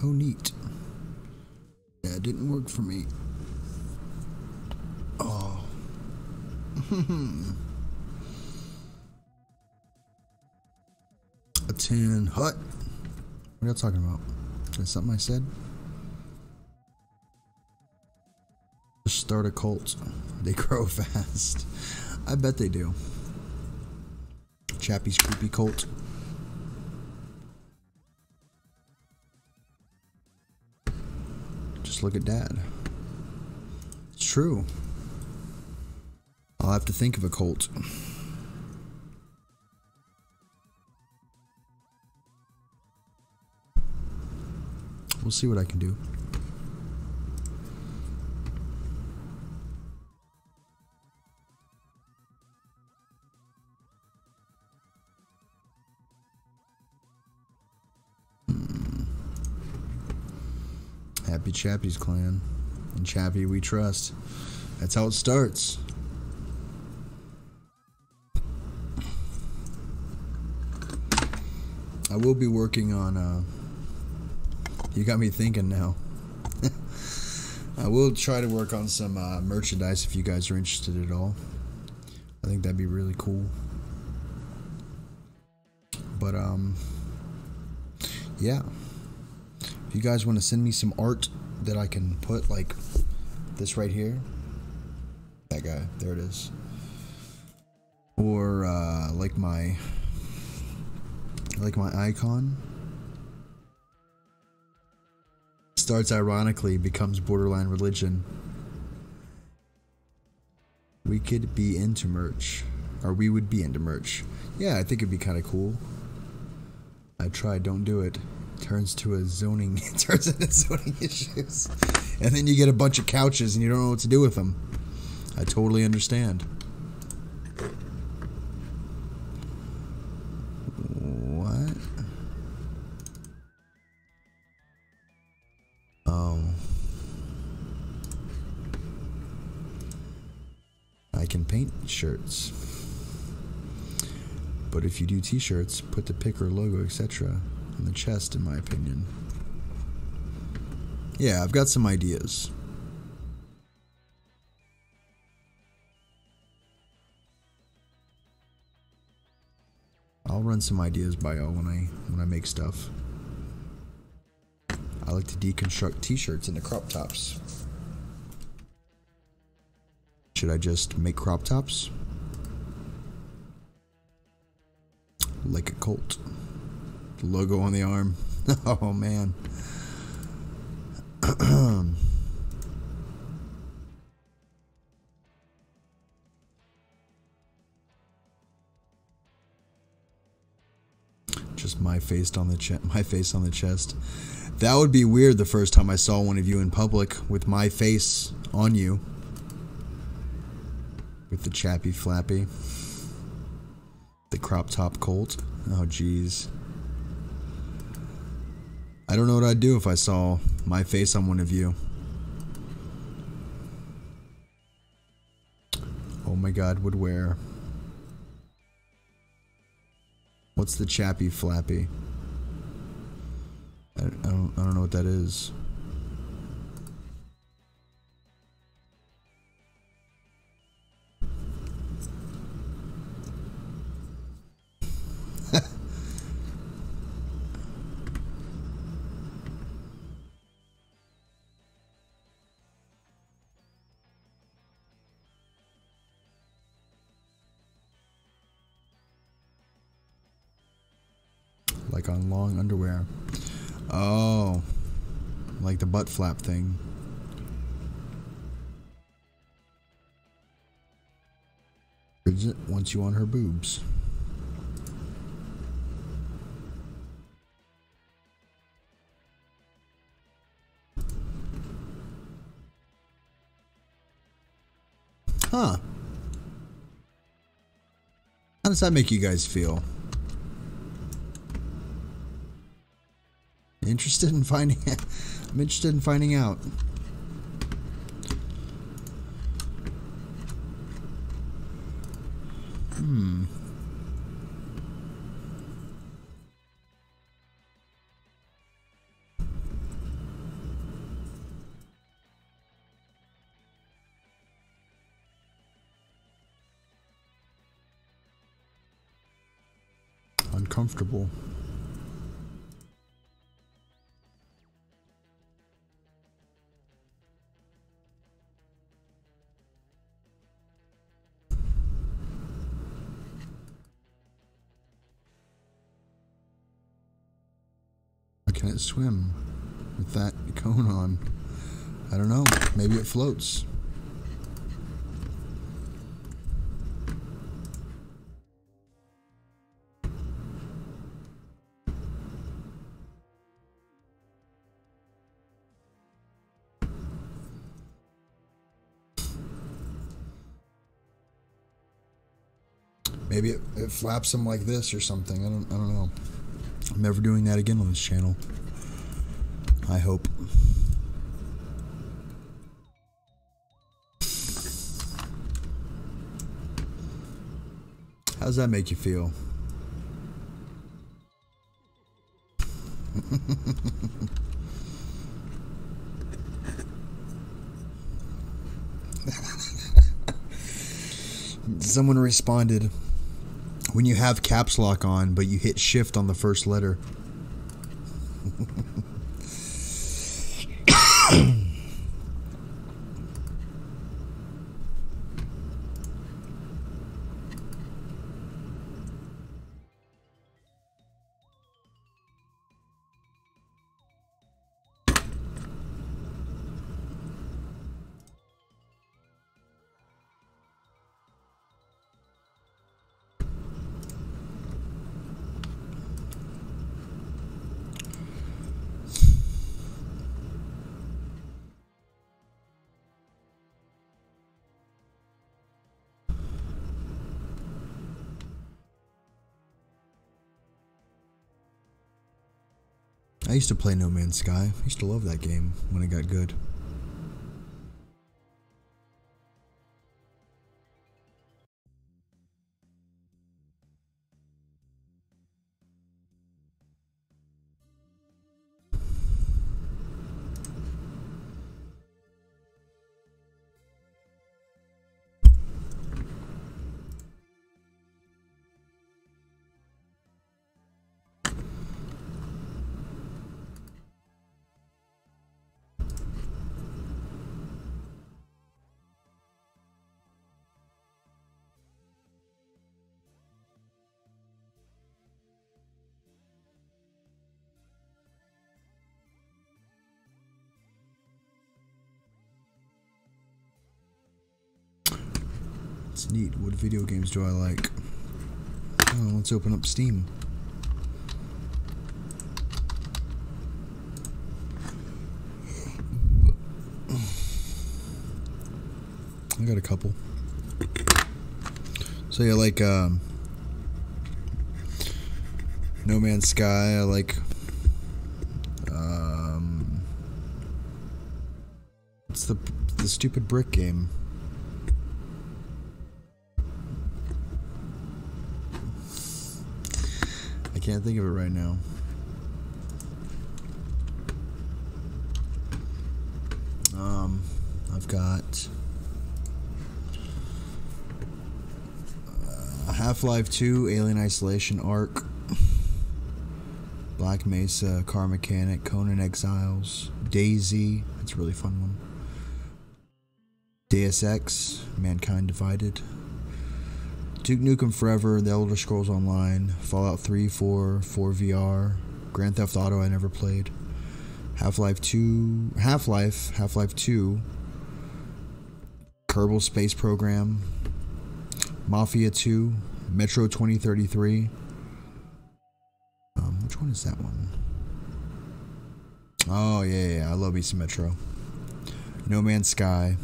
Oh, neat. Yeah, it didn't work for me. Oh. A tin hut. What are y'all talking about? Is that something I said? Just start a cult. They grow fast. I bet they do. Chappie's creepy cult. Just look at Dad. It's true. I'll have to think of a cult. We'll see what I can do. Happy Chappie's clan. And Chappie we trust. That's how it starts. I will be working on, you got me thinking now. I will try to work on some merchandise if you guys are interested at all. I think that'd be really cool. But, yeah. If you guys want to send me some art that I can put, like this right here. That guy, there it is. Or, like my icon. Starts ironically, becomes borderline religion. We could be into merch. Or we would be into merch. Yeah, I think it'd be kind of cool. I tried, don't do it. Turns into zoning issues. And then you get a bunch of couches and you don't know what to do with them. I totally understand. What? Oh. I can paint shirts. But if you do t-shirts, put the picker logo, etc. on the chest, in my opinion. Yeah, I've got some ideas. I'll run some ideas by y'all when I make stuff. I like to deconstruct t-shirts into crop tops. Should I just make crop tops? Like a cult. The logo on the arm. Oh man. Just my face on the chest. That would be weird the first time I saw one of you in public with my face on you. With the Chappie Flappy. The crop top Colt. Oh jeez. I don't know what I'd do if I saw my face on one of you. Oh my god, would wear. What's the Chappie Flappy? I don't know what that is. Like on long underwear. Oh, like the butt flap thing. Bridget wants you on her boobs. Huh. How does that make you guys feel? Interested in finding I'm interested in finding out. Uncomfortable. Can it swim with that cone on? I don't know. Maybe it floats. Maybe it flaps them like this or something. I don't know. I'm never doing that again on this channel. I hope. How does that make you feel? Someone responded, when you have caps lock on, but you hit shift on the first letter. I used to play No Man's Sky. I used to love that game when it got good. It's neat. What video games do I like? Oh, let's open up Steam. I got a couple. So yeah, like No Man's Sky. I like it's the stupid brick game. I can't think of it right now. I've got Half-Life 2, Alien Isolation, Ark, Black Mesa, Car Mechanic, Conan Exiles, DayZ, that's a really fun one. Deus Ex, Mankind Divided, Duke Nukem Forever, The Elder Scrolls Online, Fallout 3, 4 VR, Grand Theft Auto I never played, Half-Life 2, Kerbal Space Program, Mafia 2, Metro 2033. Which one is that one? Oh yeah, I love me some Metro. No Man's Sky,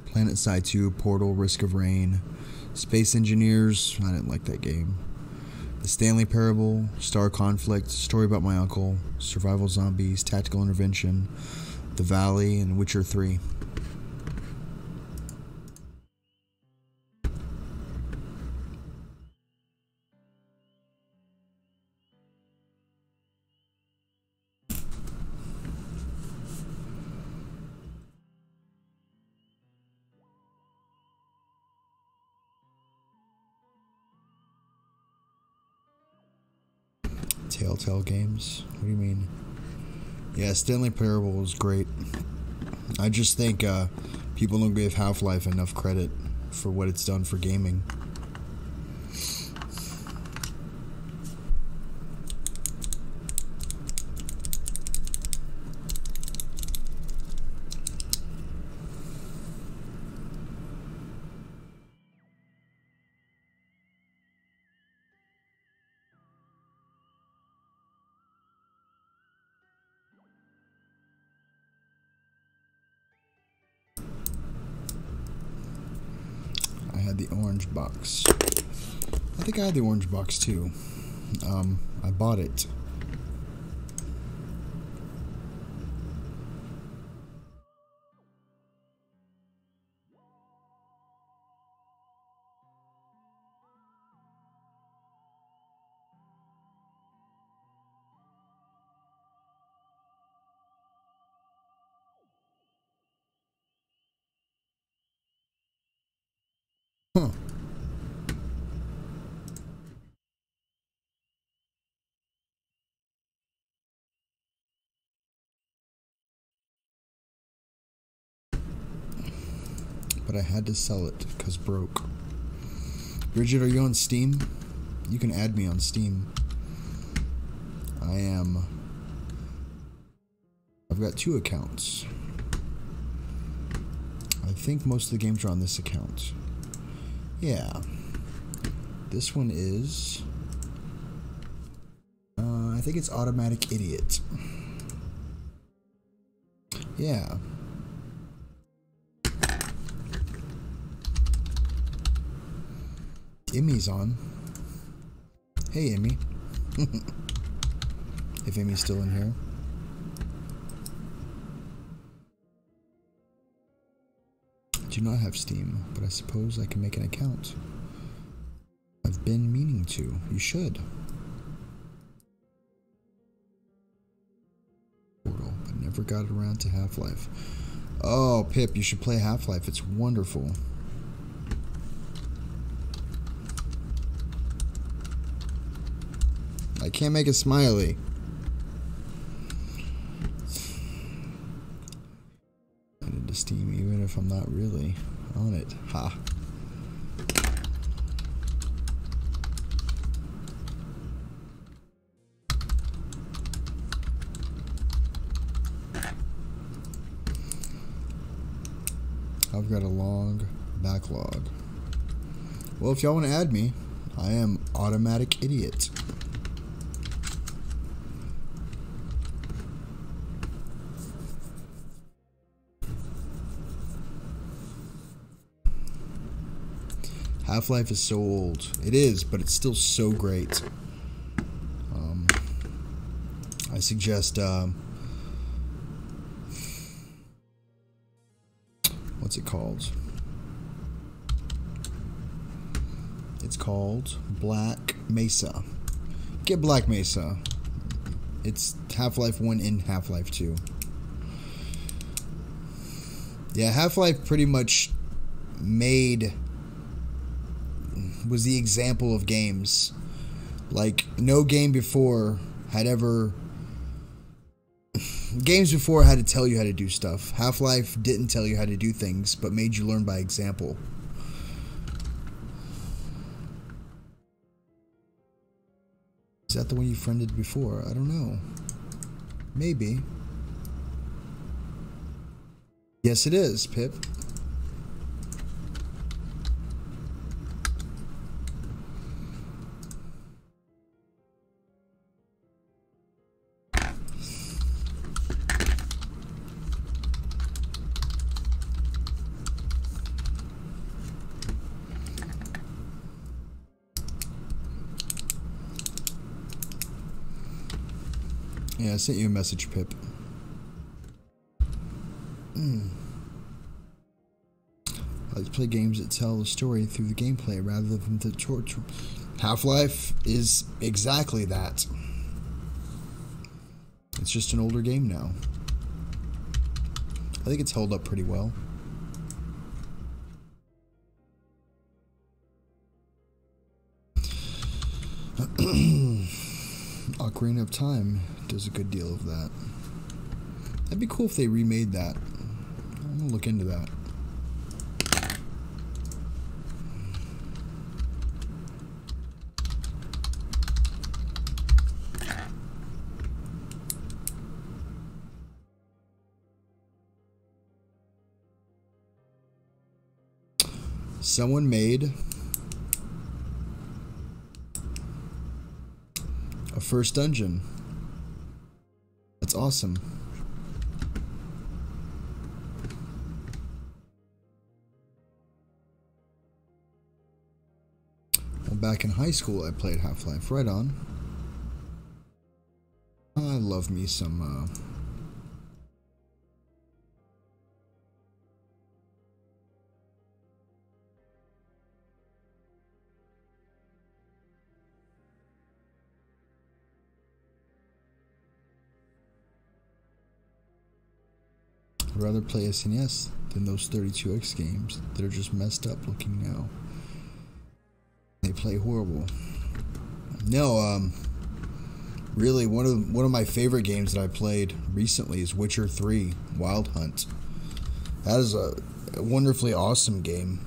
PlanetSide 2, Portal, Risk of Rain, Space Engineers, I didn't like that game. The Stanley Parable, Star Conflict, Story About My Uncle, Survival Zombies, Tactical Intervention, The Valley, and Witcher 3. Telltale Games? What do you mean? Yeah, Stanley Parable was great. I just think people don't give Half-Life enough credit for what it's done for gaming. had the orange box. I think I had the orange box too. I bought it. Huh. But I had to sell it because broke. Bridget, are you on Steam? You can add me on Steam. I've got 2 accounts. I think most of the games are on this account. Yeah. This one is... I think it's Automatic Idiot. Yeah. Emmy's on. Hey, Emmy. If Emmy's still in here. I do not have Steam, but I suppose I can make an account. I've been meaning to. You should. Portal, but never got around to Half-Life. Oh, Pip, you should play Half-Life. It's wonderful. I can't make a smiley. I'm into Steam even if I'm not really on it. Ha. I've got a long backlog. Well, if y'all want to add me, I am Automatic Idiot. Half-Life is so old. It is, but it's still so great. I suggest, what's it called? It's called Black Mesa. Get Black Mesa. It's Half-Life 1 and Half-Life 2. Yeah, Half-Life pretty much was the example of games. Like, no game before had ever... Games before had to tell you how to do stuff. Half-Life didn't tell you how to do things, but made you learn by example. Is that the one you friended before? I don't know. Maybe. Yes, it is, Pip. Yeah, I sent you a message, Pip. I like to play games that tell the story through the gameplay rather than the torture. Half-Life is exactly that. It's just an older game now. I think it's held up pretty well. Ocarina of Time does a good deal of that. That'd be cool if they remade that. I'm gonna look into that. Someone made a first dungeon. That's awesome. back in high school I played Half-Life. Right on. I love me some, I'd rather play SNES than those 32X games that are just messed up looking now. They play horrible. No, really, one of my favorite games that I played recently is Witcher 3 Wild Hunt. That is a wonderfully awesome game.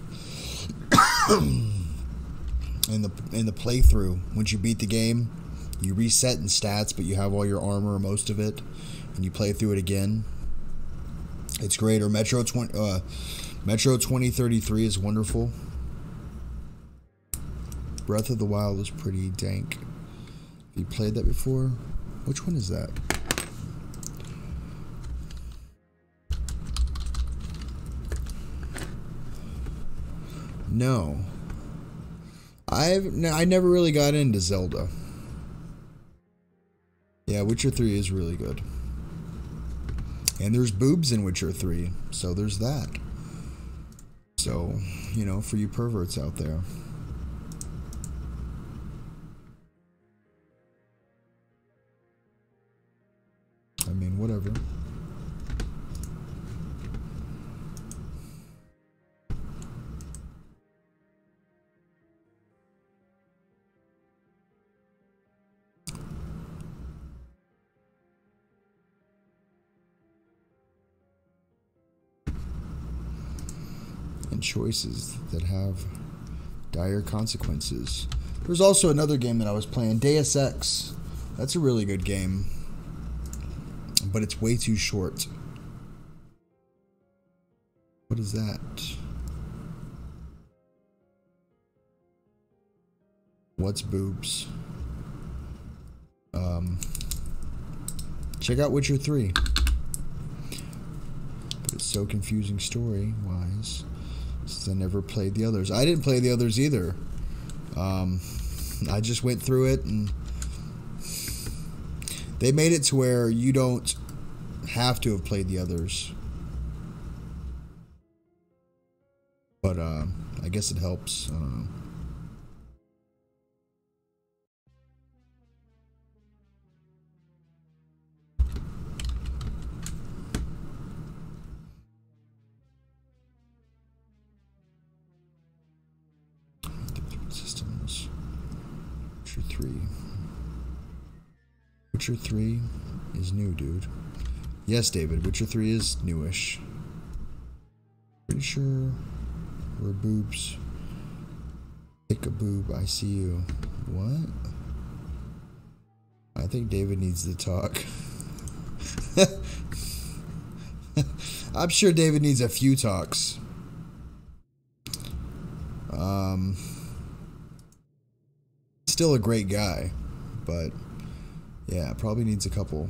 in the playthrough, once you beat the game, you reset in stats, but you have all your armor, most of it, and you play through it again. It's great. Or Metro 2033 is wonderful. Breath of the Wild is pretty dank. Have you played that before? Which one is that? No. I never really got into Zelda. Yeah, Witcher 3 is really good. And there's boobs in Witcher 3, so there's that. So, you know, for you perverts out there. I mean, whatever. And choices that have dire consequences. There's also another game that I was playing, Deus Ex. That's a really good game, but it's way too short. What is that? What's boobs? Check out Witcher 3. But it's so confusing story-wise, since I never played the others. I didn't play the others either. I just went through it, and they made it to where you don't have to have played the others. But I guess it helps. I don't know. Systems. Witcher 3. Witcher 3 is new, dude. Yes, David, Witcher 3 is newish. Pretty sure we're boobs. Pick a boob, I see you. What? I think David needs to talk. I'm sure David needs a few talks. Still a great guy, but yeah, probably needs a couple.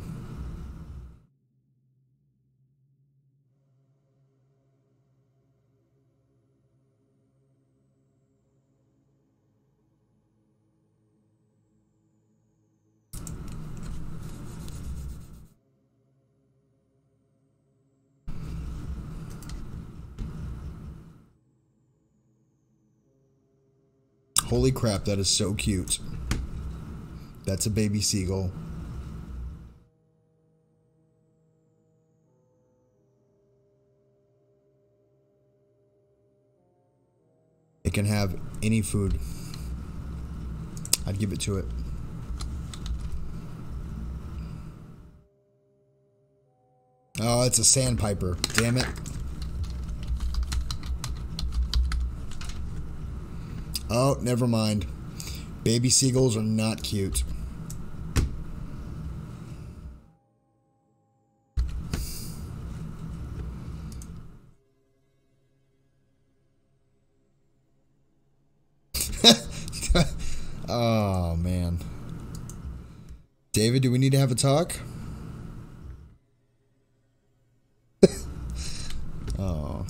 Holy crap, that is so cute. That's a baby seagull. It can have any food. I'd give it to it. Oh, it's a sandpiper. Damn it. Oh, never mind. Baby seagulls are not cute. Oh, man. David, do we need to have a talk? Oh.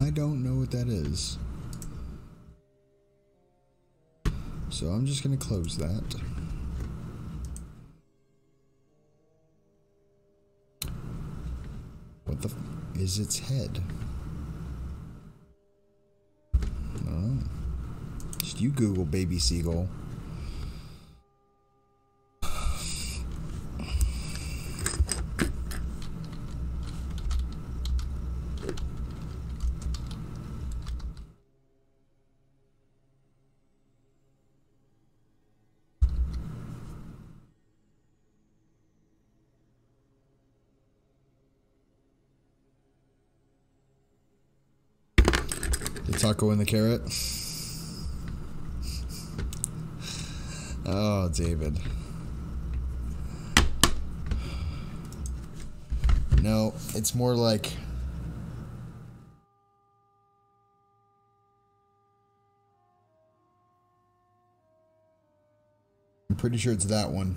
I don't know what that is. So I'm just gonna close that. What the is its head? I don't know. Just you Google baby seagull. The taco and the carrot. Oh, David. No, it's more like I'm pretty sure it's that one.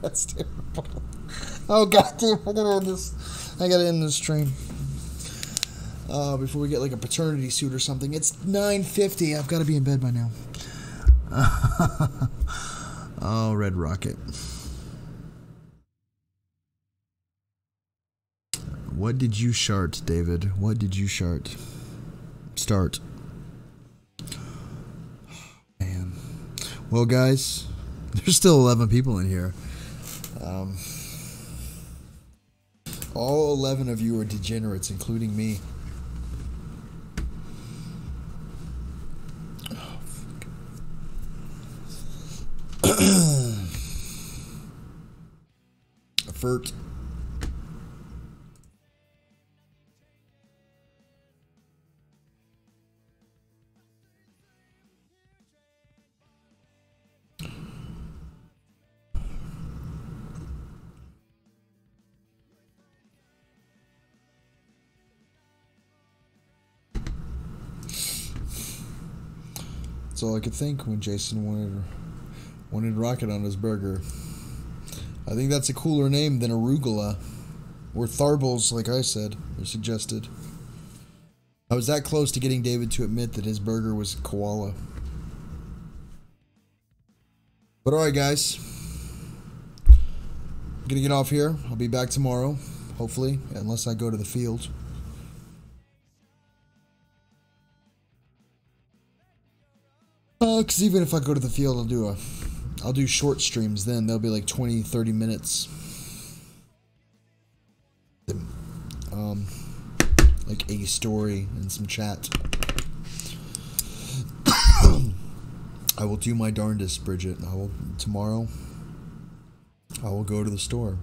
That's terrible. Oh god damn, I gotta end this stream. Before we get like a paternity suit or something. It's 9:50. I've gotta be in bed by now. Oh, Red Rocket. What did you shart, David? What did you shart? Start. Man. Well, guys, there's still 11 people in here. All 11 of you are degenerates, including me. Effort. That's all I could think when Jason wanted rocket on his burger. I think that's a cooler name than arugula or tharbles, like I said or suggested. I was that close to getting David to admit that his burger was koala. But alright, guys, I'm gonna get off here. I'll be back tomorrow, hopefully, unless I go to the field. Because even if I go to the field, I'll do short streams then. They'll be like 20, 30 minutes. Like a story and some chat. I will do my darndest, Bridget. Tomorrow, I will go to the store.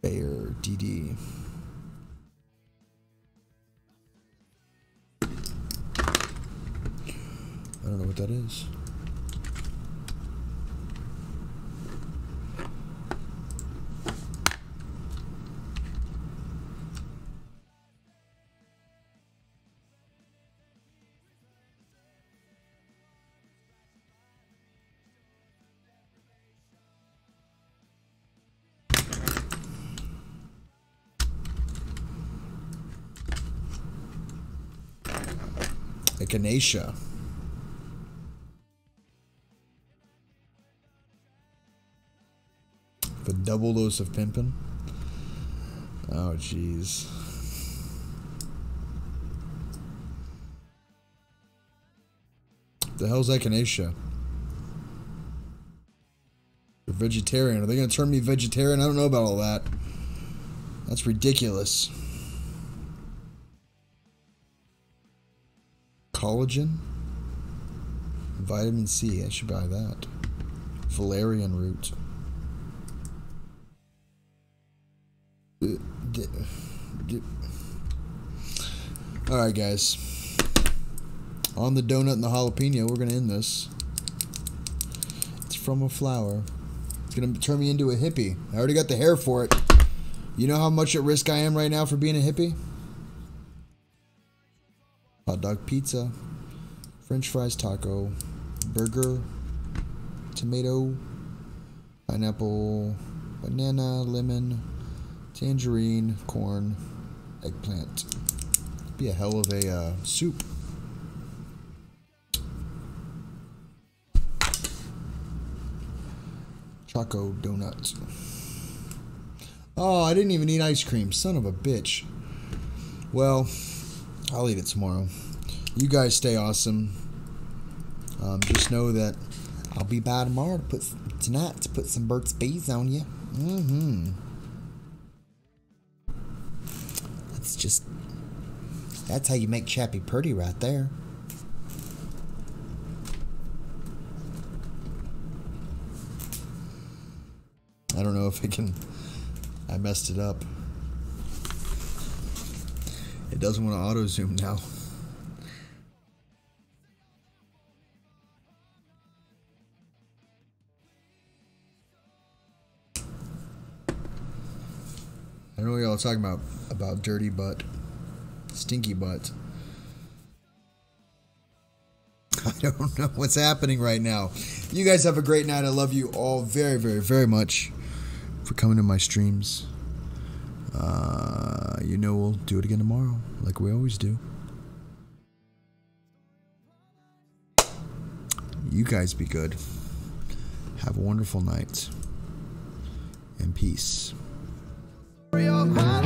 Bayer, DD. I don't know what that is. Echinacea. The double dose of pimpin'. Oh, jeez. The hell's echinacea? You're vegetarian. Are they gonna turn me vegetarian? I don't know about all that. That's ridiculous. Collagen? Vitamin C. I should buy that. Valerian root. Alright, guys. On the donut and the jalapeno, we're going to end this. It's from a flower. It's going to turn me into a hippie. I already got the hair for it. You know how much at risk I am right now for being a hippie? Hot dog pizza, French fries taco, burger, tomato, pineapple, banana, lemon, tangerine, corn, eggplant. Be a hell of a soup. Choco donut. Oh, I didn't even eat ice cream. Son of a bitch. Well, I'll eat it tomorrow. You guys stay awesome. Just know that I'll be by tomorrow to put some Burt's Bees on you. That's how you make Chappie pretty right there. I don't know if I messed it up. It doesn't want to auto zoom now. I know what y'all are talking about dirty butt, stinky butt. I don't know what's happening right now. You guys have a great night. I love you all very, very, very much for coming to my streams. You know we'll do it again tomorrow, like we always do. You guys be good. Have a wonderful night. And peace. Real high.